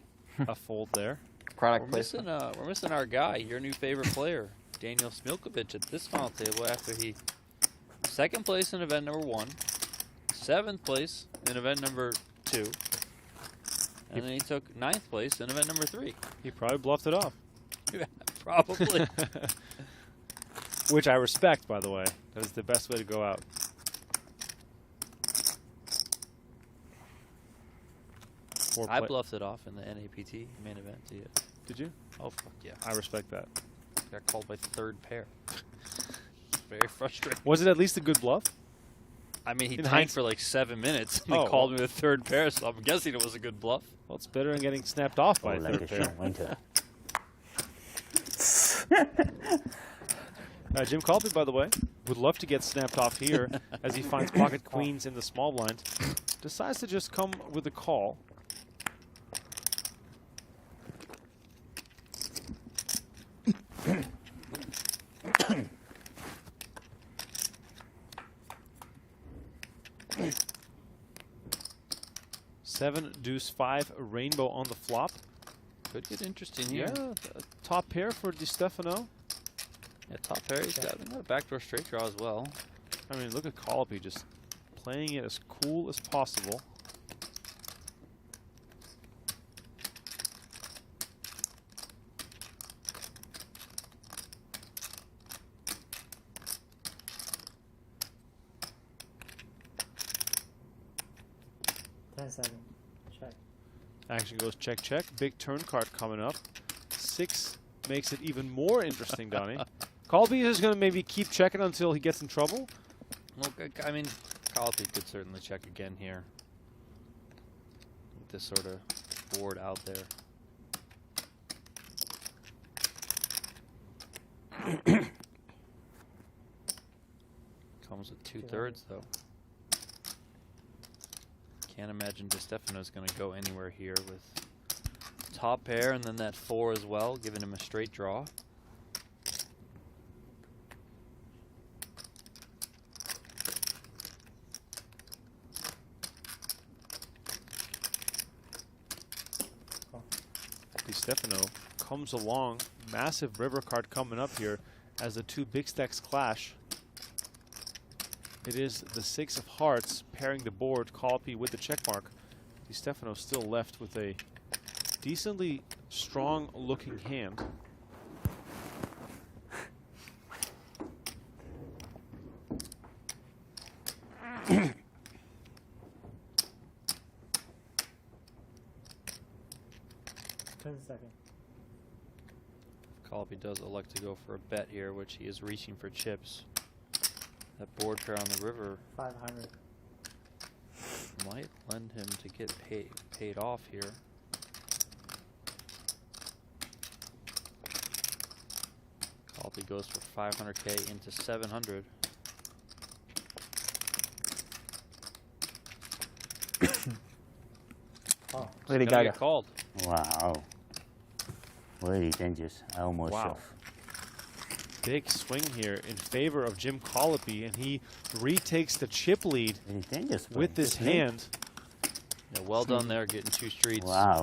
a fold there. Product We're missing our guy, your new favorite player, Daniel Smilkovic, at this final table after he second place in event number 1, 7th place in event number 2, and then he took 9th place in event number 3. He probably bluffed it off. Probably. Which I respect, by the way. That was the best way to go out. I bluffed it off in the NAPT main event. Yeah. Did you? Oh, fuck yeah. I respect that. Got called by third pair. Very frustrating. Was it at least a good bluff? I mean, he In tanked hindsight- for like 7 minutes, and Oh, he called me the third pair, so I'm guessing it was a good bluff. Well, it's better than getting snapped off by a Like third a pair. Sean Winter. Jim Collopy, by the way, would love to get snapped off here as he finds pocket queens in the small blind. Decides to just come with a call. Seven, deuce, 5, a rainbow on the flop. Could get interesting here. Yeah, top pair for DeStefano. Yeah, top pair. He's got a backdoor straight draw as well. I mean, look at Collopy just playing it as cool as possible. Check. Action goes check, check. Big turn card coming up. 6 makes it even more interesting, Donnie. Collopy is going to maybe keep checking until he gets in trouble. Well, I mean, Collopy could certainly check again here. With this sort of board out there. Comes with 2/3 though. Can't imagine DeStefano's going to go anywhere here with top pair and then that 4 as well, giving him a straight draw. DeStefano comes along. Massive river card coming up here as the two big stacks clash. It is the 6 of hearts pairing the board, Collopy with the check mark. DeStefano still left with a decently strong looking hand. Collopy does elect to go for a bet here, which he is reaching for chips. That board pair on the river 500. might lend him to get paid off here. Collopy goes for 500K into 700. Oh, Lady Gonna Gaga. get called. Wow. Very dangerous. I almost Wow. shove. Big swing here in favor of Jim Collopy, and he retakes the chip lead Very dangerous. with this hand. Yeah, well done there, getting 2 streets Wow.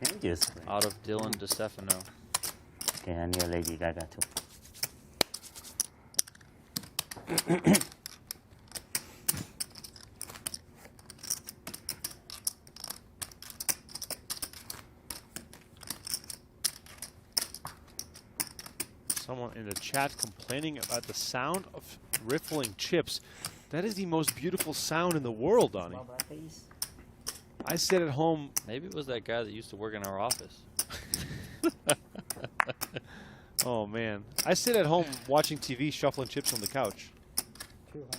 Dangerous. out of Dylan DeStefano. Okay, I need a Lady Gaga too. Someone in the chat complaining about the sound of riffling chips. That is the most beautiful sound in the world, Donnie. I sit at home. Maybe it was that guy that used to work in our office. Oh, man. I sit at home watching TV, shuffling chips on the couch. 200.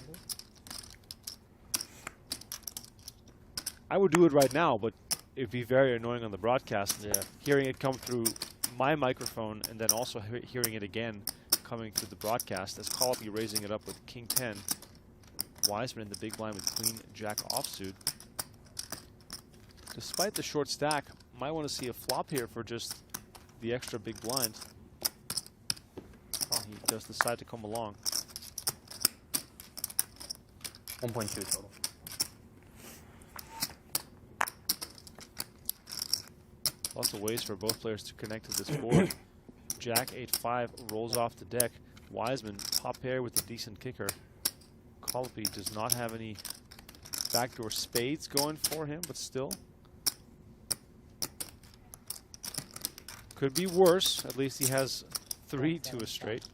I would do it right now, but it'd be very annoying on the broadcast. Yeah. Hearing it come through my microphone and then also hearing it again coming through the broadcast as Collopy raising it up with King 10. Weissman in the big blind with Queen Jack offsuit. Despite the short stack, might want to see a flop here for just the extra big blind. Oh, he does decide to come along. 1.2 total. Lots of ways for both players to connect to this board. Jack 8-5 rolls off the deck. Weissman pop pair with a decent kicker. Collopy does not have any backdoor spades going for him, but still. Could be worse. At least he has 3 to a straight.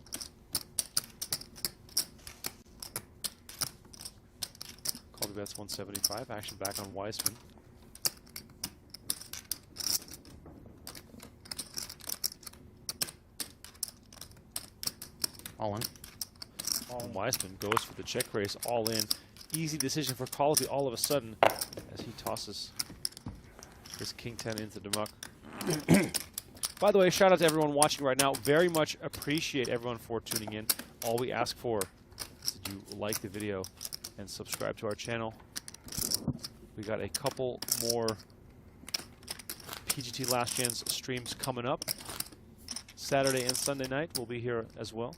Collopy bets 175. Action back on Weissman. All in. Weissman goes for the check raise, all in. Easy decision for Collopy all of a sudden as he tosses his King 10 into the muck. By the way, shout out to everyone watching right now. Very much appreciate everyone for tuning in. All we ask for is that you like the video and subscribe to our channel. We got a couple more PGT Last Chance streams coming up. Saturday and Sunday night we'll be here as well.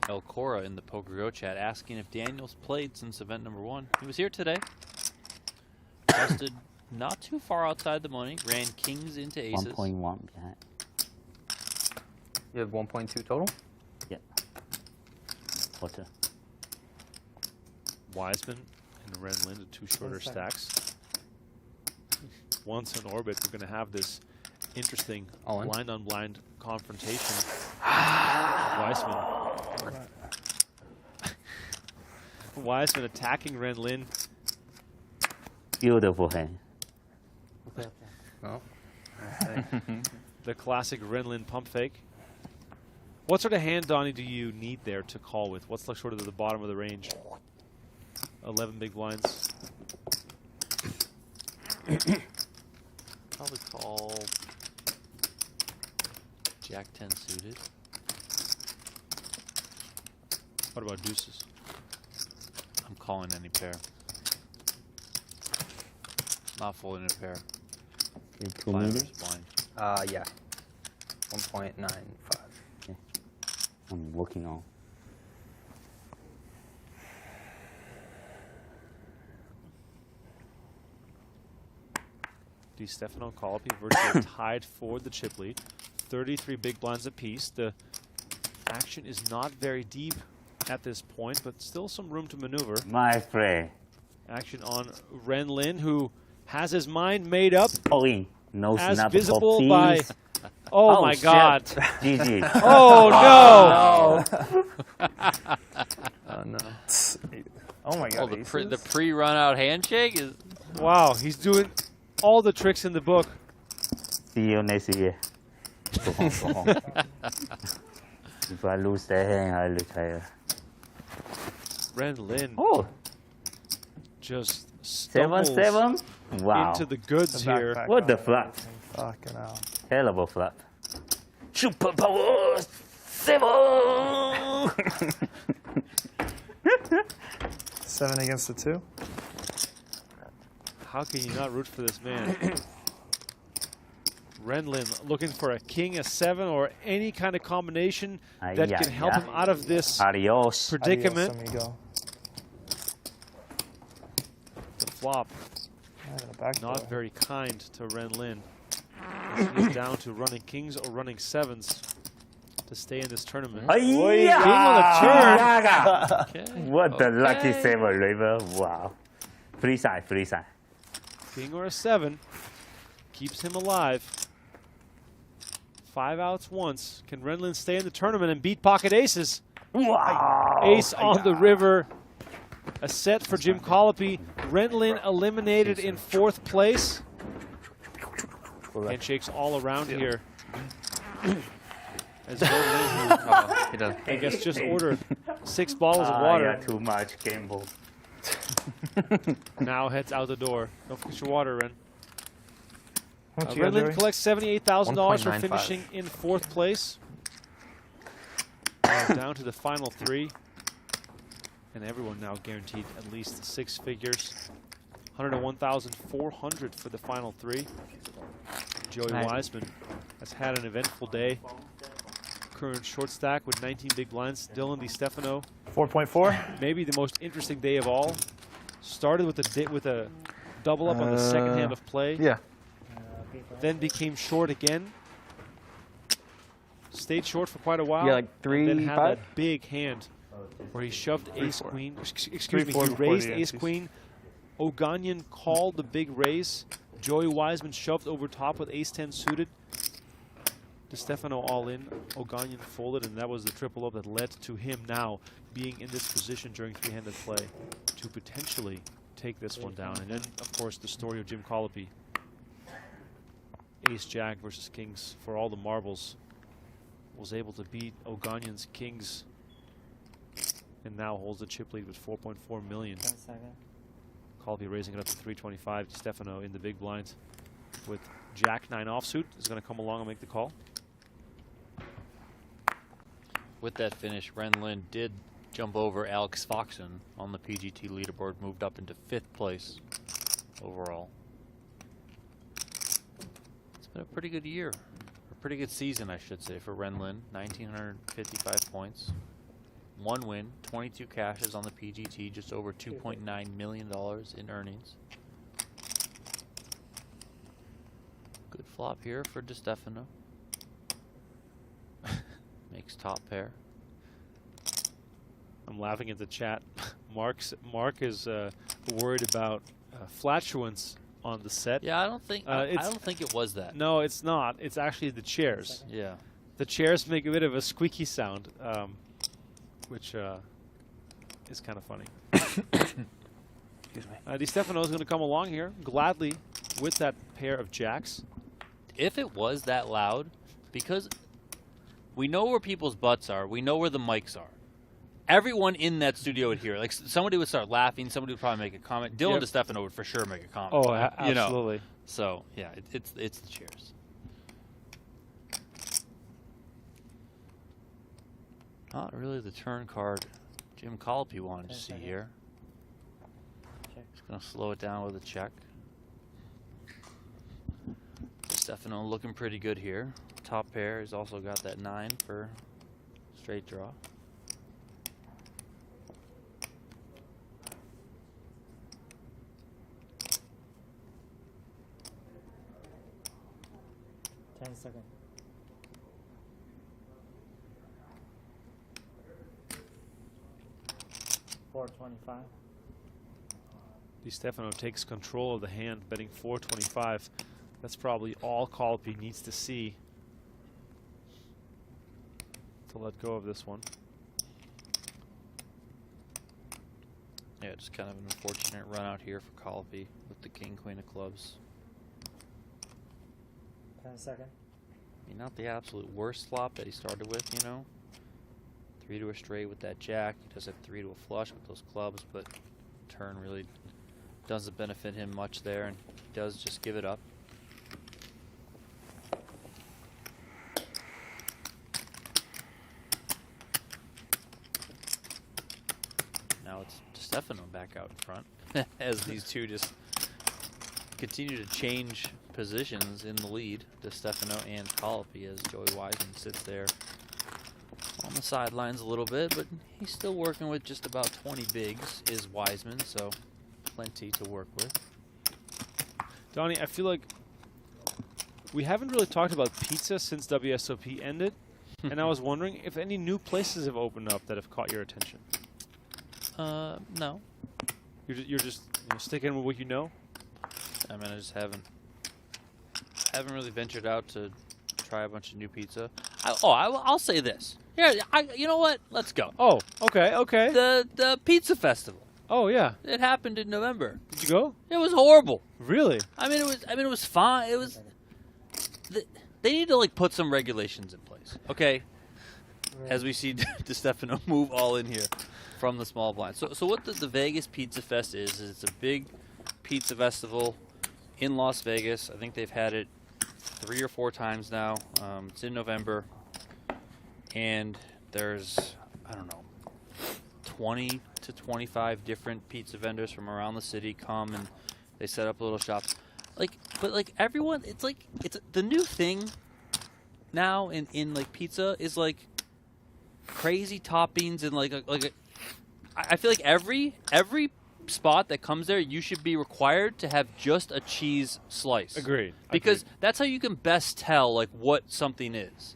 El Cora in the PokerGO chat asking if Daniel's played since event number 1. He was here today. Busted not too far outside the money. Ran kings into aces. 1.1 behind. You have 1.2 total? Yeah. Quarter. Weissman and Ren Lin, the 2 shorter stacks. Once in orbit, we're going to have this interesting blind on blind confrontation. Weissman attacking Ren Lin. Beautiful hand. Oh. The classic Ren Lin pump fake. What sort of hand, Donnie, do you need there to call with? What's like sort of the bottom of the range? 11 big blinds. Probably call Jack 10 suited. What about deuces? I'm calling any pair. Not folding a pair. 2 meters? Blind. Yeah. 1.95. Okay. I'm working on. DeStefano and Collopy virtually tied for the chip lead. 33 big blinds apiece. The action is not very deep at this point, but still some room to maneuver. My friend. Action on Ren Lin, who has his mind made up. All in. No as snap visible for by. peas. Oh my shit. God. GG. Oh no. Oh no. Oh my God. Oh, the pre-run out handshake is. Wow, he's doing all the tricks in the book. See you next year. Go home, go home. If I lose that hand, I retire. Ren Lin. Oh. Just stumbles 7-7? Wow. into the goods here. What the flop? Fucking hell. Terrible flop. Super power 7! 7 against the 2. How can you not root for this man? Ren Lin looking for a king, a 7, or any kind of combination that can help him out of this predicament. Adios, amigo. The flop, not very kind to Ren Lin. He's down to running kings or running 7s to stay in this tournament. King on the turn. Okay. What the lucky 7 river. Wow. Free side, free side. King or a 7 keeps him alive. 5 outs once. Can Ren Lin stay in the tournament and beat pocket aces? Wow. Ace on the river. A set for Jim Collopy. Ren Lin eliminated in 4th place. Handshakes all around here. As Ren Lin, I guess, just ordered 6 bottles of water. Yeah, too much gamble. Now heads out the door. Don't forget your water, Ren. What you Ren got, Lin Joey? collects $78,000 for 1.95. finishing in 4th place. Down to the final 3. And everyone now guaranteed at least 6 figures. 101,400 for the final 3. Joey Weissman has had an eventful day. Current short stack with 19 big blinds. Dylan DeStefano, 4.4. maybe the most interesting day of all. Started with a double up on the second hand of play. Yeah. Then became short again. Stayed short for quite a while. Yeah, like 3, and then had 5? that big hand where he shoved ace queen. Excuse 3, me, 4 he before raised the ace antes. queen. Oganyan called the big raise. Joey Weissman shoved over top with ace 10 suited. DeStefano all in. Oganyan folded, and that was the triple up that led to him now being in this position during 3-handed play to potentially take this one down. And then, of course, the story of Jim Collopy. Ace Jack versus Kings for all the marbles. Was able to beat Oganyan's Kings and now holds the chip lead with 4.4 million. 10 seconds. Collopy raising it up to 325. Stefano in the big blind with Jack 9 offsuit is going to come along and make the call. With that finish, Ren Lin did jump over Alex Foxen on the PGT leaderboard, moved up into 5th place overall. It's been a pretty good year, a pretty good season, I should say, for Ren Lin. 1,955 points, 1 win, 22 cashes on the PGT, just over $2.9 million in earnings. Good flop here for DeStefano. Makes top pair. I'm laughing at the chat. Mark is worried about flatulence on the set. Yeah, I don't think it was that. No, it's not. It's actually the chairs. Yeah. The chairs make a bit of a squeaky sound, which is kind of funny. Excuse me. DeStefano is going to come along here gladly with that pair of jacks. If it was that loud, because we know where people's butts are, we know where the mics are. Everyone in that studio would hear it. Like, somebody would start laughing, somebody would probably make a comment. Dylan DeStefano would for sure make a comment. Oh, you know. absolutely. So, yeah, it's the chairs. Not really the turn card Jim Collopy wanted to see here. Just going to slow it down with a check. Stefano looking pretty good here. Top pair has also got that 9 for straight draw. Second. $425. DeStefano takes control of the hand, betting 425. That's probably all Collopy needs to see to let go of this one. Yeah, just kind of an unfortunate run out here for Collopy with the king, queen of clubs. 10 seconds. I mean, not the absolute worst flop that he started with, you know. 3 to a straight with that jack. He does have 3 to a flush with those clubs, but turn really doesn't benefit him much there, and he does just give it up. Now it's DeStefano back out in front as these two just continue to change positions in the lead, DeStefano and Collopy, as Joey Weissman sits there on the sidelines a little bit, but he's still working with just about 20 bigs, is Weissman, so plenty to work with. Donnie, I feel like we haven't really talked about pizza since WSOP ended, and I was wondering if any new places have opened up that have caught your attention. No. You're just sticking with what you know? I mean, I just haven't really ventured out to try a bunch of new pizza. I'll say this. Here, you know what? Let's go. Oh, okay, okay. The pizza festival. Oh yeah. It happened in November. Did you go? It was horrible. Really? I mean, it was fine. It was. They need to like put some regulations in place. Okay. As we see DeStefano move all in here from the small blind. So what the Vegas Pizza Fest is it's a big pizza festival in Las Vegas. I think they've had it 3 or 4 times now. It's in November. And there's, I don't know, 20 to 25 different pizza vendors from around the city come and they set up little shops. But everyone, it's the new thing now in like pizza is like crazy toppings and I feel like every spot that comes there, you should be required to have just a cheese slice. Agreed. Because that's how you can best tell like what something is,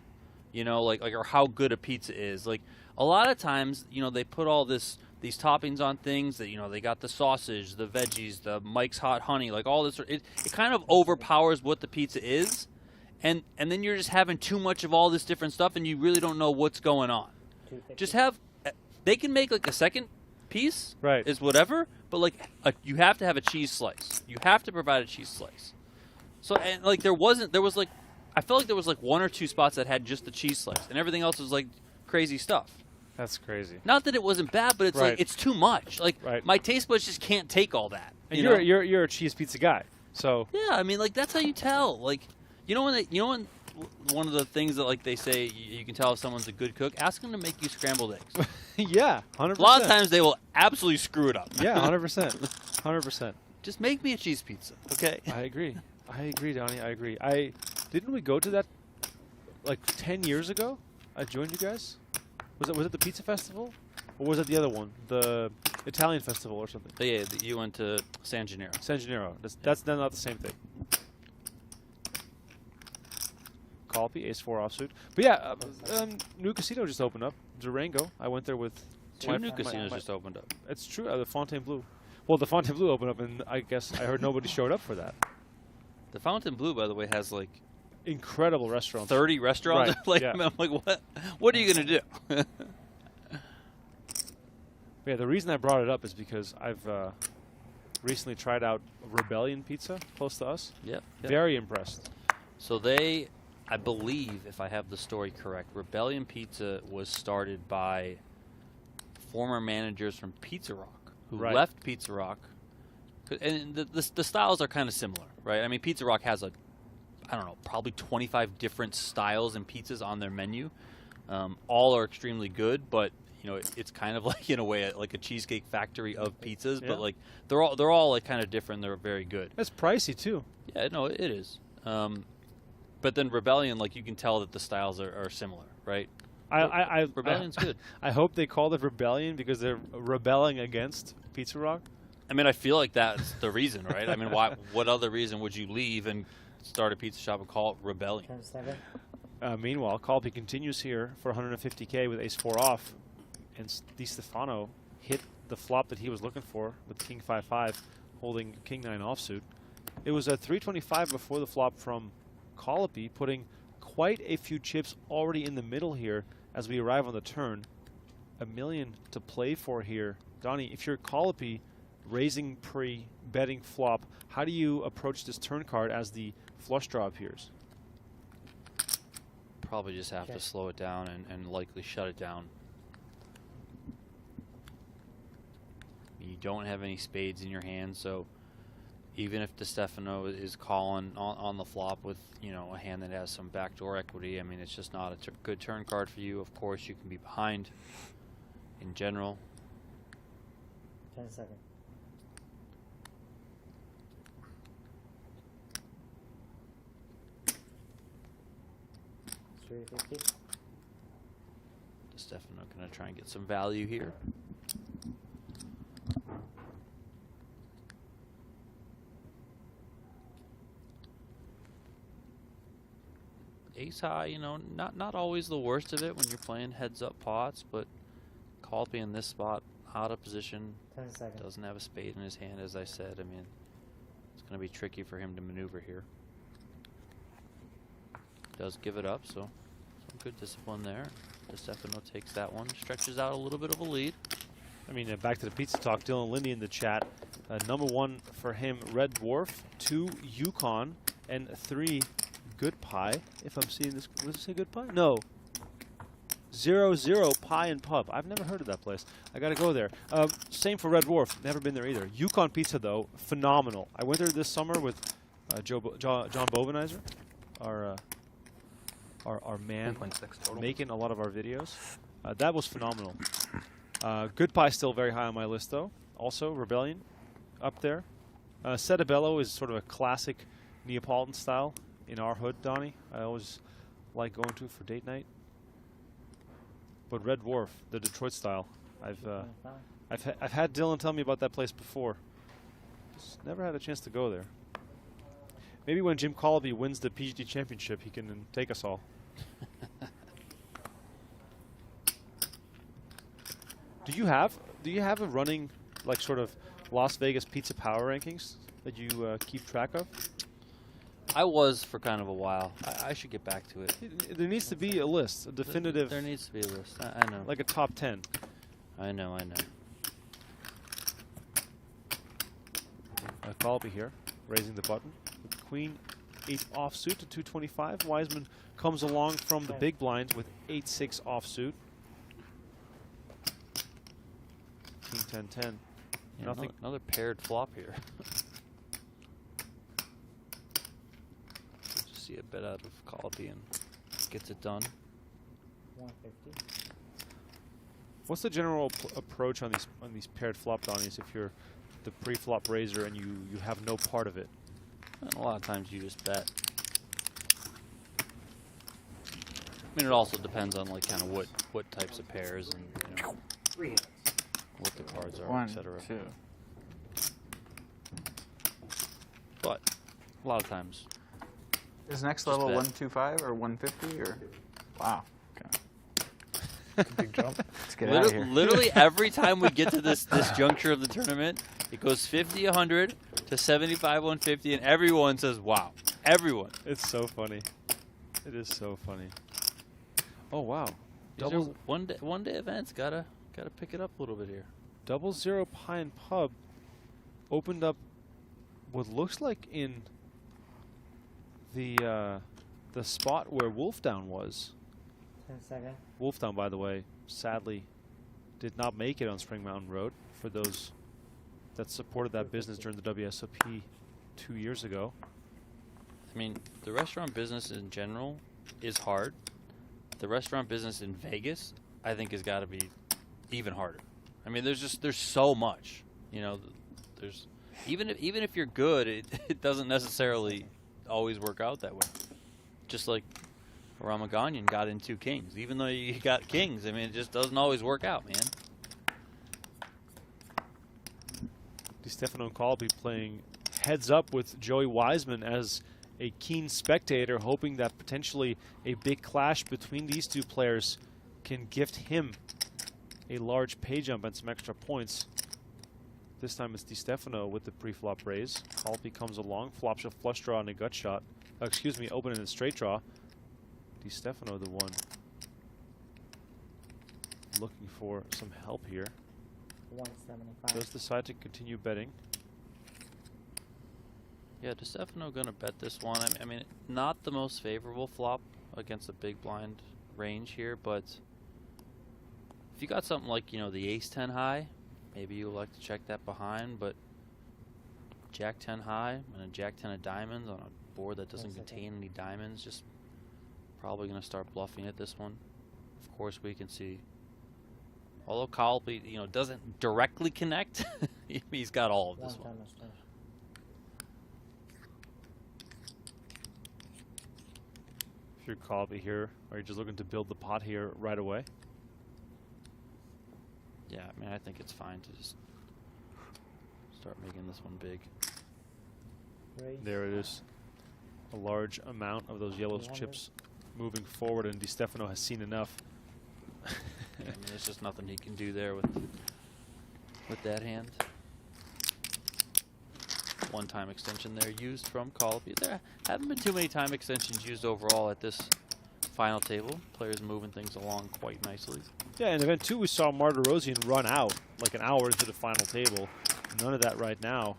or how good a pizza is. Like a lot of times, they put all these toppings on things that they got the sausage, the veggies, the Mike's Hot Honey, like all this. It kind of overpowers what the pizza is, and then you're just having too much of all this different stuff, and you really don't know what's going on. Just have. They can make like a second piece, right? Is whatever, but you have to have a cheese slice. You have to provide a cheese slice. So and there was I felt like there was 1 or 2 spots that had just the cheese slice, and everything else was like crazy stuff. That's crazy. Not that it wasn't bad, but it's like it's too much. My taste buds just can't take all that. And you're a cheese pizza guy, so yeah. I mean, that's how you tell. When one of the things that they say you can tell if someone's a good cook, ask them to make you scrambled eggs. Yeah, 100%. A lot of times they will absolutely screw it up. Yeah, 100%. 100%. Just make me a cheese pizza, okay? I agree, Donnie. I agree. Didn't we go to that 10 years ago? I joined you guys. Was it the pizza festival, or was it the other one, the Italian festival or something? Yeah, you went to San Gennaro. San Gennaro. That's not the same thing. Collopy, ace-4 offsuit. But yeah, new casino just opened up. Durango. I went there with 2 new casinos just opened up. It's true. The Fontainebleau. Well, the Fontainebleau opened up, and I guess I heard nobody showed up for that. The Fontainebleau, by the way, has incredible restaurants. 30 restaurants. Right. Yeah. I'm like, what? What are you gonna do? Yeah, the reason I brought it up is because I've recently tried out Rebellion Pizza close to us. Yep. Very impressed. So I believe, if I have the story correct, Rebellion Pizza was started by former managers from Pizza Rock who left Pizza Rock. And the styles are kind of similar, right? I mean, Pizza Rock has I don't know, probably 25 different styles and pizzas on their menu. All are extremely good, but it's kind of in a way like a cheesecake factory of pizzas. Yeah. But they're all kind of different. They're very good. It's pricey too. Yeah, no, it is. But then Rebellion, you can tell that the styles are similar, right? Rebellion's good. I hope they called it Rebellion because they're rebelling against Pizza Rock. I mean, I feel like that's the reason, right? I mean, what other reason would you leave and start a pizza shop and call it Rebellion? Meanwhile, Collopy continues here for 150K with ace-4 off, and DeStefano hit the flop that he was looking for with King 5-5, holding King 9 offsuit. It was a 325 before the flop from Collopy, putting quite a few chips already in the middle here as we arrive on the turn. $1 million to play for here. Donnie, if you're Collopy, raising pre, betting flop, how do you approach this turn card as the flush draw appears? Probably just have to slow it down and likely shut it down. You don't have any spades in your hand, so even if DeStefano is calling on the flop with a hand that has some backdoor equity, I mean, it's just not a good turn card for you. Of course, you can be behind in general. 10 seconds. 350. DeStefano going to try and get some value here. Ace high, you know, not always the worst of it when you're playing heads up pots, but Collopy in this spot, out of position, 10 seconds. doesn't have a spade in his hand, as I said. I mean, it's going to be tricky for him to maneuver here. Does give it up, so some good discipline there. DeStefano takes that one, stretches out a little bit of a lead. I mean, back to the pizza talk. Dylan Lindy in the chat. Number 1 for him, Red Dwarf. 2, Yukon. And 3, Good Pie. If I'm seeing this, does it say Good Pie? No. 00 Pie and Pub. I've never heard of that place. I got to go there. Same for Red Dwarf. Never been there either. Yukon Pizza, though, phenomenal. I went there this summer with John Bovenizer, our man, making a lot of our videos. That was phenomenal. Good Pie still very high on my list, though. Also, Rebellion up there. Setabello is sort of a classic Neapolitan style in our hood, Donnie. I always like going to for date night. But Red Dwarf, the Detroit style, I've had Dylan tell me about that place before. Just never had a chance to go there. Maybe when Jim Collopy wins the PGT Championship, he can take us all. Do you have a running, like, sort of Las Vegas pizza power rankings that you keep track of? I was for kind of a while. I should get back to it. There needs to be a list, a definitive. There needs to be a list. I know. Like a top 10. I know. Collopy here, raising the button. Queen 8 offsuit to 225. Weissman comes along from the big blinds with 8-6 offsuit. King 10-10. Yeah, Nothing. Another paired flop here. Just see a bit out of Collopy and gets it done. 150. What's the general approach on these paired flop Donnies if you're the pre-flop raiser and you have no part of it? And a lot of times you just bet. I mean, it also depends on like kind of what types of pairs and, you know, what the cards are, etc. 2. But a lot of times. Is next level 125 or 150 or? Wow. Okay. Big jump. Let's get out of here. Literally every time we get to this juncture of the tournament, it goes 50, 100 to 75, 150, and everyone says, "Wow!" Everyone. It's so funny. It is so funny. Oh wow! These are one day events. Gotta pick it up a little bit here. 00 Pie and Pub opened up what looks like in the spot where Wolfdown was. 10 seconds. Wolfdown, by the way, sadly did not make it on Spring Mountain Road. For those that supported that business during the WSOP 2 years ago. I mean, the restaurant business in general is hard. The restaurant business in Vegas, I think, has got to be even harder. I mean, there's so much. You know, there's even if you're good, it doesn't necessarily always work out that way. Just like Aram Oganyan got in 2 kings. Even though you got kings, I mean, it just doesn't always work out, man. DeStefano and Collopy playing heads up with Joey Weissman as a keen spectator, hoping that potentially a big clash between these two players can gift him a large pay jump and some extra points. This time it's DeStefano with the pre-flop raise. Collopy comes along, flops a flush draw and a gut shot. Excuse me, open in a straight draw. DeStefano the one looking for some help here. 175. Does decide to continue betting. Yeah, DeStefano gonna bet this one. I mean, not the most favorable flop against a big blind range here, but if you got something like, you know, the ace-10 high, maybe you'll like to check that behind, but jack-10 high and a jack-10 of diamonds on a board that doesn't contain any diamonds, just probably gonna start bluffing at this one. Of course, we can see, although Collopy, you know, doesn't directly connect, he's got all of this one. If you're Collopy here, are you just looking to build the pot here right away? Yeah, I mean, I think it's fine to just start making this one big. Raise. There it is. A large amount of those yellow chips moving forward, and DeStefano has seen enough. I mean, there's just nothing he can do there with that hand. One time extension there used from Collopy. There haven't been too many time extensions used overall at this final table. Players moving things along quite nicely. Yeah, in event 2 we saw Martirosian run out like an hour into the final table. None of that right now,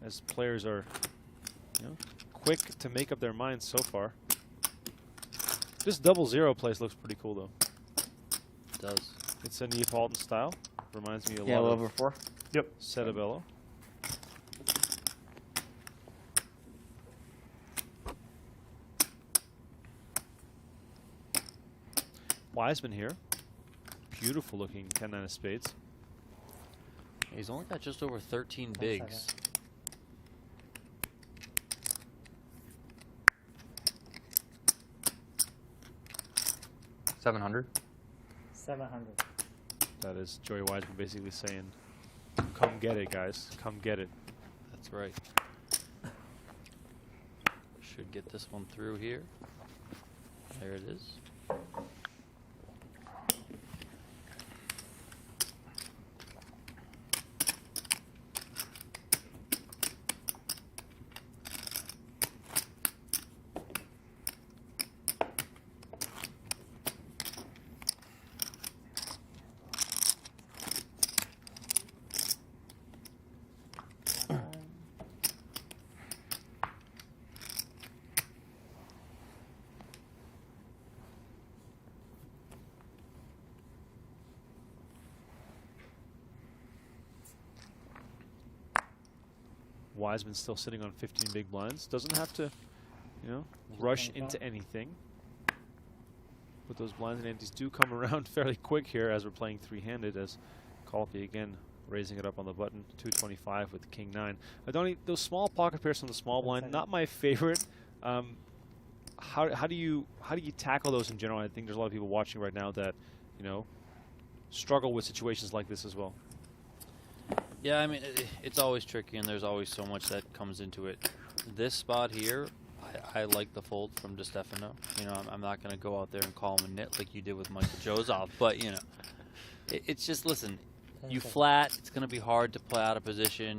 as players are, you know, quick to make up their minds so far. This 0-0 place looks pretty cool though. It does. It's a Neapolitan style. Reminds me a Yeah, lot over of 4. Yep. Setabello. Weissman here. Beautiful looking 10-9 of spades. He's only got just over 13 bigs. 700. 700. That is Joey Weissman basically saying, come get it, guys. Come get it. That's right. Should get this one through here. There it is. Weissman still sitting on 15 big blinds. Doesn't have to, you know, rush into anything. But those blinds and antes do come around fairly quick here as we're playing three-handed, as Collopy again raising it up on the button. 225 with King 9. I don't need those small pocket pairs from the small blind. Not my favorite. How do you tackle those in general? I think there's a lot of people watching right now that, you know, struggle with situations like this as well. Yeah, I mean, it's always tricky, and there's always so much that comes into it. This spot here, I like the fold from DeStefano. You know, I'm not going to go out there and call him a nit like you did with Michael Joseph, but, you know, it's just, listen, you flat, it's going to be hard to play out of position.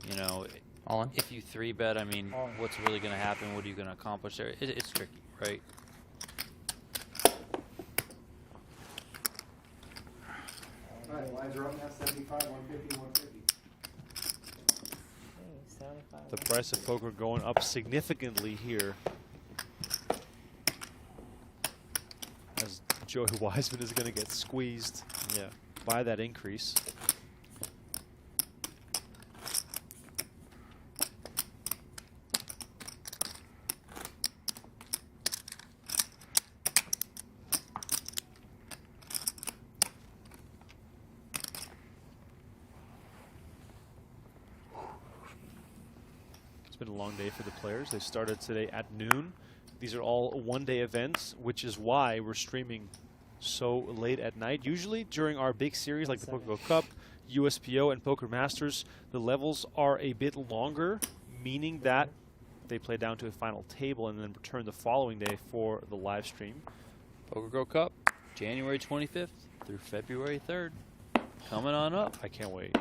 You know, All in. if you 3-bet, I mean, what's really going to happen? What are you going to accomplish there? It's tricky, right? All right, lines are up now, 75, 150, 150. Hey, 75. The price of poker going up significantly here, as Joey Weissman is going to get squeezed by that increase. It's been a long day for the players. They started today at noon. These are all one-day events, which is why we're streaming so late at night. Usually during our big series like the PokerGO Cup, USPO, and Poker Masters, the levels are a bit longer, meaning that they play down to a final table and then return the following day for the live stream. PokerGO Cup, January 25th through February 3rd. Coming on up. I can't wait.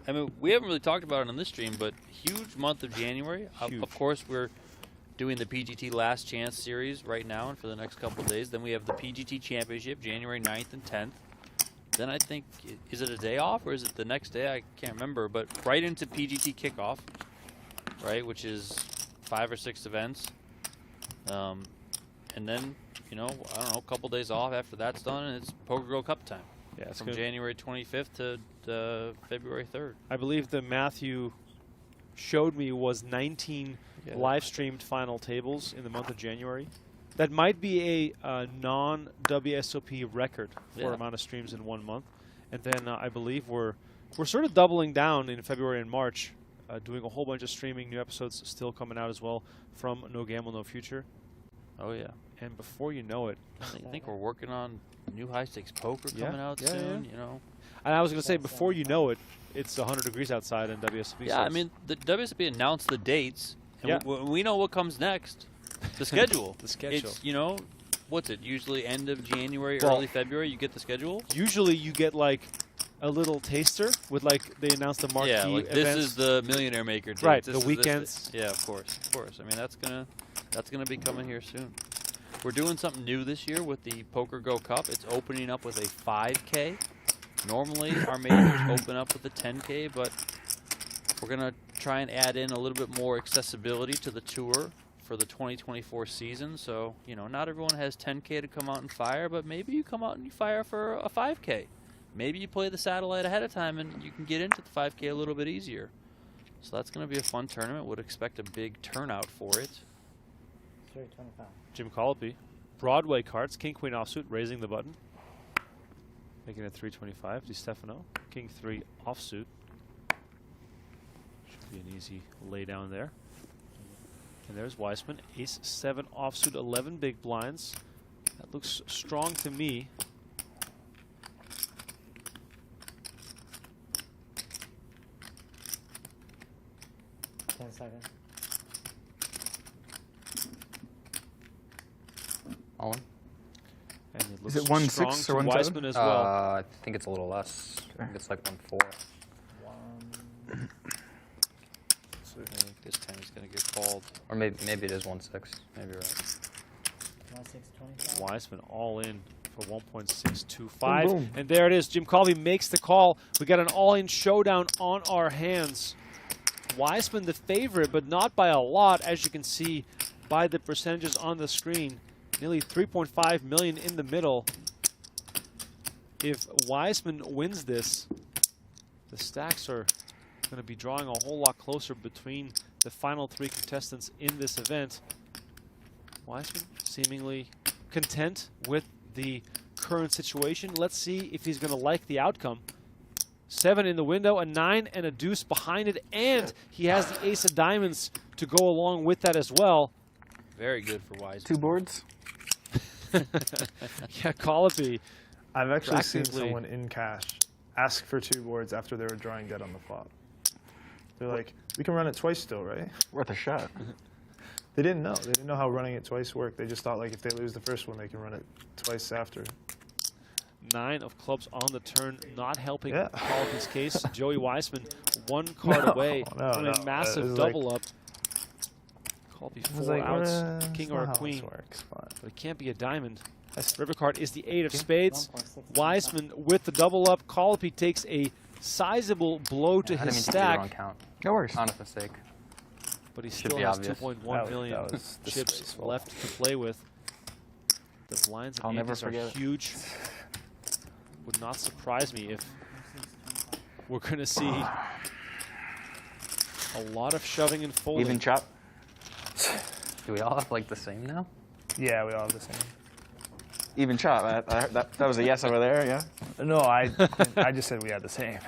I mean, we haven't really talked about it on this stream, but huge month of January. Of course, we're doing the PGT Last Chance series right now and for the next couple of days. Then we have the PGT Championship, January 9th and 10th. Then I think, is it a day off or is it the next day? I can't remember, but right into PGT Kickoff, right, which is 5 or 6 events. And then, you know, I don't know, a couple days off after that's done, and it's PokerGO Cup time. Yeah, it's from January 25th to February 3rd. I believe the math you showed me was 19 live streamed final tables in the month of January. That might be a non-WSOP record for amount of streams in 1 month. And then I believe we're sort of doubling down in February and March, doing a whole bunch of streaming, new episodes still coming out as well from No Gamble, No Future. Oh, yeah. And before you know it, I think we're working on new high-stakes poker coming out soon, you know. And I was going to say, before you know it, it's 100 degrees outside and WSB. Yeah, I mean, the WSB announced the dates, and Yeah. we know what comes next. The schedule. The schedule. It's, you know, what's it, usually end of January, Well, early February, you get the schedule? Usually you get like a little taster with like, they announce the marquee Yeah, like events. this is the Millionaire Maker dates. Right, This the is weekends. Yeah, of course, of course. I mean, that's gonna be coming here soon. We're doing something new this year with the PokerGO Cup. It's opening up with a 5K. Normally, our majors open up with a 10K, but we're going to try and add in a little bit more accessibility to the tour for the 2024 season. So, you know, not everyone has 10K to come out and fire, but maybe you come out and you fire for a 5K. Maybe you play the satellite ahead of time and you can get into the 5K a little bit easier. So that's going to be a fun tournament. Would expect a big turnout for it. 325. Jim Collopy. Broadway cards, King Queen offsuit, raising the button. Making it 325. DeStefano, King 3 offsuit. Should be an easy lay down there. And there's Weissman, Ace 7 offsuit, 11 big blinds. That looks strong to me. Seconds. All in? And it looks Is it 1-6 strong or to 1-7? Weissman as well. I think it's a little less. I think it's like 1-4. So I think this time he's going to get called. Or maybe it is 1-6. Maybe you're right. 1625. Weissman all in for 1.625. Boom, boom. And there it is. Jim Colby makes the call. We got an all-in showdown on our hands. Weissman the favorite, but not by a lot, as you can see by the percentages on the screen. Nearly 3.5 million in the middle. If Weissman wins this, the stacks are going to be drawing a whole lot closer between the final 3 contestants in this event. Weissman seemingly content with the current situation. Let's see if he's going to like the outcome. 7 in the window, a 9 and a deuce behind it, and he has the ace of diamonds to go along with that as well. Very good for Weissman. 2 boards. Yeah, Collopy. I've actually seen Practically. someone in cash ask for 2 boards after they were drawing dead on the flop. They're like, we can run it twice still, right? Worth a shot. They didn't know. They didn't know how running it twice worked. They just thought like if they lose the first one, they can run it twice after. 9 of clubs on the turn, not helping Yeah. Collopy's case. Joey Weissman 1 card away from a massive It was like- double up. Collopy I was 4 like, outs, that's king not or a how this queen. works, but But it can't be a diamond. that's- River card is the 8 of spades. 1.6. Wiseman with the double up. Collopy takes a sizable blow to I didn't his mean to do the wrong stack, count. No worries. Honest mistake. but he Should still be has obvious. 2.1 million That was chips disgraceful. left to play with. The blinds I'll and never antes are forget it. huge. Would not surprise me if we're going to see a lot of shoving and folding. Even chop. Do we all have like the same now? yeah, we all have the same. Even chop. That was a yes over there, yeah? No, I just said we had the same.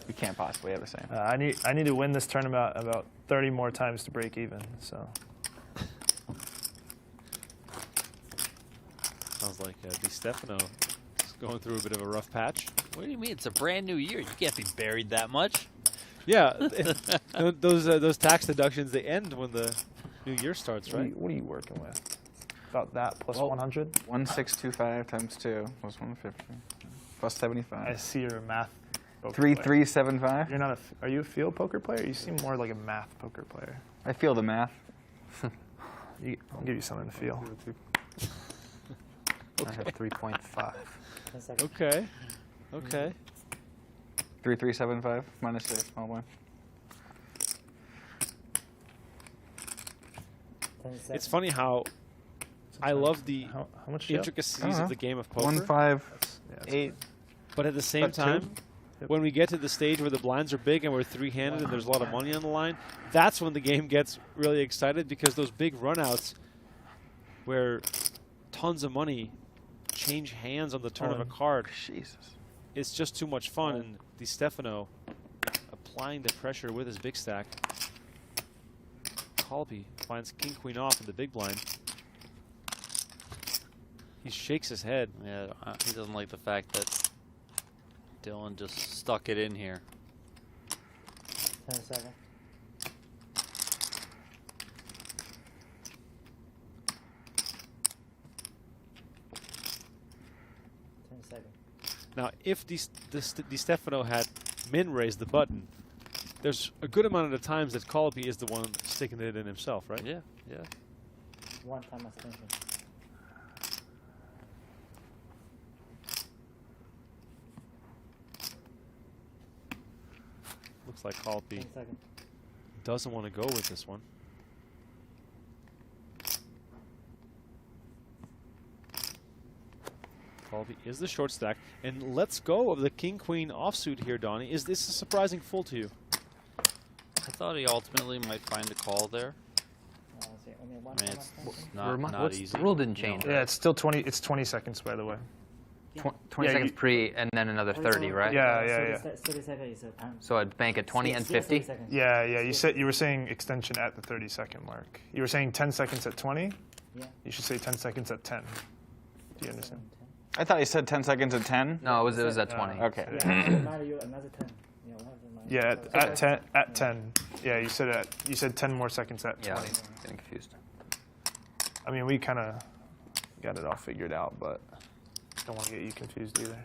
We can't possibly have the same. I need to win this tournament about 30 more times to break even. So Sounds like DeStefano is going through a bit of a rough patch. What do you mean? It's a brand new year. You can't be buried that much. Yeah, those tax deductions, they end when the new year starts, right? what are you working with? About that plus Well, 100. 1625 times 2 was 150. Plus I 75. see you're a math. Poker player. 3375. You're not a. Are you a field poker player? You seem more like a math poker player. I feel the math. I'll give you something to feel. I have 3.5. 10 seconds. Okay. Okay. 3375 minus a small blind. 10 seconds. It's funny how I love the How much? do you have? intricacies of the game of poker, 158. but at the same But two. time, when we get to the stage where the blinds are big and we're three-handed and there's a lot of money on the line, that's when the game gets really excited, because those big runouts where tons of money change hands on the turn of a card, Jesus. it's just too much fun. And DeStefano applying the pressure with his big stack. Collopy finds king queen off in the big blind. He shakes his head. Yeah, he doesn't like the fact that Dylan just stuck it in here. 10 seconds. Now, if DeStefano had min raised the button, there's a good amount of the times that Collopy is the one sticking it in himself, right? Yeah, yeah. One time extension. Looks like Collopy 10 seconds. doesn't want to go with this one. Collopy is the short stack. And let's go of the king-queen offsuit here, Donnie. Is this a surprising full to you? I thought he ultimately might find a call there. Only one I mean, time it's extension? not easy. The rule didn't change. Yeah, it's still 20. It's 20 seconds, by the way. 20 Yeah, seconds you- pre, and then another 30, right? Yeah. 30 seconds is a time. So I'd bank at 20 and 50. 30 seconds. Yeah. You were saying extension at the 30-second mark. You were saying 10 seconds at 20. Yeah. You should say 10 seconds at 10. Do you understand? I thought you said 10 seconds at 10. No, it was at 20. Okay. Yeah, another 10. Yeah, one of the Yeah, minus- at 10. At 10. Yeah, you said 10 more seconds at 20. Yeah, I'm getting confused. I mean, we kind of got it all figured out, but don't want to get you confused either.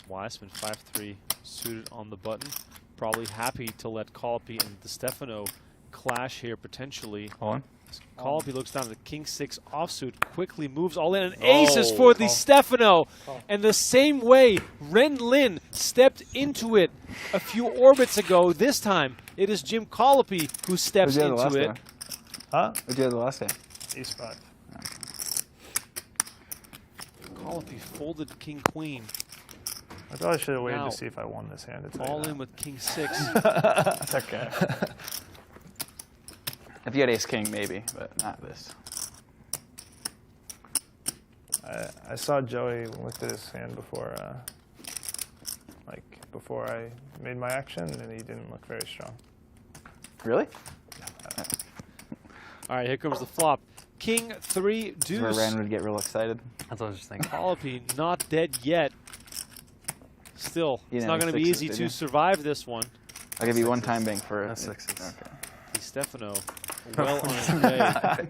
Weissman 5-3 suited on the button. Probably happy to let Collopy and DeStefano clash here potentially. Hold on. Collopy looks down at the king-6 offsuit, quickly moves all in, and aces for DeStefano. And the same way Ren Lin stepped into it a few orbits ago, this time it is Jim Collopy who steps into it. Huh? What'd you have the last game? Ace 5. Collopy folded king-queen. I thought I should have waited Now, to see if I won this hand. To tell all you that. in with king-6. It's okay. If you had ace king, maybe, but not this. I saw Joey looked at his hand before I made my action, and he didn't look very strong. Really? All right, here comes the flop. King 3 This is where deuce. Ren would get real excited. That's what I was just thinking. Collopy not dead yet. Still, You it's know, not going to be sixes, easy did to you? survive this one. I'll give you one time bank for sixes. Okay. DeStefano well on his way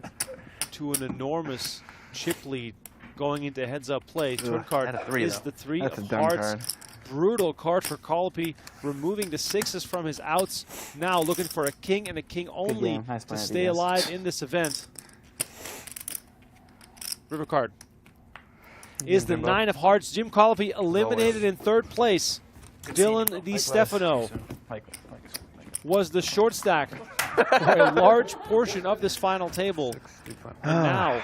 to an enormous chip lead going into heads-up play. Turn card That's a three, is though. the 3 That's a of dumb hearts. card. Brutal card for Collopy, removing the 6s from his outs. Now looking for a king and a king only game. Nice to plan, stay yes. alive in this event. River card is the 9 of hearts. Jim Collopy eliminated in 3rd place. Dylan DeStefano was the short stack for a large portion of this final table, and now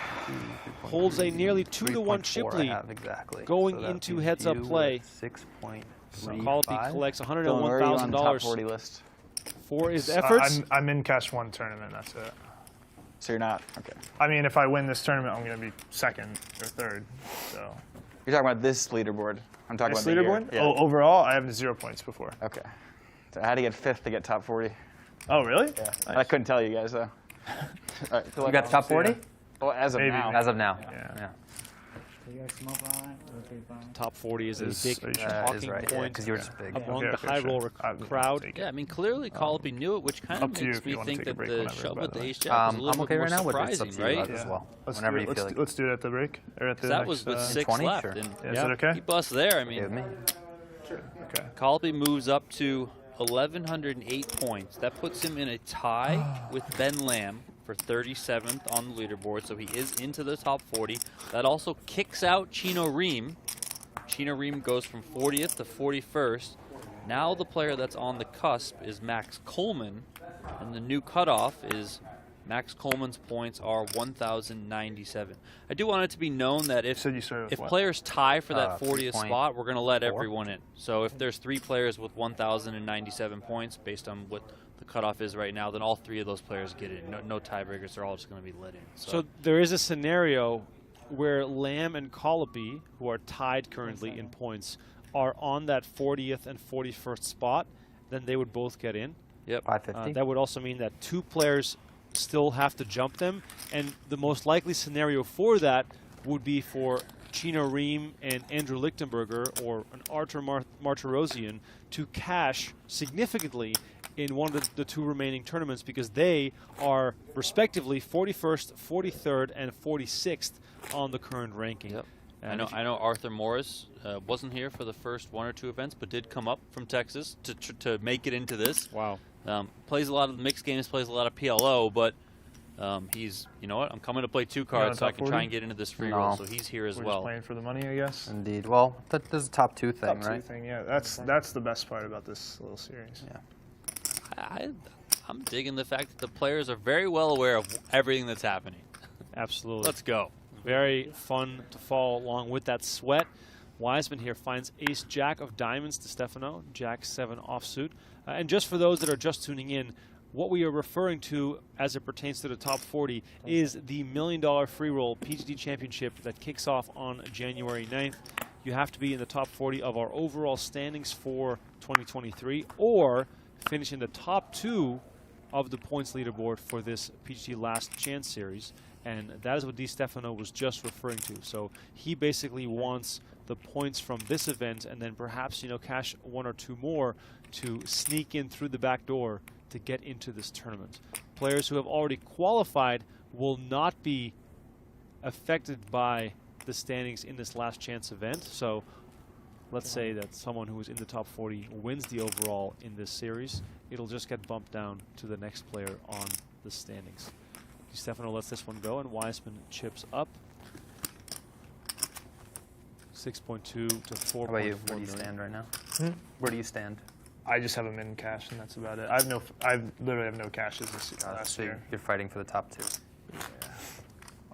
holds a nearly 2-to-1 chip lead going into heads-up play. 6.35. Collopy collects Dylan, where are you on the top 40 $101,000 list? for his efforts. I'm in Cash 1 tournament, that's it. So you're not? Okay. I mean, if I win this tournament, I'm going to be 2nd or 3rd. So. You're talking about this leaderboard. I'm talking This about the year. leaderboard? Yeah. Oh, overall, I have 0 points before. Okay. So I had to get 5th to get top 40. Oh, really? Yeah. I couldn't tell you guys, though. All right, You got the top 40? Well, as of Maybe. now. As of now. Yeah. So you're small blind or big blind? Top 40 is a Is- big are you sure? talking Is right. point Because you were just big. among Okay, the high sure. roller I'll crowd. take it. Yeah, I mean, clearly Collopy knew it, which kind Up of to you makes if you me wanna think take a that break the whenever, shove by with the the way. ace jack was a I'm little okay bit more right now, but it's up surprising, to you right? as well. Let's Whenever do you it. feel like Let's do it at the break or at the That next, was with 6 20, left. sure. And Yeah, is that okay? he busts there. I Give mean, me. Okay. Collopy moves up to 1,108 points. That puts him in a tie with Ben Lamb for 37th on the leaderboard, so he is into the top 40. That also kicks out Chino Ream. Chino Ream goes from 40th to 41st. Now the player that's on the cusp is Max Coleman, and the new cutoff is Max Coleman's points are 1,097. I do want it to be known that if said you started with if what? players tie for that 40th 3.4. spot, we're going to let everyone in. So if there's 3 players with 1,097 points, based on what the cutoff is right now, then all 3 of those players get in. No tiebreakers. They're all just going to be let in. So there is a scenario where Lamb and Collopy, who are tied currently in points, are on that 40th and 41st spot, then they would both get in. Yep. 550. That would also mean that 2 players still have to jump them, and the most likely scenario for that would be for Chino Reem and Andrew Lichtenberger or an Artur Martirosyan to cash significantly in one of the 2 remaining tournaments, because they are respectively 41st, 43rd, and 46th on the current ranking. Yep. I know Arthur Morris wasn't here for the first 1 or 2 events, but did come up from Texas to make it into this. Wow. Plays a lot of mixed games, plays a lot of PLO, but he's, you know what, I'm coming to play 2 cards so I can try and get into this free roll, so he's here as We're well. just playing for the money, I guess. Indeed. Well, this is a top 2 thing, Top 2 right? thing, yeah. That's the best part about this little series. Yeah. I'm digging the fact that the players are very well aware of everything that's happening. Absolutely. Let's go. Very fun to follow along with that sweat. Weissman here finds ace jack of diamonds to Stefano, jack 7 offsuit. And just for those that are just tuning in, what we are referring to as it pertains to the top 40 is the $1 million free roll PGT Championship that kicks off on January 9th. You have to be in the top 40 of our overall standings for 2023 or finish in the top 2 of the points leaderboard for this PGT Last Chance series. And that is what DeStefano was just referring to. So he basically wants the points from this event and then perhaps, you know, cash 1 or 2 more to sneak in through the back door to get into this tournament. Players who have already qualified will not be affected by the standings in this Last Chance event. So let's say that someone who is in the top 40 wins the overall in this series, it'll just get bumped down to the next player on the standings. DeStefano lets this one go, and Weissman chips up. 6.2 to 4.4 How about you? Where do you million. stand right now? Where do you stand? I just have a min cash, and that's about it. I literally have no cashes this last So year. you're fighting for the top 2. Yeah.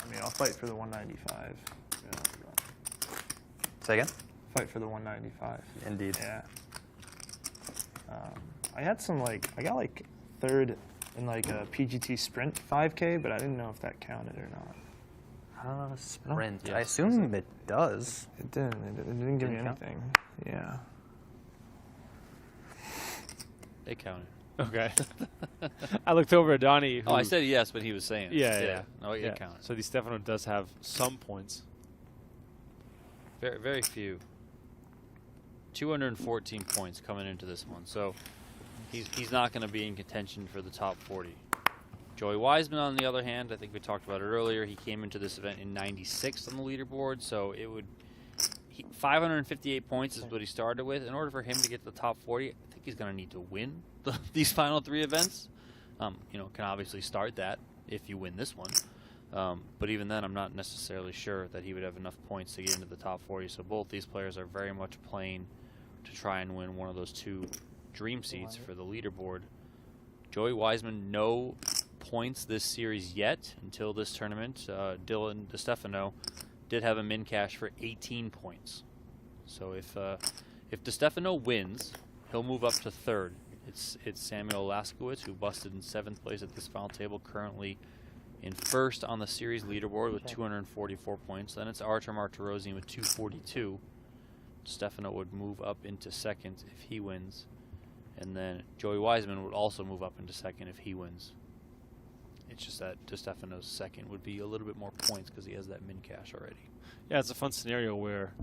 I mean, I'll fight for the 195. Yeah. Say again? Fight for the 195. Indeed. Yeah. I had some I got 3rd in a PGT Sprint 5K, but I didn't know if that counted or not. Sprint. Yes. I assume it does. It didn't. It didn't give me Didn't count? anything. Yeah. They counted. Okay. I looked over at Donnie. Oh, I said yes, but he was saying it. Yeah. No, it Yeah. counted. So DeStefano does have some points. Very, very few. 214 points coming into this one, so he's not going to be in contention for the top 40. Joey Weissman, on the other hand, I think we talked about it earlier. He came into this event in 96th on the leaderboard, so it would 558 points is what he started with. In order for him to get to the top 40, I think he's going to need to win these final 3 events. You know, can obviously start that if you win this one. But even then, I'm not necessarily sure that he would have enough points to get into the top 40. So both these players are very much playing to try and win one of those 2 dream seats for the leaderboard. Joey Weissman, no points this series yet until this tournament. Dylan DeStefano did have a min cash for 18 points. So if DeStefano wins, he'll move up to 3rd. It's Samuel Laskowitz, who busted in 7th place at this final table, currently in 1st on the series leaderboard with 244 points. Then it's Artur Martirosyan with 242. Stefano would move up into 2nd if he wins. And then Joey Weissman would also move up into 2nd if he wins. It's just that DeStefano's 2nd would be a little bit more points because he has that min cash already. Yeah, it's a fun scenario where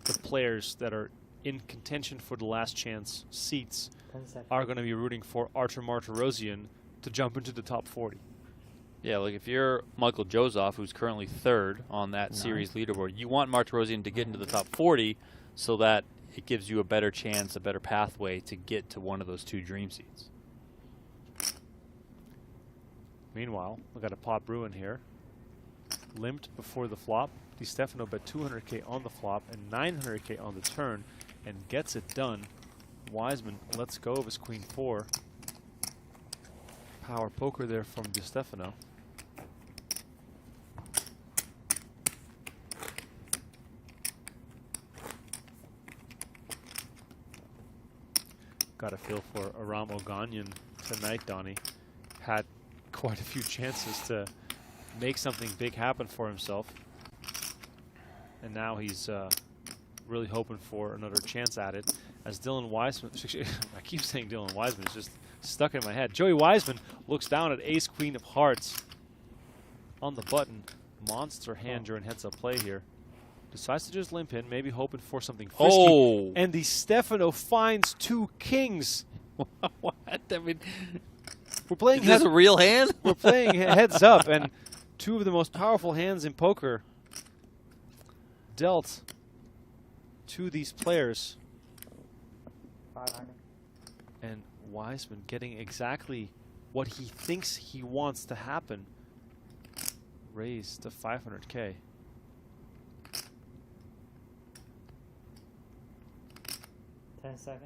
the players that are in contention for the Last Chance seats are going to be rooting for Artur Martirosyan to jump into the top 40. Yeah, like if you're Michael Joseph, who's currently 3rd on that series leaderboard, you want Martirosyan to get into the top 40 so that it gives you a better chance, a better pathway to get to one of those 2 dream seats. Meanwhile, we got a pot brewing here. Limped before the flop. DeStefano bet 200K on the flop and 900K on the turn and gets it done. Weissman lets go of his queen 4. Power poker there from DeStefano. Got a feel for Aram Oganyan tonight, Donnie. Had quite a few chances to make something big happen for himself. And now he's really hoping for another chance at it. as Dylan Weissman, I keep saying Dylan Weissman, it's just stuck in my head. Joey Weissman looks down at ace queen of hearts on the button. Monster hand during heads-up play here. Decides to just limp in, maybe hoping for something frisky. Oh! And DeStefano finds 2 kings. What? I mean, we're playing. Is this a real hand? We're playing heads up, and 2 of the most powerful hands in poker dealt to these players. 500. And Weissman getting exactly what he thinks he wants to happen. Raised to 500K. Seconds.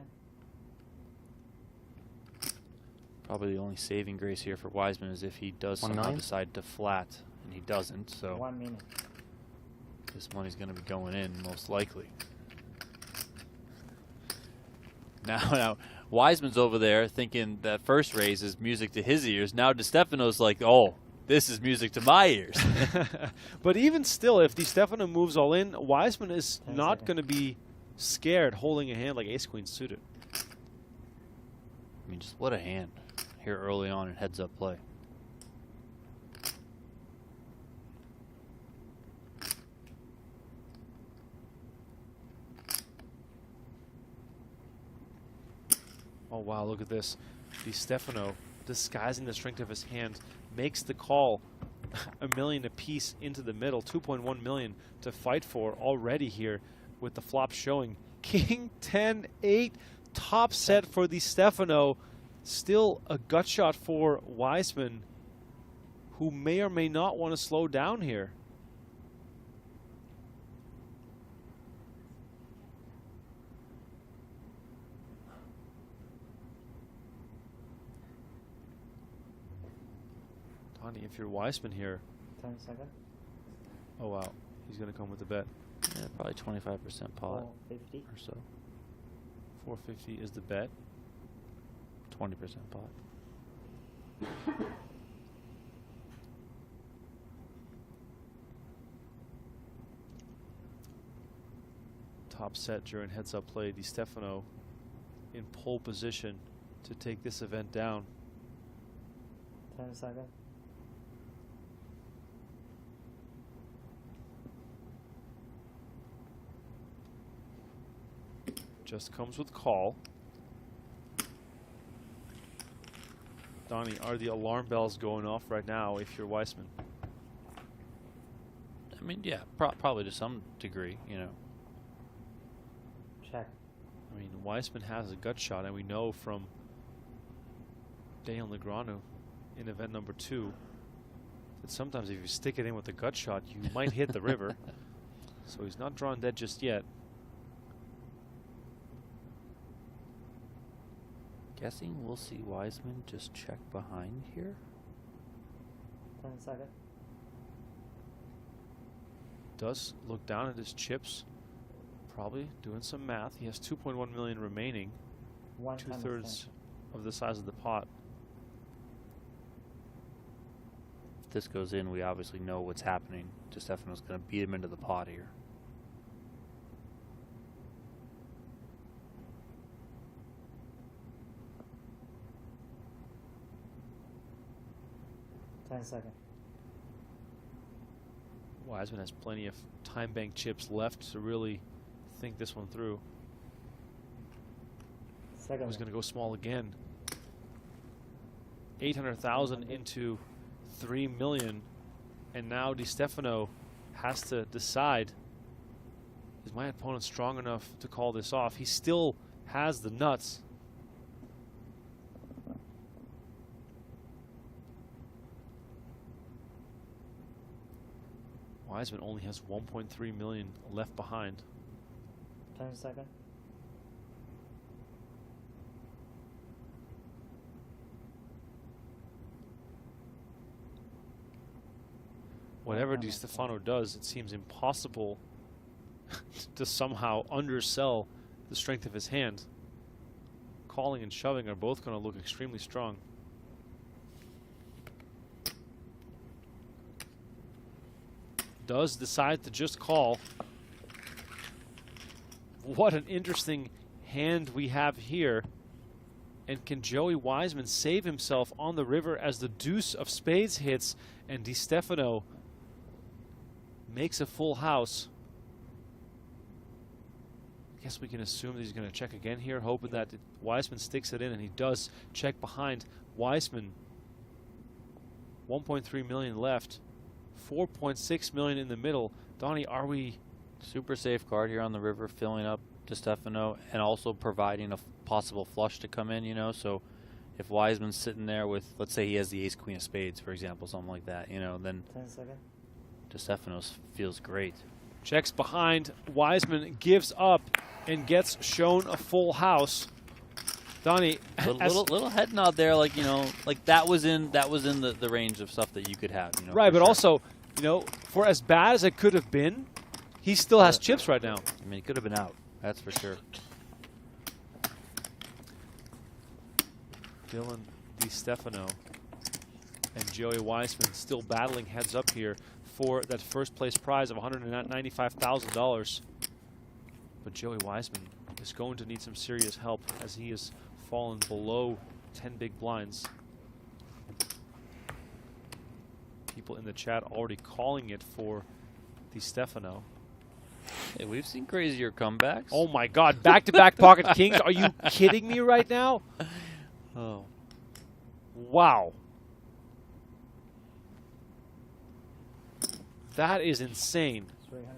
Probably the only saving grace here for Weissman is if he does somehow decide to flat, and he doesn't. So 1 minute. this money's going to be going in most likely. Now Weissman's over there thinking that first raise is music to his ears. Now DeStefano's like, oh, this is music to my ears. But even still, if DeStefano moves all in, Weissman is not going to be scared holding a hand like ace-queen suited. I mean, just what a hand here early on in heads-up play. Oh, wow, look at this. DeStefano, disguising the strength of his hand, makes the call. $1 million apiece into the middle, 2.1 million to fight for already here with the flop showing. King 10-8, top set for DeStefano. Still a gut shot for Weissman, who may or may not want to slow down here. Donnie, if you're Weissman here. 10 seconds. Oh, wow. He's going to come with the bet. Yeah, probably 25% pot 450 or so. 450 is the bet. 20% pot. Top set during heads-up play. DeStefano in pole position to take this event down. 10 seconds. Just comes with call. Donnie, are the alarm bells going off right now if you're Weissman? I mean, yeah, probably to some degree, you know. Check. I mean, Weissman has a gut shot, and we know from Daniel Negreanu in event number 2 that sometimes if you stick it in with a gut shot, you might hit the river. So he's not drawn dead just yet. Guessing we'll see Weissman just check behind here. 10 seconds. Does look down at his chips. Probably doing some math. He has 2.1 million remaining. 2/3 of the size of the pot. If this goes in, we obviously know what's happening. DeStefano's going to beat him into the pot here. Second. Weissman has plenty of time bank chips left to really think this one through. Second. He's going to go small again. 800,000 into 3 million, and now DeStefano has to decide: is my opponent strong enough to call this off? He still has the nuts. Weissman only has 1.3 million left behind. 10 seconds. Whatever DeStefano does, it seems impossible to somehow undersell the strength of his hand. Calling and shoving are both going to look extremely strong. Does decide to just call. What an interesting hand we have here. And can Joey Weissman save himself on the river as the deuce of spades hits and DeStefano makes a full house? I guess we can assume that he's going to check again here, hoping that Weissman sticks it in, and he does check behind. Weissman, 1.3 million left, 4.6 million in the middle. Donnie, are we... Super safe card here on the river, filling up DeStefano and also providing a possible flush to come in, you know. So if Weissman's sitting there with, let's say he has the ace queen of spades, for example, something like that, you know, then 10 seconds. DeStefano feels great. Checks behind. Weissman gives up and gets shown a full house. Donnie, little head nod there, like, you know, like that was in the range of stuff that you could have, you know. Right, but also, you know, for as bad as it could have been, he still has chips right now. I mean, he could have been out. That's for sure. Dylan DeStefano and Joey Weissman still battling heads up here for that first place prize of $195,000. But Joey Weissman is going to need some serious help as he has fallen below 10 big blinds. People in the chat already calling it for DeStefano. Hey, we've seen crazier comebacks. Oh my God, back-to-back pocket kings. Are you kidding me right now? Oh. Wow. That is insane. 300.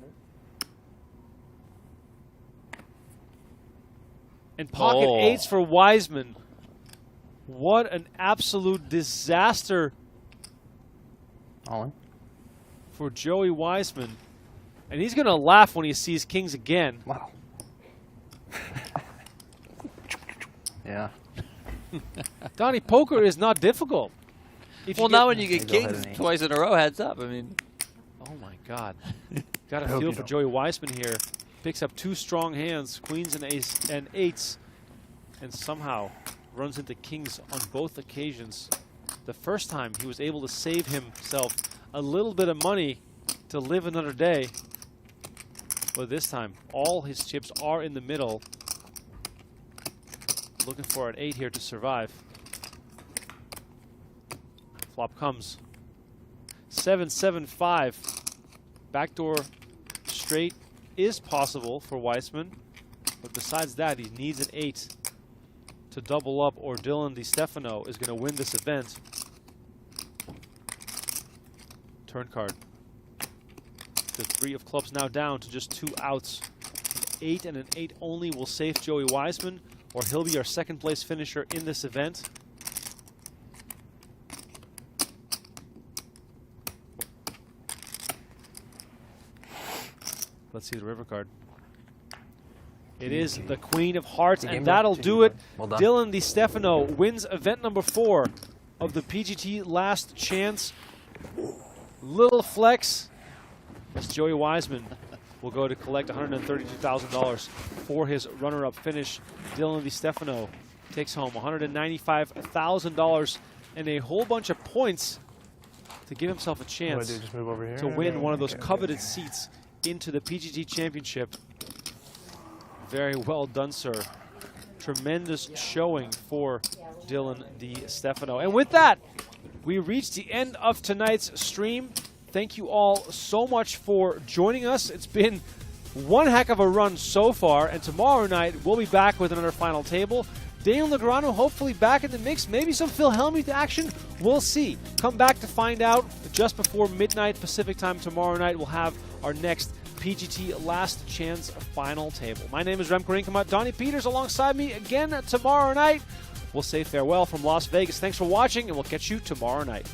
And pocket eights for Weissman. What an absolute disaster All in. for Joey Weissman. And he's going to laugh when he sees kings again. Wow. Yeah. Donnie, poker is not difficult. If Well, you now when you get Go ahead kings and twice in a row, heads up. I mean, Oh my God. Got a hope feel you for don't. Joey Weissman here. Picks up two strong hands, queens and ace and eights, and somehow runs into kings on both occasions. The first time he was able to save himself a little bit of money to live another day. But this time, all his chips are in the middle. Looking for an 8 here to survive. Flop comes. 7-7-5. Backdoor straight is possible for Weissman. But besides that, he needs an 8 to double up, or Dylan DeStefano is going to win this event. Turn card. The 3 of clubs now down to just 2 outs. An 8 and an 8 only will save Joey Weissman, or he'll be our second place finisher in this event. Let's see the river card. It is the Queen of Hearts, and that'll do it. Well done. Dylan DeStefano wins event number 4 of the PGT Last Chance. Little flex as Joey Weissman will go to collect $132,000 for his runner-up finish. Dylan DeStefano takes home $195,000 and a whole bunch of points to give himself a chance Just move over here? to win one of those Okay, coveted okay. seats into the PGT Championship. Very well done, sir. Tremendous showing for Dylan DeStefano. And with that, we reached the end of tonight's stream. Thank you all so much for joining us. It's been one heck of a run so far, and tomorrow night we'll be back with another final table. Daniel Negreanu hopefully back in the mix. Maybe some Phil Hellmuth action. We'll see. Come back to find out. Just before midnight Pacific time tomorrow night, we'll have our next PGT Last Chance final table. My name is Remco Rinkemat. Donnie Peters alongside me again tomorrow night. We'll say farewell from Las Vegas. Thanks for watching, and we'll catch you tomorrow night.